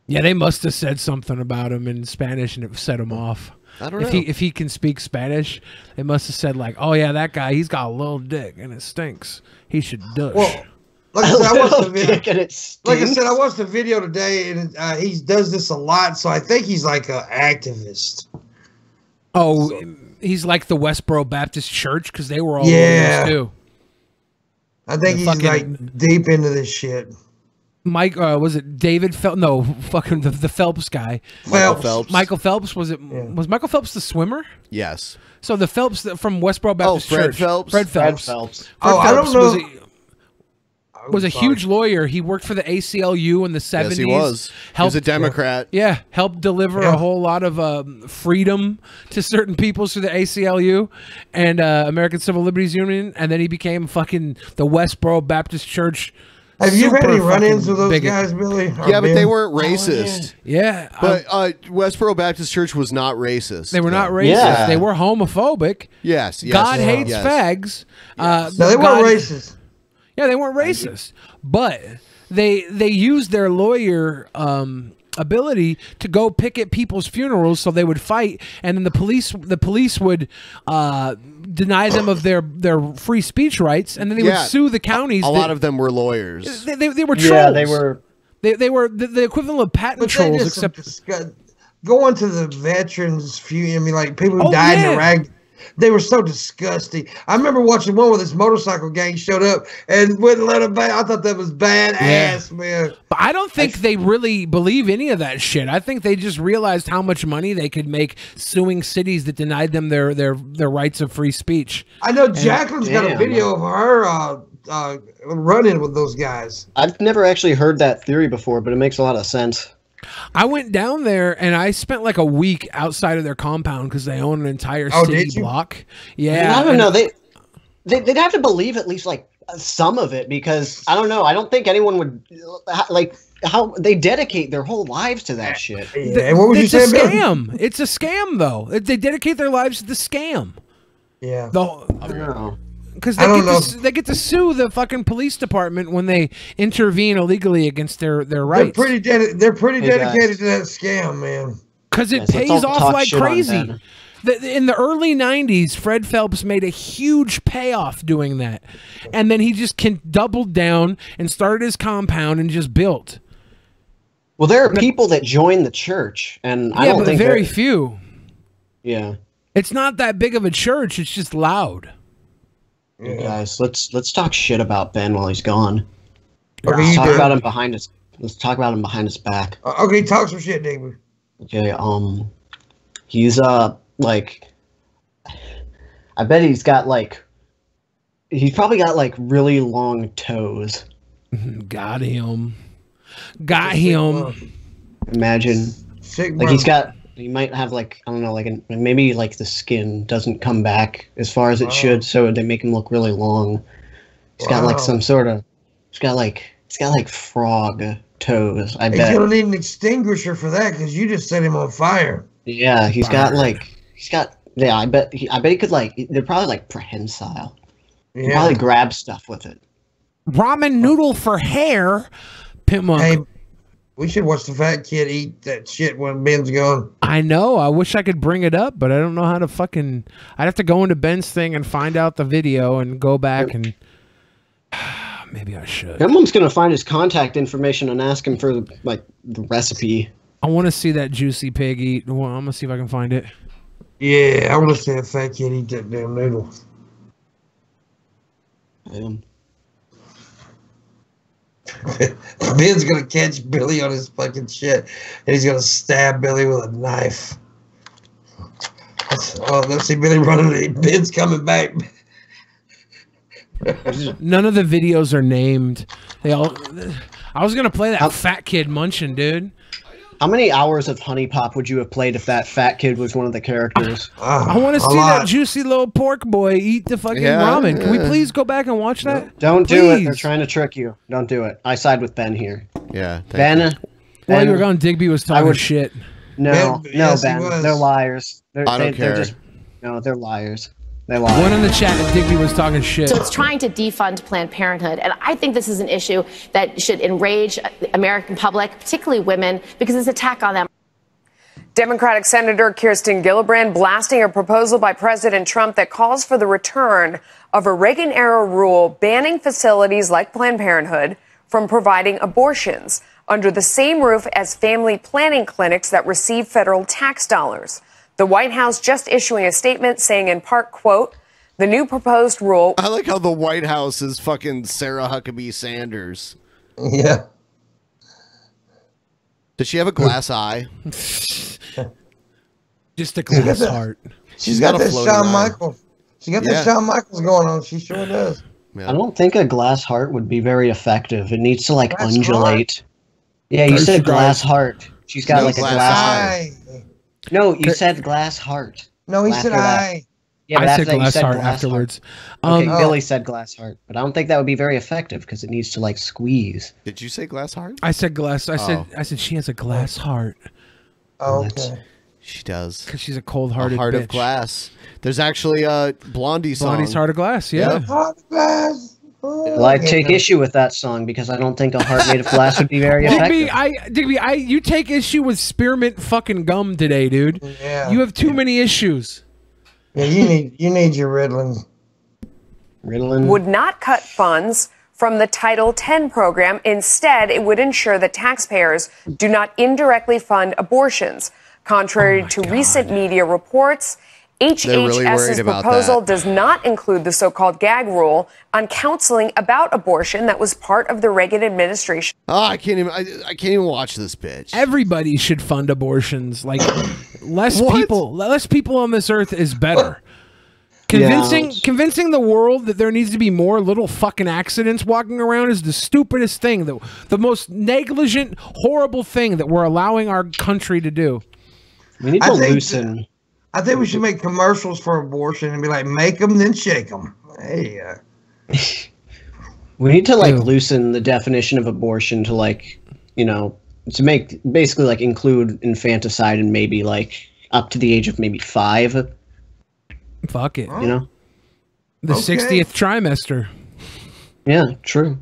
Yeah, they must have said something about him in Spanish and it set him off. I don't know. If he can speak Spanish, they must have said like, "Oh yeah, that guy, he's got a little dick and it stinks. He should dush." Well, like I said, I watched the video. Like I said, I watched the video today, and he does this a lot. So I think he's like an activist. Oh, he's like the Westboro Baptist Church because they were all Yeah. lawyers too. I think he's like deep into this shit. Mike, was it David Phelps? No, fucking the Phelps guy. Michael Phelps. Was Michael Phelps the swimmer? Yes. So the Phelps from Westboro Baptist Fred Church. Phelps? Fred Phelps. Fred Phelps. Fred I don't Phelps know. was a huge lawyer. He worked for the ACLU in the 70s. Yes, he was. He was a Democrat. Yeah, helped deliver a whole lot of freedom to certain peoples through the ACLU and American Civil Liberties Union, and then he became fucking the Westboro Baptist Church. Have you had any super run-ins with fucking those bigot. guys, Billy? Yeah, but they weren't racist. Yeah. But Westboro Baptist Church was not racist. They were not racist. Yeah. They were homophobic. Yes. God hates fags. No, they weren't racist. Yeah, they weren't racist, but they used their lawyer ability to go picket people's funerals so they would fight, and then the police would deny them of their free speech rights, and then they would sue the counties. A lot of them were lawyers. They were trolls. Yeah, they were. They were the equivalent of patent trolls, except going to the veterans few. I mean, like people who died in Iraq. They were so disgusting. I remember watching one where this motorcycle gang showed up and wouldn't let them back. I thought that was badass, man. But I don't think they really believe any of that shit. I think they just realized how much money they could make suing cities that denied them their rights of free speech. I know Jacqueline's got a video of her running with those guys. I've never actually heard that theory before, but it makes a lot of sense. I went down there and I spent like a week outside of their compound because they own an entire city block. Yeah, I don't know. They'd have to believe at least like some of it, because I don't know. I don't think anyone would like how they dedicate their whole lives to that shit. Yeah. What would you say? It's a scam. It's a scam, though. They dedicate their lives to the scam. Yeah. Because they get to sue the fucking police department when they intervene illegally against their rights. They're pretty dedicated to that scam, man. Because it pays off like crazy. In the early 90s, Fred Phelps made a huge payoff doing that. And then he just doubled down and started his compound and just built. Well, there are people that join the church, and I don't think very few. Yeah. It's not that big of a church. It's just loud. Yeah. Guys, let's talk shit about Ben while he's gone. Okay, let's talk about him behind his. Let's talk about him behind his back. Okay, talk some shit, David. Okay, he's like, I bet he's probably got like really long toes. Got him. Got him. Imagine, like he might have like, I don't know, like maybe like the skin doesn't come back as far as it should, so they make him look really long. He's got like some sort of, he's got like frog toes. I bet. He's gonna need an extinguisher for that because you just set him on fire. Yeah, yeah. I bet he could like. They're probably like prehensile. Yeah. He'd probably grab stuff with it. Ramen noodle for hair. Pimp Monk. Hey, we should watch the fat kid eat that shit when Ben's gone. I know. I wish I could bring it up, but I don't know how to fucking. I'd have to go into Ben's thing and find out the video and go back and. Maybe I should. Everyone's gonna find his contact information and ask him for like the recipe. I want to see that juicy pig eat. Well, I'm gonna see if I can find it. Yeah, I want to see a fat kid eat that damn noodle. Ben's gonna catch Billy on his fucking shit, and he's gonna stab Billy with a knife. Let's see Billy running. Ben's coming back. None of the videos are named. They all. I was gonna play that fat kid munching, dude. How many hours of Honey Pop would you have played if that fat kid was one of the characters? I want to see that juicy little pork boy eat the fucking ramen. Can we please go back and watch that? Don't do it. They're trying to trick you. Don't do it. I side with Ben here. Yeah. Ben. While you were gone, Digby was talking shit. No, yes, Ben. They're liars. I don't care. They're liars. They lie. One in the chat that Digby was talking shit. So it's trying to defund Planned Parenthood. And I think this is an issue that should enrage the American public, particularly women, because it's an attack on them. Democratic Senator Kirsten Gillibrand blasting a proposal by President Trump that calls for the return of a Reagan-era rule banning facilities like Planned Parenthood from providing abortions under the same roof as family planning clinics that receive federal tax dollars. The White House just issuing a statement saying in part, quote, the new proposed rule. I like how the White House is fucking Sarah Huckabee Sanders. Yeah. Does she have a glass eye? Just a glass heart. She's got that Shawn Michaels. She got that Shawn Michaels going on. She sure does. Yeah. I don't think a glass heart would be very effective. It needs to like undulate. Yeah, you said glass heart. She's got like a glass heart. No, you said glass heart. No, he said eye. Yeah, I said glass heart afterwards. Okay, Billy said glass heart, but I don't think that would be very effective because it needs to like squeeze. Did you say glass heart? I said glass. I said she has a glass heart. Oh, okay. She does. Because she's a cold-hearted heart bitch. of glass. There's actually a Blondie song. Blondie's Heart of Glass, yeah. Heart of glass. Well, I take issue with that song because I don't think a heart made of glass would be very effective. Digby, you take issue with spearmint fucking gum today, dude. Yeah. You have too many issues. Yeah, you need your Ritalin. Would not cut funds from the Title X program. Instead, it would ensure that taxpayers do not indirectly fund abortions. Contrary to recent media reports, HHS's proposal does not include the so-called gag rule on counseling about abortion that was part of the Reagan administration. Oh, I can't even watch this bitch. Everybody should fund abortions. Like less people on this earth is better. Convincing the world that there needs to be more little fucking accidents walking around is the stupidest thing, the most negligent, horrible thing that we're allowing our country to do. We need to loosen. I think we should make commercials for abortion and be like, make them, then shake them. Hey, we need to loosen the definition of abortion to to make basically include infanticide and maybe up to the age of maybe 5. Fuck it. You know? The 60th trimester. Yeah, true.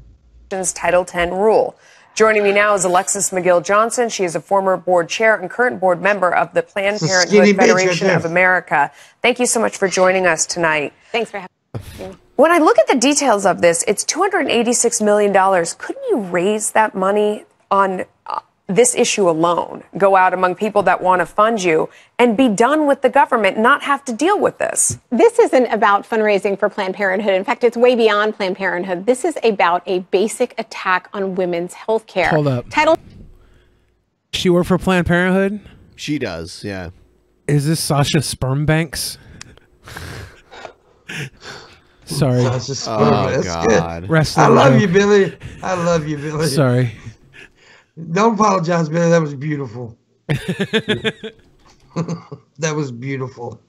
Title X rule. Joining me now is Alexis McGill-Johnson. She is a former board chair and current board member of the Planned Parenthood Federation of America. Thank you so much for joining us tonight. Thanks for having me. When I look at the details of this, it's $286 million. Couldn't you raise that money on this issue alone, go out among people that want to fund you, and be done with the government, not have to deal with this? This isn't about fundraising for Planned Parenthood. In fact, it's way beyond Planned Parenthood. This is about a basic attack on women's health care. Hold up. She work for Planned Parenthood? She does, yeah. Is this Sasha Sperm Banks? Sorry. Sasha Sperm Banks. God. Wrestling I love joke. you, Billy. I love you, Billy. Sorry. Don't apologize, Billy. That was beautiful. That was beautiful.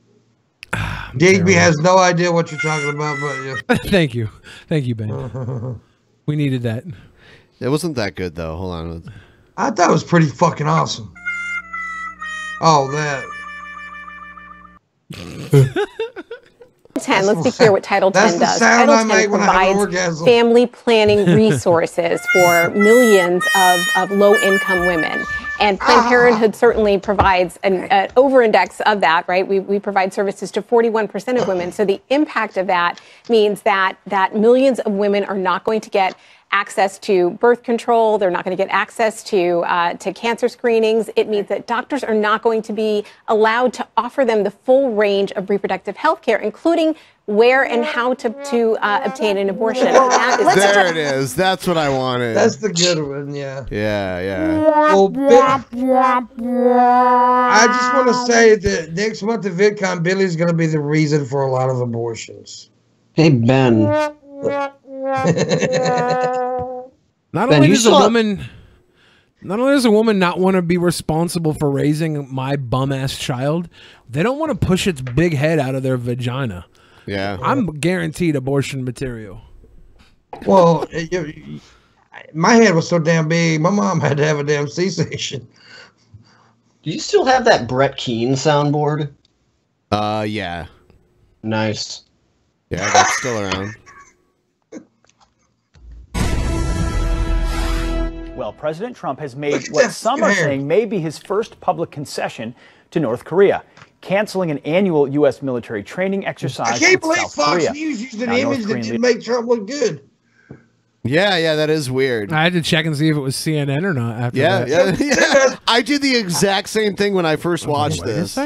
Digby has no idea what you're talking about, but yeah. Thank you, Ben. We needed that. It wasn't that good though. Hold on. I thought it was pretty fucking awesome. Oh, that. 10. Let's be clear what Title X does. Title X provides family planning resources for millions of low-income women. And Planned Parenthood certainly provides an over-index of that, right? We provide services to 41% of women. So the impact of that means that millions of women are not going to get access to birth control. They're not going to get access to cancer screenings. It means that doctors are not going to be allowed to offer them the full range of reproductive health care, including where and how to obtain an abortion. There it is. That's what I wanted. That's the good one, yeah. Yeah. Well, I just want to say that next month at VidCon, Billy's going to be the reason for a lot of abortions. Hey, Ben. Not only does a woman not want to be responsible for raising my bum ass child, they don't want to push its big head out of their vagina. Yeah, I'm guaranteed abortion material. Well, my head was so damn big, my mom had to have a damn C-section. Do you still have that Brett Keane soundboard? Yeah. Nice. Yeah, that's still around. Well, President Trump has made what some are saying may be his first public concession to North Korea, canceling an annual U.S. military training exercise. I can't believe South Fox Korea. News used an image that didn't make Trump look good. Yeah, that is weird. I had to check and see if it was CNN or not after that. Yeah. I did the exact same thing when I first watched this.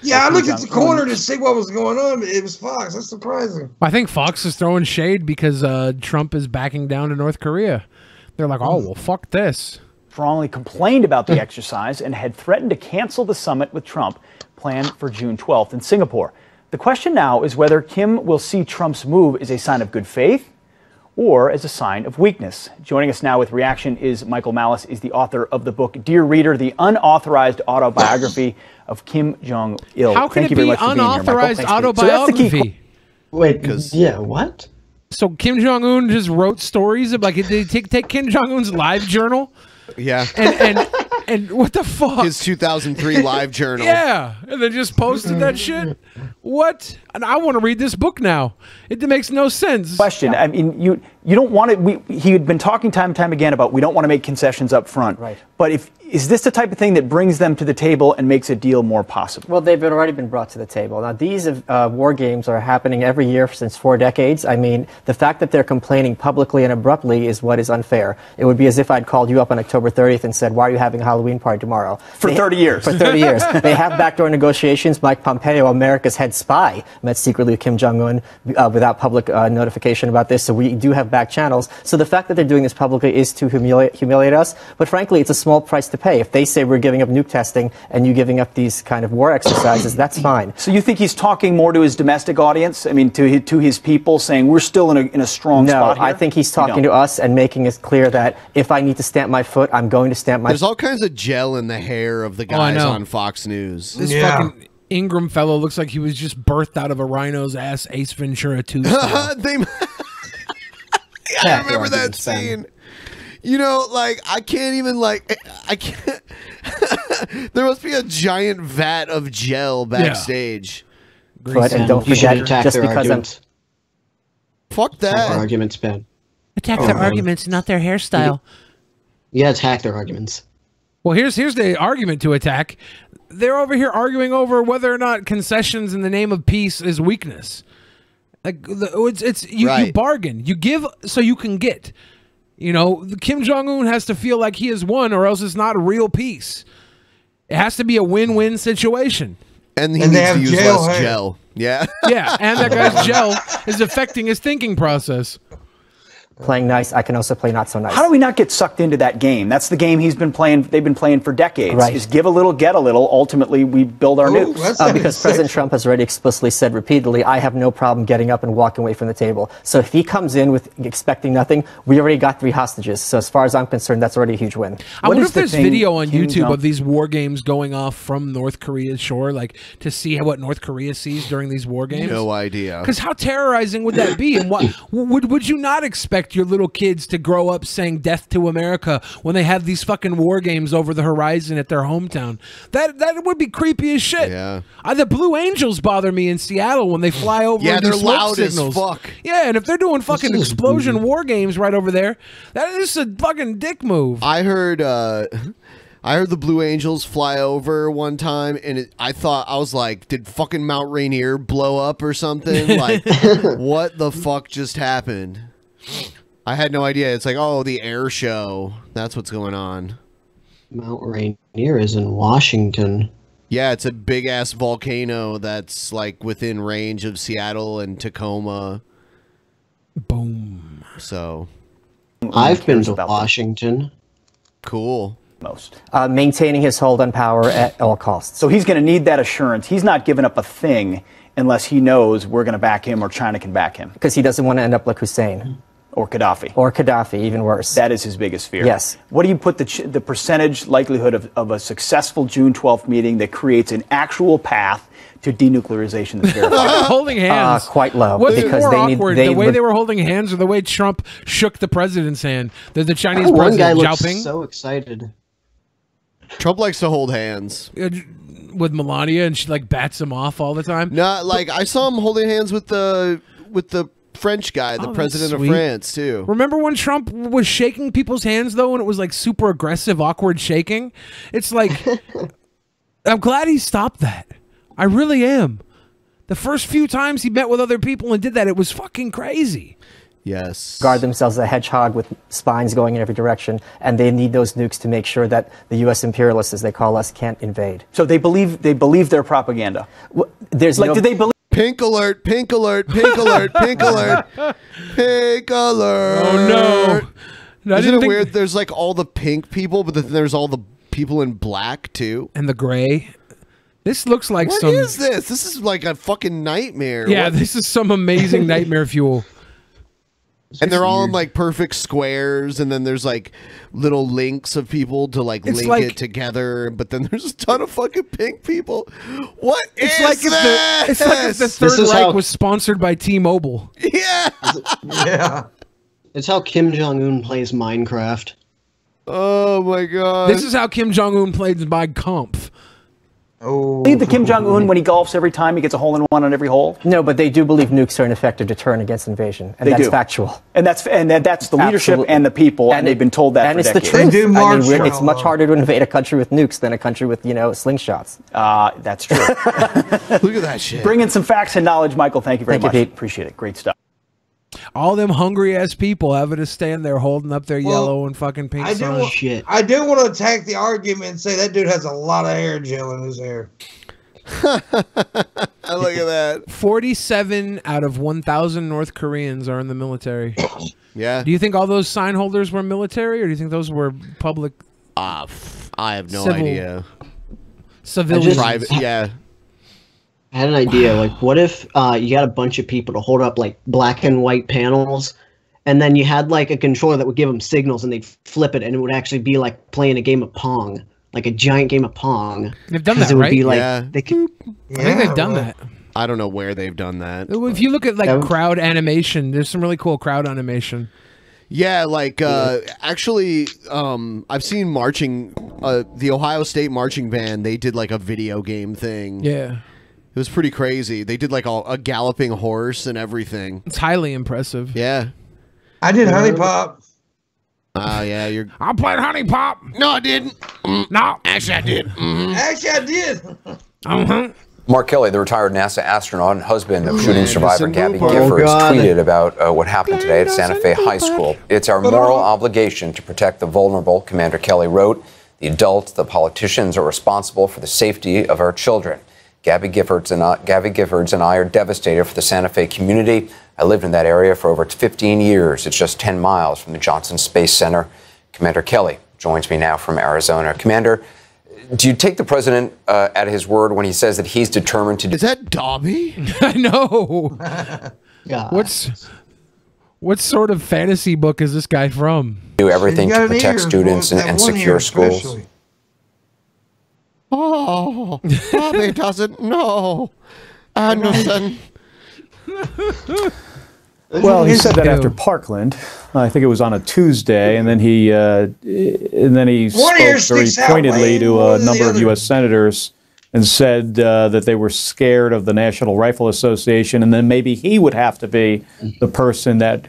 Yeah, I looked at the corner to see what was going on. But it was Fox. That's surprising. I think Fox is throwing shade because Trump is backing down to North Korea. They're like, oh, well, fuck this. Strongly complained about the exercise and had threatened to cancel the summit with Trump planned for June 12th in Singapore. The question now is whether Kim will see Trump's move as a sign of good faith or as a sign of weakness. Joining us now with reaction is Michael Malice, is the author of the book Dear Reader, the unauthorized autobiography of Kim Jong-il. How can it be unauthorized autobiography? Wait, yeah, what? So Kim Jong-un just wrote stories of, like, did they take Kim Jong-un's live journal? Yeah. And what the fuck? His 2003 live journal. Yeah, and they just posted that shit. What? And I want to read this book now. It makes no sense. Question. I mean, you don't want to. He had been talking time and time again about we don't want to make concessions up front. Right. But is this the type of thing that brings them to the table and makes a deal more possible? Well, they've already been brought to the table. Now, these war games are happening every year since 4 decades. I mean, the fact that they're complaining publicly and abruptly is what is unfair. It would be as if I'd called you up on October 30th and said, why are you having a Halloween party tomorrow? For 30 years. For 30 years. They have backdoor negotiations. Mike Pompeo, America's head spy, met secretly with Kim Jong-un without public notification about this. So we do have back channels. So the fact that they're doing this publicly is to humiliate us. But frankly, it's a small price to pay. If they say we're giving up nuke testing and you giving up these kind of war exercises, that's fine. So you think he's talking more to his domestic audience? I mean, to his people, saying we're still in a strong spot here? No, I think he's talking to us and making it clear that if I need to stamp my foot, I'm going to stamp my foot. There's all kinds of gel in the hair of the guys on Fox News. This fucking Ingram fellow looks like he was just birthed out of a rhino's ass, Ace Ventura 2 style. I remember that scene. You know, like, I can't even, like, I can't. There must be a giant vat of gel backstage. But, and don't forget, just because I'm... Fuck that. Attack their arguments, Ben. Attack their arguments, not their hairstyle. Yeah, attack their arguments. Well, here's the argument to attack. They're over here arguing over whether or not concessions in the name of peace is weakness. Like, you bargain. You give so you can get. You know, Kim Jong-un has to feel like he has won, or else it's not real peace. It has to be a win-win situation. And he needs to use less gel. Yeah. Yeah, and that guy's gel is affecting his thinking process. Playing nice, I can also play not so nice. How do we not get sucked into that game? That's the game he's been playing. They've been playing for decades. Right. Is give a little, get a little. Ultimately, we build our nukes. Because President Trump has already explicitly said repeatedly, I have no problem getting up and walking away from the table. So if he comes in with expecting nothing, we already got 3 hostages. So as far as I'm concerned, that's already a huge win. I wonder if there's video on YouTube of these war games going off from North Korea's shore, like to see what North Korea sees during these war games. No idea. Because how terrorizing would that be? And what would you not expect your little kids to grow up saying death to America when they have these fucking war games over the horizon at their hometown? That would be creepy as shit. Yeah. The Blue Angels bother me in Seattle when they fly over. Yeah, and do they're smoke loud signals. as fuck. Yeah, and if they're doing fucking explosion war games right over there, that is a fucking dick move. I heard the Blue Angels fly over one time, and I was like, did fucking Mount Rainier blow up or something? Like, what the fuck just happened? I had no idea. It's like, oh, the air show. That's what's going on. Mount Rainier is in Washington. Yeah, it's a big-ass volcano that's, like, within range of Seattle and Tacoma. Boom. So. I've been to Washington. Cool. Maintaining his hold on power at all costs. So he's going to need that assurance. He's not giving up a thing unless he knows we're going to back him or China can back him. Because he doesn't want to end up like Hussein. Or Gaddafi. Or Gaddafi, even worse. That is his biggest fear. Yes. What do you put the percentage likelihood of a successful June 12th meeting that creates an actual path to denuclearization that's verified? Holding hands. Quite low. What's because more they awkward, the way they were holding hands or the way Trump shook the president's hand? The Chinese one guy president, looks Xiaoping. so excited. Trump likes to hold hands. With Melania, and she like bats him off all the time. No, like I saw him holding hands with the French guy, the president of France, too. Remember when Trump was shaking people's hands, though, and it was like super aggressive, awkward shaking? It's like, I'm glad he stopped that. I really am. The first few times he met with other people and did that, it was fucking crazy. Yes. Guard themselves as a hedgehog with spines going in every direction, and they need those nukes to make sure that the U.S. imperialists, as they call us, can't invade. So they believe their propaganda. Well, there's like, did they believe? Pink alert, pink alert, pink alert, pink alert, pink alert. Oh, no. Isn't it weird? There's like all the pink people, but then there's all the people in black, too. And the gray. This looks like What is this? This is like a fucking nightmare. Yeah, What? this is some amazing nightmare fuel. And they're all in like perfect squares, and then there's like little links of people to like link it together. But then there's a ton of fucking pink people. What it's is like this? It's like if the Third Reich was sponsored by T-Mobile. Yeah. Yeah. It's how Kim Jong-un plays Minecraft. Oh my god. This is how Kim Jong-un plays by Kampf. Oh. Believe the Kim Jong-un when he golfs every time he gets a hole-in-one on every hole? No, but they do believe nukes are an effective deterrent against invasion, and They that's do. factual. And that's the leadership Absolutely. and the people, and they've been told that And for it's decades. the truth. They do I mean, march it's much harder to invade a country with nukes than a country with, slingshots. That's true. Look at that shit. Bring in some facts and knowledge, Michael. Thank you very much. Pete. Appreciate it. Great stuff. All them hungry ass people having to stand there holding up their yellow and fucking pink signs. I do want to attack the argument and say that dude has a lot of hair gel in his hair. Look at that. 47 out of 1,000 North Koreans are in the military. Yeah. Do you think all those sign holders were military, or do you think those were public? I have no Civil- idea. Civilians. Private, yeah. I had an idea. Like, what if you got a bunch of people to hold up like black and white panels, and then you had like a controller that would give them signals, and they'd flip it, and it would actually be like playing a game of Pong, like a giant game of Pong. They've done 'Cause that, it would right? be like Yeah. they could. I think they've done that. I don't know where they've done that. If you look at like crowd animation, there's some really cool crowd animation. Yeah, like actually, I've seen marching, the Ohio State marching band. They did like a video game thing. Yeah, it was pretty crazy. They did like a galloping horse and everything. It's highly impressive. Yeah, I did Honey Pop. Oh yeah, you're. I played Honey Pop. No, I didn't. No, actually I did. Actually, I did. Mark Kelly, the retired NASA astronaut and husband of shooting survivor Gabby Oh, Giffords, God. tweeted about what happened today at Santa Fe High School. It's our moral obligation to protect the vulnerable, Commander Kelly wrote. The adults, the politicians are responsible for the safety of our children. Gabby Giffords and I are devastated for the Santa Fe community. I lived in that area for over 15 years. It's just 10 miles from the Johnson Space Center. Commander Kelly joins me now from Arizona. Commander, do you take the president at his word when he says that he's determined to do... Is that Dobby? I know. What sort of fantasy book is this guy from? Do everything to protect students and secure schools? Oh, Bobby doesn't know. Anderson. Well, he said that after Parkland. I think it was on a Tuesday, and then he spoke very pointedly to a number of U.S. senators and said that they were scared of the National Rifle Association, and then maybe he would have to be the person that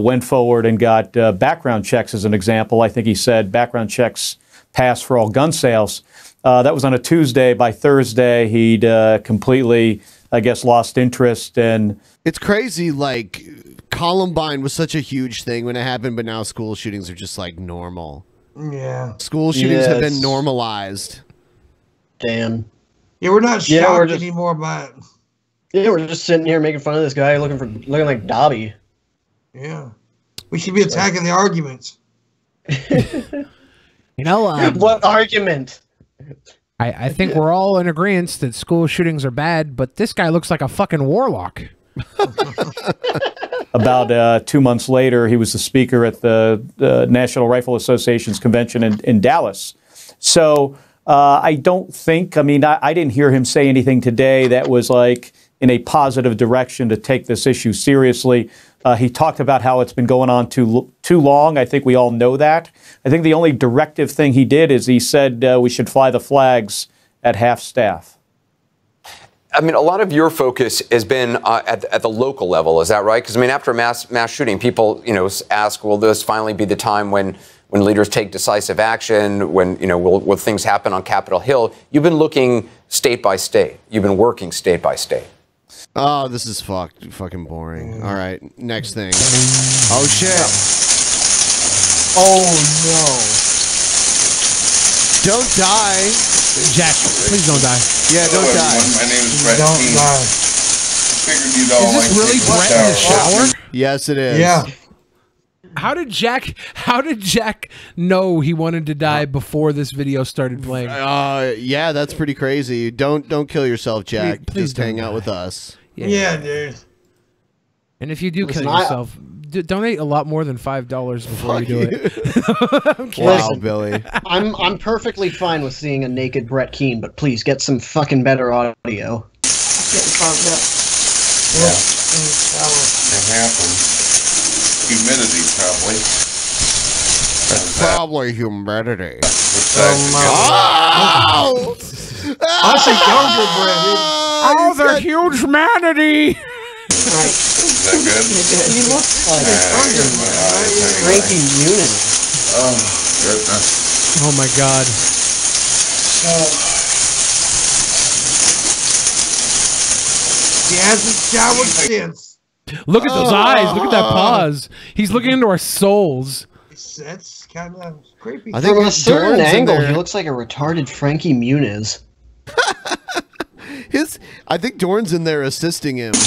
went forward and got background checks, as an example. I think he said background checks pass for all gun sales. That was on a Tuesday. By Thursday, he'd completely, I guess, lost interest. And it's crazy, like, Columbine was such a huge thing when it happened, but now school shootings are just, like, normal. Yeah. School shootings have been normalized. Damn. Yeah, we're not shocked anymore by it. Yeah, we're just sitting here making fun of this guy looking like Dobby. Yeah. We should be attacking the arguments. You know, what argument? I think we're all in agreement that school shootings are bad, but this guy looks like a fucking warlock. about 2 months later, he was the speaker at the National Rifle Association's convention in Dallas. So I don't think, I didn't hear him say anything today that was like in a positive direction to take this issue seriously. He talked about how it's been going on too long. I think we all know that. I think the only directive thing he did is he said we should fly the flags at half staff. I mean, a lot of your focus has been at the local level. Is that right? Because, I mean, after a mass shooting, people, ask, will this finally be the time when leaders take decisive action, when, will things happen on Capitol Hill? You've been looking state by state. You've been working state by state. Oh, this is fucking boring. All right, next thing. Oh, shit. Oh, no. Don't die. Jack, please don't die. Yeah, don't Hello, die. everyone. My name is Brett Don't Keane. die. Figured you'd all Is this really Brett in the shower? Yes, it is. Yeah. How did Jack know he wanted to die before this video started playing? Yeah, that's pretty crazy. Don't kill yourself, Jack. Please Just hang out with us. Yeah, dude. And if you do Listen, kill yourself, donate a lot more than $5 before you do it. Wow, Billy. I'm perfectly fine with seeing a naked Brett Keane, but please get some fucking better audio. Getting fogged up. Yeah. It happened. Humidity, probably. It's probably humidity. Oh! I see younger bread. Oh, the huge manatee. Is that good? He looks like Frankie Muniz. Oh, goodness. Oh, my God. He hasn't showered since. Look at those eyes. Look at that pause. He's looking into our souls. That's kind of creepy. I think from a certain angle, he looks like a retarded Frankie Muniz. I think Dorn's in there assisting him. Come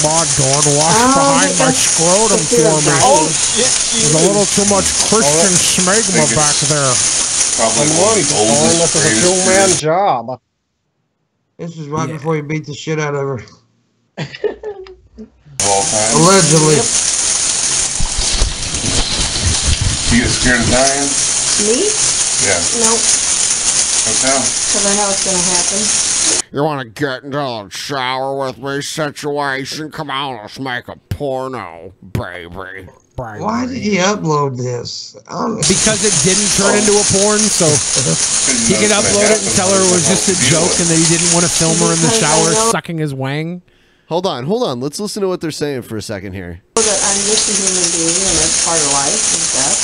on, Dorn, wash behind my scrotum for me. Oh, shit. There's a little too much Christian smegma back there. Probably one of the oldest, this is a two-man job. This is right before he beat the shit out of her. all time. Allegedly. You get scared of dying? Me? Yeah. Nope. How? Because I know it's going to happen. You want to get into the shower with me situation? Come on, let's make a porno, baby. Why did he upload this? Because it didn't turn into a porn, so he could upload it and tell her it was just a joke and that he didn't want to film her in the shower sucking his wang. Hold on. Let's listen to what they're saying for a second here. That I'm just a human being and that's part of life is death.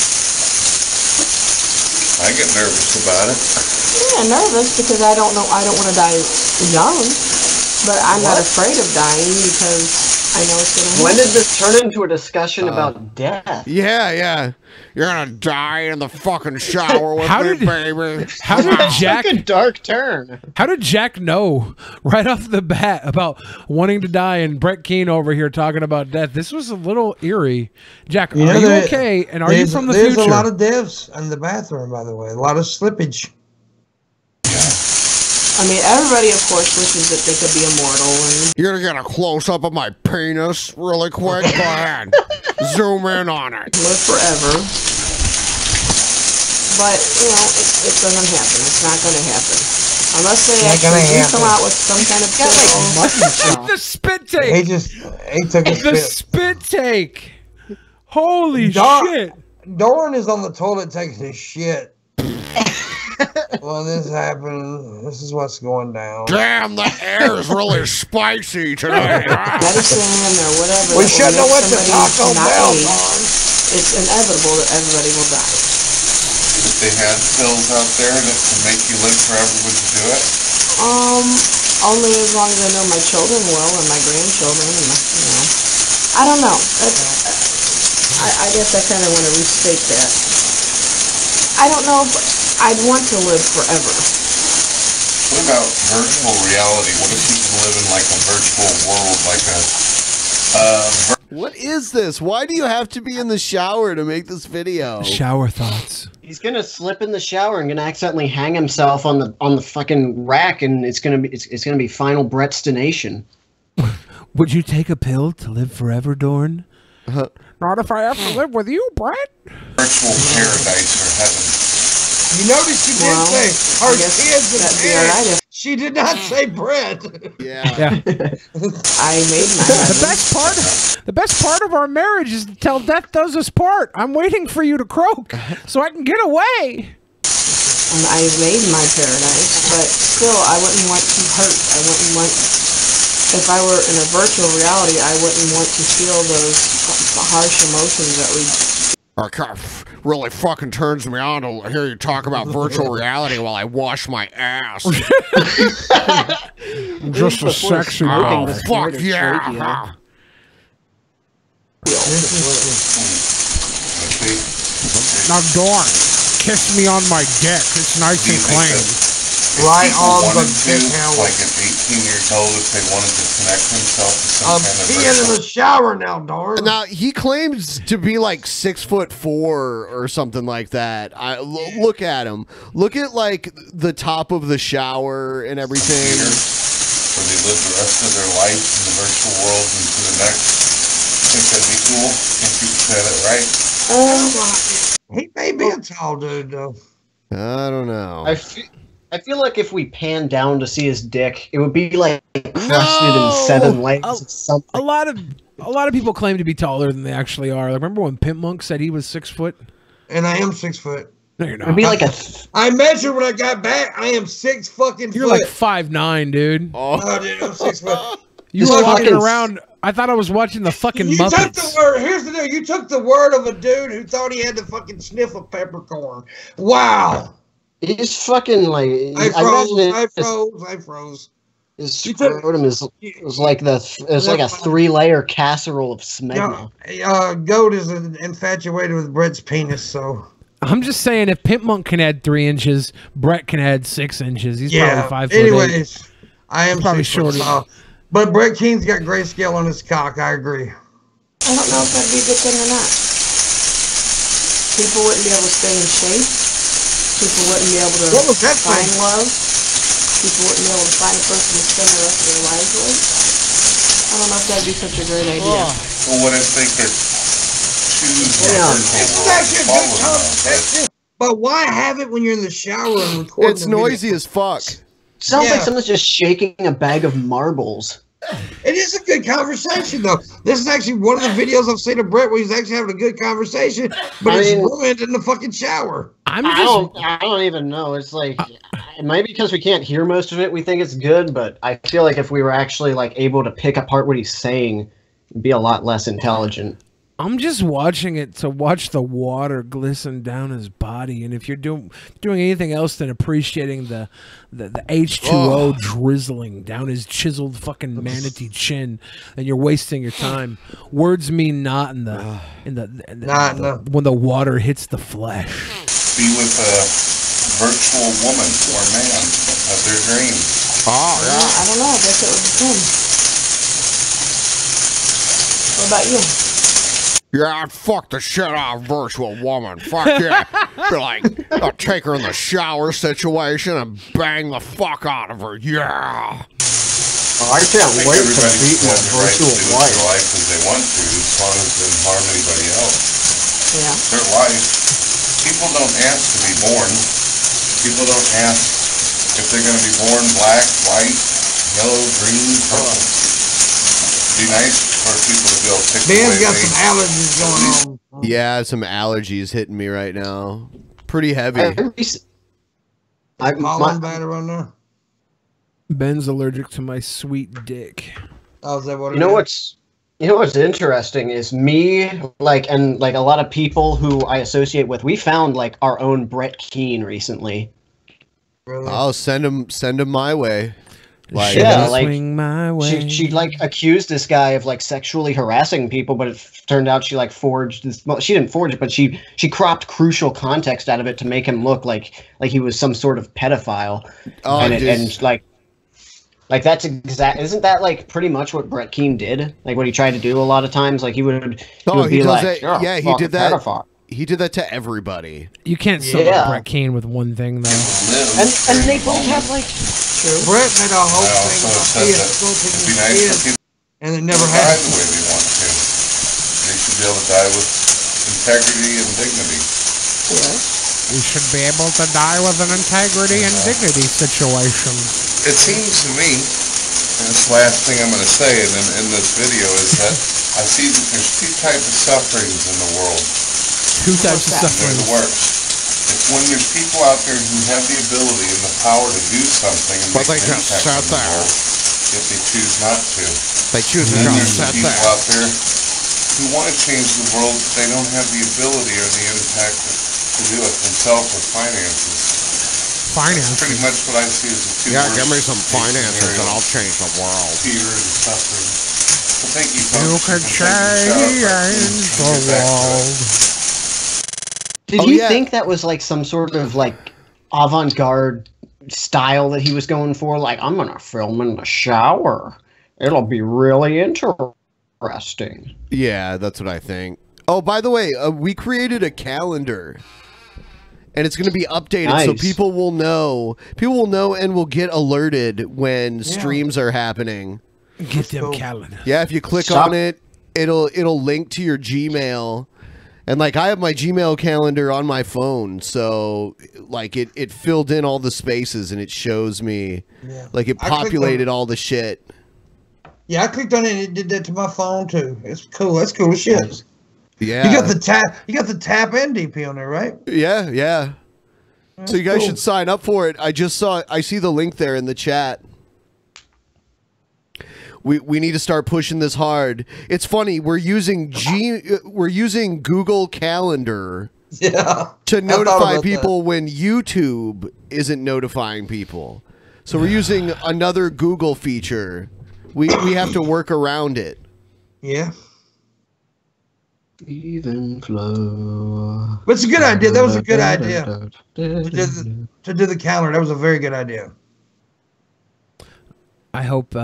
I get nervous about it. Yeah, nervous because I don't want to die young, but I'm not afraid of dying because I know it's going to happen. When did this turn into a discussion about death? Yeah. You're gonna die in the fucking shower with me, baby. How did Jack? Like a dark turn. How did Jack know right off the bat about wanting to die? And Brett Keane over here talking about death. This was a little eerie. Jack, are you okay? And are you from the future? There's a lot of devs in the bathroom, by the way. A lot of slippage. I mean, everybody, of course, wishes that they could be immortal. And You're gonna get a close-up of my penis really quick? Go ahead. Zoom in on it. live forever. But, you know, it doesn't happen. It's not going to happen. Unless they actually do come out with some kind of pill. The spit take. He took a The spit take. Holy shit. Doran is on the toilet taking his shit. Well, this happened. This is what's going down. Damn, the air is really spicy today. Medicine or whatever. We shouldn't have went to Taco Bell, it's inevitable that everybody will die. If they had pills out there that can make you live forever, would you do it? Only as long as I know my children will and my grandchildren and my, I don't know. I guess I kind of want to restate that. I don't know, but I'd want to live forever. What about virtual reality? What if you can live in like a virtual world, like a What is this? Why do you have to be in the shower to make this video? Shower thoughts. He's gonna slip in the shower and gonna accidentally hang himself on the fucking rack, and it's gonna be final Brettstination. Would you take a pill to live forever, Dorn? Not if I have to live with you, Brett. Virtual paradise or heaven. You notice she did say her kids and parents. She did not say bread. Yeah. I made my The best part of our marriage is till death does us part. I'm waiting for you to croak so I can get away. I made my paradise, but still, I wouldn't want to hurt. I wouldn't want. If I were in a virtual reality, I wouldn't want to feel those harsh emotions that we. Really fucking turns me on to hear you talk about virtual reality while I wash my ass. Just a sexy Oh, girl. fuck yeah. Now, Dorn, kiss me on my dick. It's nice and clean. Right on the dick handle. Like at 18 years old, if they wanted to connect themselves to some I'm kind of peeing in the shower now, Dorn. Now he claims to be like 6'4" or something like that. Look at him. Look at like the top of the shower and everything. Where they live the rest of their life in the virtual world into the next. Think that'd be cool. Think you said it right. He may be a tall dude though. I don't know. I feel like if we pan down to see his dick, it would be like crusted in 7 layers or something. A lot of people claim to be taller than they actually are. Like, remember when Pimp Monk said he was 6 foot? And I am 6 foot. No, you're not. It'd be like I measured when I got back. I am 6 fucking You're foot. like 5'9", dude. Oh, dude, I'm 6 foot. You were walking around. I thought I was watching the fucking You took Muppets. the word. Here's the deal. You took the word of a dude who thought he had to fucking sniff a peppercorn. Wow. He's fucking like. I froze. His scrotum is like like a 3-layer casserole of smegma. Goat is infatuated with Brett's penis, so. I'm just saying, if Pimp Monk can add 3 inches, Brett can add 6 inches. He's probably 5 foot. Anyways, I am probably 6 foot shorter. tall. But Brett Keene's got grayscale on his cock. I agree. I don't know if that'd be a good thing or not. People wouldn't be able to stay in shape. People wouldn't be able to find love. People wouldn't be able to find a person to spend the rest of their lives with. I don't know if that'd be such a great idea. Well, what if they could choose It's actually a good conversation. But why have it when you're in the shower and recording? It's noisy as fuck. Sounds like someone's just shaking a bag of marbles. It is a good conversation, though. This is actually one of the videos I've seen of Brett where he's actually having a good conversation, but it's ruined in the fucking shower. I don't even know. It's like maybe because we can't hear most of it, we think it's good. But I feel like if we were actually like able to pick apart what he's saying, it'd be a lot less intelligent. I'm just watching it to watch the water glisten down his body, and if you're doing anything else than appreciating the H2O drizzling down his chiseled fucking manatee chin, then you're wasting your time. Words mean not in the when the water hits the flesh. be with a virtual woman or man of their dreams? Oh, yeah. I don't know. I guess it would depend. What about you? Yeah, I'd fuck the shit out of a virtual woman. Fuck yeah. Be like, I'll take her in the shower situation and bang the fuck out of her. Yeah. Oh, I can't wait to beat my virtual wife. Their life as they want to, as long as it doesn't harm anybody else. Yeah. Their life. People don't ask to be born. People don't ask if they're going to be born black, white, yellow, green, purple. Be nice for people to be able to pick Ben's got some allergies going on. Yeah, some allergies hitting me right now. Pretty heavy. Pollen bad around there? Ben's allergic to my sweet dick. Oh, is that what You know what's interesting is me, and a lot of people who I associate with, we found our own Brett Keane recently. Really? I'll send him my way. Swing my way. She accused this guy of sexually harassing people, but it turned out she forged this. Well, she didn't forge it, but she cropped crucial context out of it to make him look like he was some sort of pedophile. Oh, that's isn't that pretty much what Brett Keane did? What he tried to do a lot of times, he would be like, he did that. Pedophile. He did that to everybody. You can't sum up Brett Keane with one thing, though. And they both have Brett made a whole thing about kids, and it never happened. Die the way they want to. They should be able to die with integrity and dignity. Yes. We should be able to die with an integrity and dignity situation. It seems to me, and this last thing I'm going to say in this video is that I see that there's two types of sufferings in the world. Two types of suffering. They're the worst. It's when there's people out there who have the ability and the power to do something and make an impact on the world, if they choose not to. They choose and not then to. There's people out there who want to change the world, but they don't have the ability or the impact to do it themselves with finances. Finances. That's pretty much what I see as the two. Yeah, give me some finances and I'll change the world. Fear and suffering. Well, thank you, You could change the world. Did you think that was some sort of avant-garde style that he was going for? I'm gonna film in the shower. It'll be really interesting. Yeah, that's what I think. Oh, by the way, we created a calendar. And it's going to be updated so people will know. People will know and will get alerted when streams are happening. Get them calendar. Yeah, if you click on it, it'll link to your Gmail. And like I have my Gmail calendar on my phone, so like it filled in all the spaces and it shows me like it populated all the shit. Yeah, I clicked on it and it did that to my phone too. It's cool. That's cool as shit. Yeah. You got the tap and DP on there, right? Yeah, yeah. So you guys should sign up for it. I see the link there in the chat. We need to start pushing this hard. It's funny, we're using Google Calendar to notify people when YouTube isn't notifying people. So we're using another Google feature. We have to work around it. Yeah. Even flow. But it's a good idea. That was a good idea. To do the calendar. That was a very good idea. I hope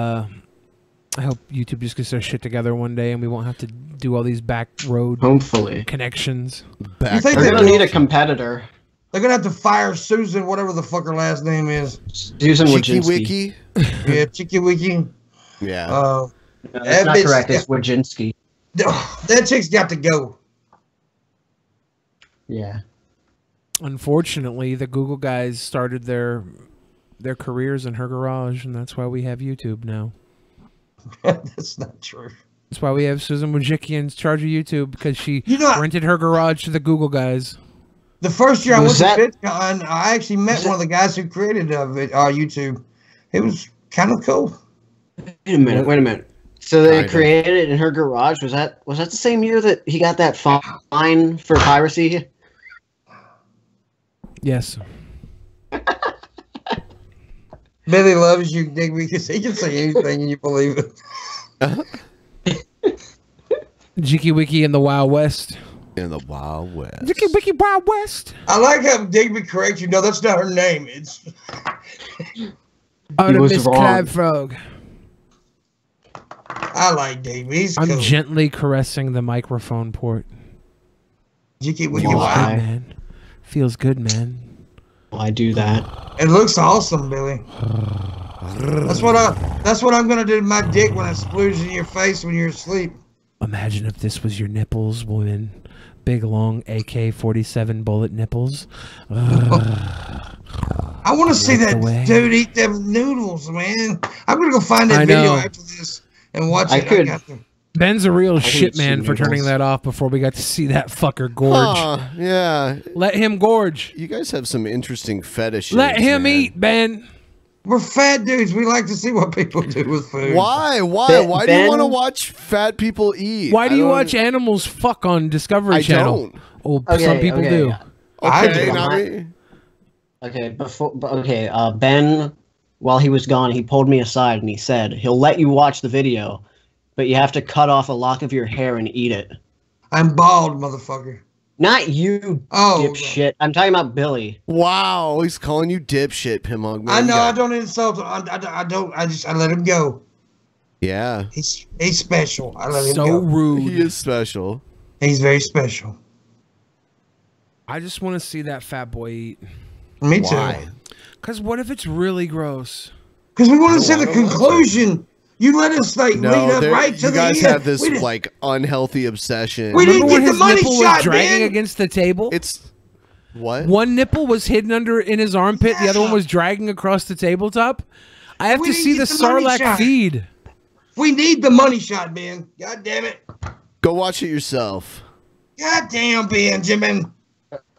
YouTube just gets their shit together one day and we won't have to do all these back road connections. You think they're gonna need a competitor? They're gonna have to fire Susan, whatever the fuck her last name is. Susan Wojcinski. Yeah, Chicky Wiki. Yeah. That's not correct. It's Wojcinski. That chick's got to go. Yeah. Unfortunately, the Google guys started their careers in her garage, and that's why we have YouTube now. That's not true. That's why we have Susan Wojcicki in charge of YouTube, because she rented her garage to the Google guys. The first year I went to VidCon, I actually met one of the guys who created YouTube. It was kind of cool. Wait a minute. So they created it in her garage. Was that the same year that he got that fine for piracy? Yes. Billy loves you, Digby, because he can say anything and you believe it. Jiki Wiki in the Wild West. In the Wild West. Jiki Wiki Wild West. I like how Digby corrects you. No, that's not her name. It's Artemis Crab Frog. I like Digby. I'm gently caressing the microphone port. Jiki Wiki Feels good, man. Feels good, man. I do that. It looks awesome, Billy. That's what I'm gonna do to my dick when I splooge in your face when you're asleep. Imagine if this was your nipples, woman. Big long AK-47 bullet nipples. I want to see that dude eat them noodles, man. I'm gonna go find that video after this and watch it. Ben's a real shit man for turning that off before we got to see that fucker gorge. Yeah. Let him gorge. You guys have some interesting fetishes. Let him eat, Ben. We're fat dudes. We like to see what people do with food. Why? Why do you want to watch fat people eat? Why do you watch animals fuck on Discovery Channel? Don't. Oh, some people do. I do. Not me. Okay, Ben, while he was gone, he pulled me aside and he said he'll let you watch the video, but you have to cut off a lock of your hair and eat it. I'm bald, motherfucker. Not you, dipshit. I'm talking about Billy. Wow, he's calling you dipshit, Pimog. I know. I don't insult him. I don't. I let him go. Yeah. He's special. I let him go. So rude. He is special. He's very special. I just want to see that fat boy eat. Me Why? too. Because what if it's really gross? Because we want to see the conclusion. You let us lead up right to the end. You guys have this like unhealthy obsession. We didn't get the money shot, dragging man. against the table. It's what? One nipple was hidden in his armpit. The other one was dragging across the tabletop. I have to see the Sarlacc feed. We need the money shot, Ben. God damn it. Go watch it yourself. God damn, Benjamin.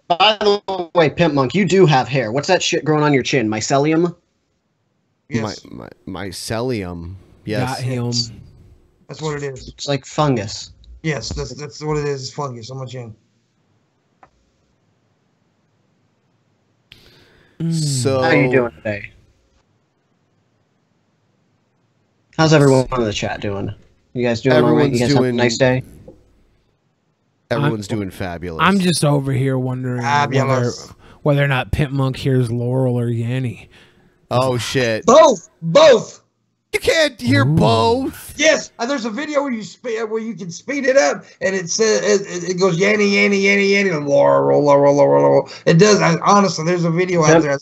By the way, Pimp Monk, you do have hair. What's that shit growing on your chin? Mycelium? Yes. Mycelium. Yes. Got him. That's what it is. It's like fungus. Yes, that's what it is. It's fungus on my chin. So how are you doing today? How's everyone in the chat doing? You guys doing all right? You guys have a nice day? Everyone's doing fabulous. I'm just over here wondering whether or not Pimp Monk hears Laurel or Yanny. Oh shit! Both. You can't hear both. Yes, there's a video where you can speed it up, and it says it goes Yanny, Yanny, Yanny, Yanny, Laurel. It does. Honestly, there's a video out there.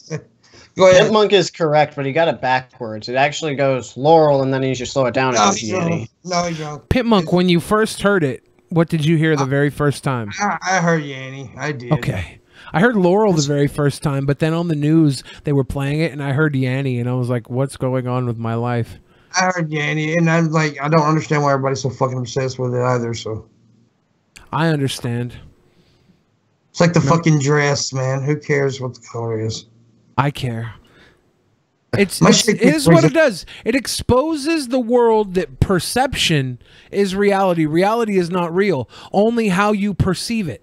Go ahead. Pimp Monk is correct, but he got it backwards. It actually goes Laurel, and then you should slow it down. No, he's wrong. Pimp Monk, when you first heard it, What did you hear the very first time? I heard Yanny. I did. Okay. I heard Laurel the very first time, but then on the news they were playing it, and I heard Yanny, and I was like, "What's going on with my life?" I heard Yanny, and I'm like, I don't understand why everybody's so fucking obsessed with it either. So I understand. It's like the fucking dress, man. Who cares what the color is? I care. It's what it does. It exposes the world that perception is reality. Reality is not real. Only how you perceive it.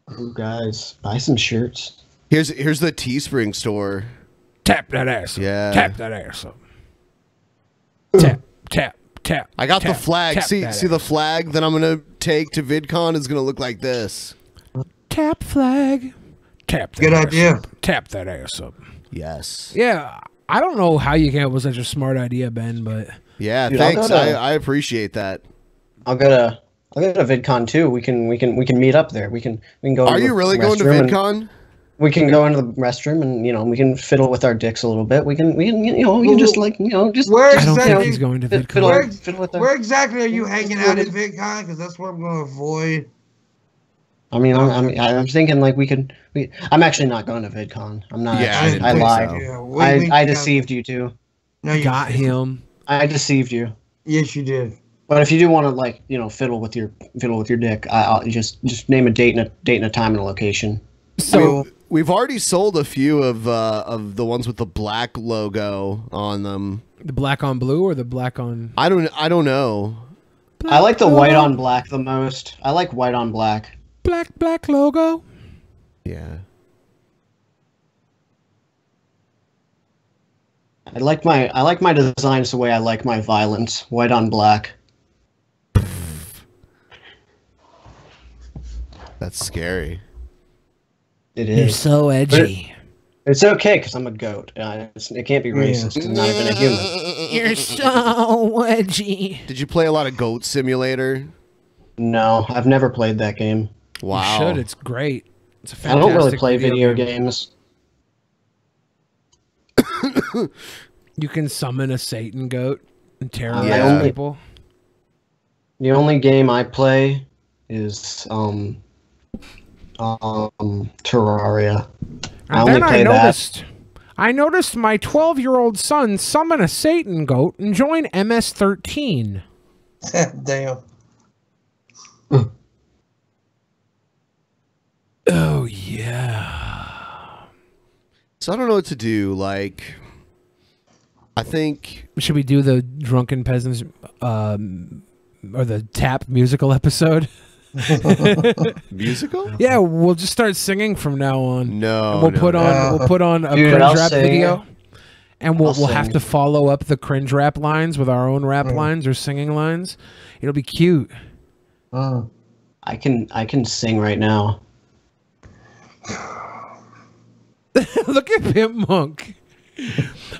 Oh, guys, buy some shirts. Here's the Teespring store. Tap that ass. Yeah. Tap that ass up. Tap, tap, tap. I got tap, the flag. tap See that the ass. flag that I'm gonna take to VidCon is gonna look like this. Tap flag. Tap that Good ass idea. up. Tap that ass up. Yes. Yeah, I don't know how you came up with such a smart idea, Ben, but yeah, Dude, thanks. I appreciate that. I'll go to VidCon too. We can meet up there. We can go. Are you really going to VidCon? We can go into the restroom and we can fiddle with our dicks a little bit. We can just where I don't think he's going to VidCon. Fiddle with Where exactly are you hanging out at VidCon? Because that's what I'm going to avoid. I mean, I'm thinking like I'm actually not going to VidCon. I'm not. Yeah, I lied. So. I deceived you too. No, you got him. I deceived you. Yes, you did. But if you do want to fiddle with your dick, I'll just name a date and a time and a location. So we've already sold a few of the ones with the black logo on them. The black on blue or the black on? I don't know. I like the white on black the most. I like white on black. Black logo. Yeah. I like my designs the way I like my violence. White on black. That's scary. It is. You're so edgy. It's okay because I'm a goat. It can't be racist. I'm not even a human. You're so edgy. Did you play a lot of Goat Simulator? No, I've never played that game. Wow. You should. It's great. It's a I fantastic don't really play video game. games. You can summon a Satan goat and terrorize people. The only game I play is Terraria. I only play that. I noticed my 12-year-old son summon a Satan goat and join MS-13. Damn. Oh, yeah. So I don't know what to do. Like, I think... Should we do the Drunken Peasants or the Tap musical episode? Musical? Yeah, we'll just start singing from now on. No, and we'll put on a Dude, cringe rap video, and we'll sing. have to follow up the cringe rap lines with our own rap lines or singing lines. It'll be cute. I can sing right now. Look at Pimp Monk.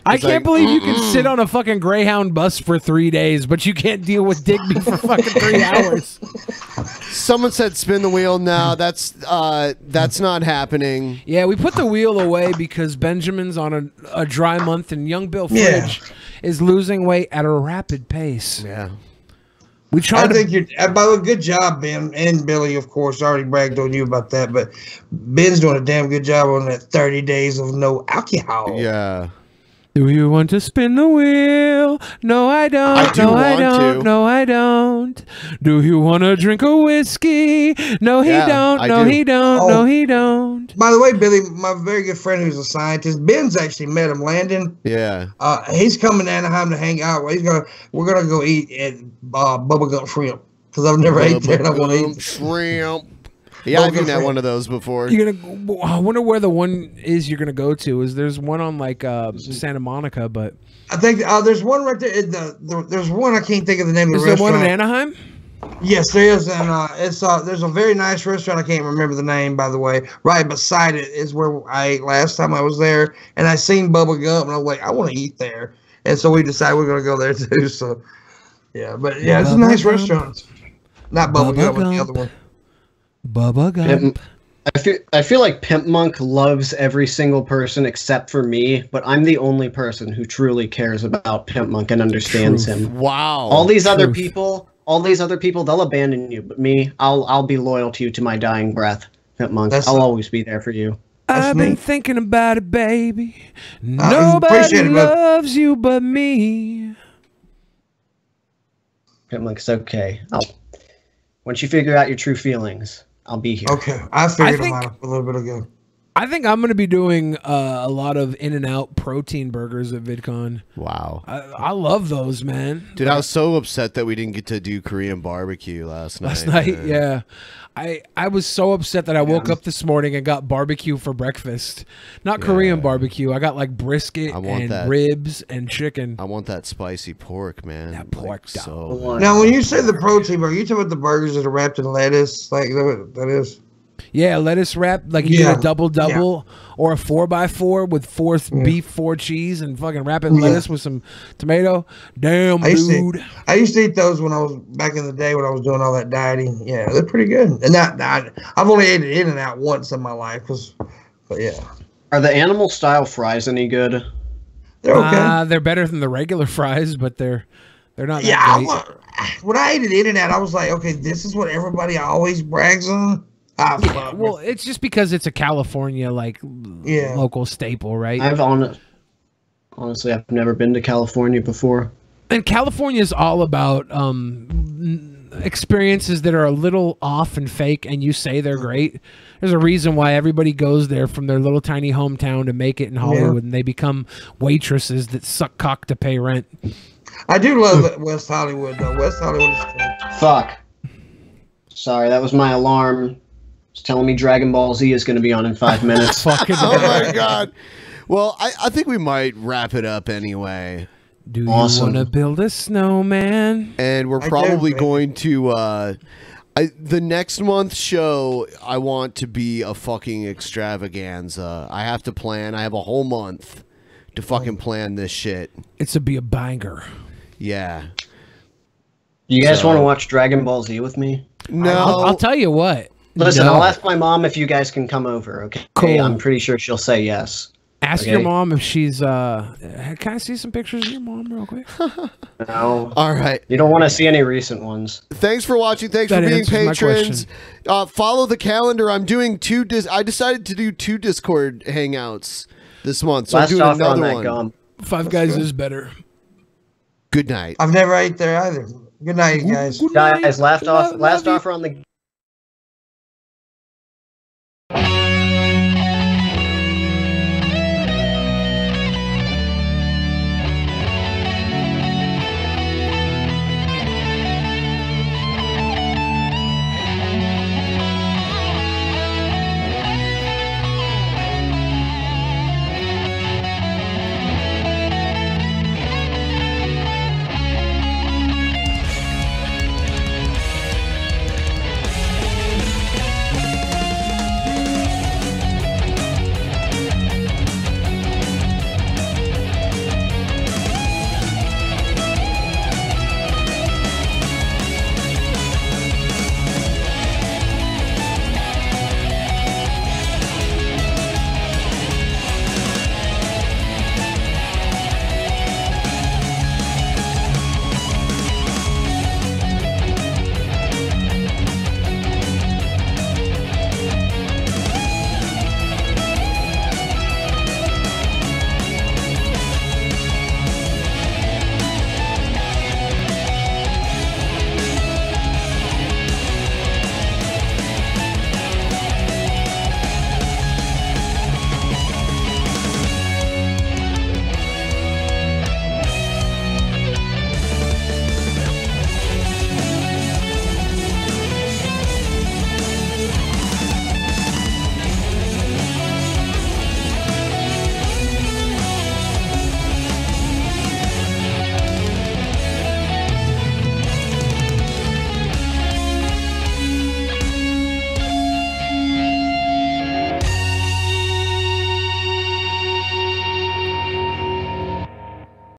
I can't believe you can sit on a fucking Greyhound bus for 3 days, but you can't deal with Digby for fucking 3 hours. Someone said spin the wheel. No, that's not happening. Yeah, we put the wheel away because Benjamin's on a dry month and young Bill Fridge is losing weight at a rapid pace. Yeah. I think you're. By the way, good job, Ben and Billy. Of course, I already bragged on you about that, but Ben's doing a damn good job on that 30 days of no alcohol. Yeah. Do you want to spin the wheel? No, I don't. I do no, want I don't. to. No, I don't. Do you want to drink a whiskey? No, he don't. I No, do. he don't. No, he don't. By the way, Billy, my very good friend who's a scientist, Ben's actually met him, Landon. Yeah. He's coming to Anaheim to hang out. We're gonna go eat at Bubblegum Shrimp because I've never ate there and I want to eat shrimp. Yeah, I've eaten at one of those before. You're gonna. I wonder where the one is you're gonna go to. There's one on like Santa Monica, but I think there's one right there. There's one I can't think of the name of the is there restaurant. one in Anaheim? Yes, there is, and there's a very nice restaurant. I can't remember the name, by the way. Right beside it is where I ate last time I was there, and I seen Bubba Gump, and I was like, I want to eat there, and so we decided we're gonna go there too. So, yeah, but yeah, it's a nice restaurant. Not Bubba Gump, but the other one. Bubba Gump. I feel like Pimp Monk loves every single person except for me, but I'm the only person who truly cares about Pimp Monk and understands him. Wow. All these other people all these other people, they'll abandon you, but me, I'll be loyal to you to my dying breath. Monk. I'll always be there for you. I've been thinking about it, baby. Nobody loves you but me. Monk, it's okay. Once you figure out your true feelings, I'll be here. Okay, I figured them out a little bit ago. I think I'm going to be doing a lot of In-N-Out protein burgers at VidCon. Wow. I love those, man. Dude, I was so upset that we didn't get to do Korean barbecue last night. Yeah. I was so upset that I woke up this morning and got barbecue for breakfast. Not Korean barbecue. I got like brisket and ribs and chicken. I want that spicy pork, man. That pork. So now, when you say the protein burger, you talking about the burgers that are wrapped in lettuce? Like that is? Yeah, lettuce wrap, like you do a double or a 4x4 with 4 beef, 4 cheese, and fucking wrap it in lettuce with some tomato. Damn, dude. I used to eat those when I was back in the day when I was doing all that dieting. Yeah, they're pretty good. And I've only ate it In-N-Out once in my life, but yeah. Are the animal style fries any good? They're okay. They're better than the regular fries, but they're not that great. When I ate it In-N-Out, I was like, okay, this is what everybody always brags on. Well, it's just because it's a California local staple, right? Honestly, I've never been to California before. And California is all about experiences that are a little off and fake, and you say they're great. There's a reason why everybody goes there from their little tiny hometown to make it in Hollywood, and they become waitresses that suck cock to pay rent. I do love West Hollywood, though. West Hollywood is cool. Fuck. Sorry, that was my alarm. It's telling me Dragon Ball Z is going to be on in 5 minutes. Oh my god. Well, I think we might wrap it up anyway. Do you want to build a snowman? And we're probably going to the next month's show, I want to be a fucking extravaganza. I have to plan. I have a whole month to fucking plan this shit. It's to be a banger. Yeah. You guys want to watch Dragon Ball Z with me? No. I'll tell you what. Listen, I'll ask my mom if you guys can come over, okay? Cool. I'm pretty sure she'll say yes. Ask your mom if she's, can I see some pictures of your mom real quick? No. All right. You don't want to see any recent ones. Thanks for watching. Thanks for being patrons. Follow the calendar. I'm doing I decided to do 2 Discord hangouts this month. So I'm doing another one. Gum. Five Guys is better. Good night. I've never ate there either. Good night, you guys. Guys, last offer on the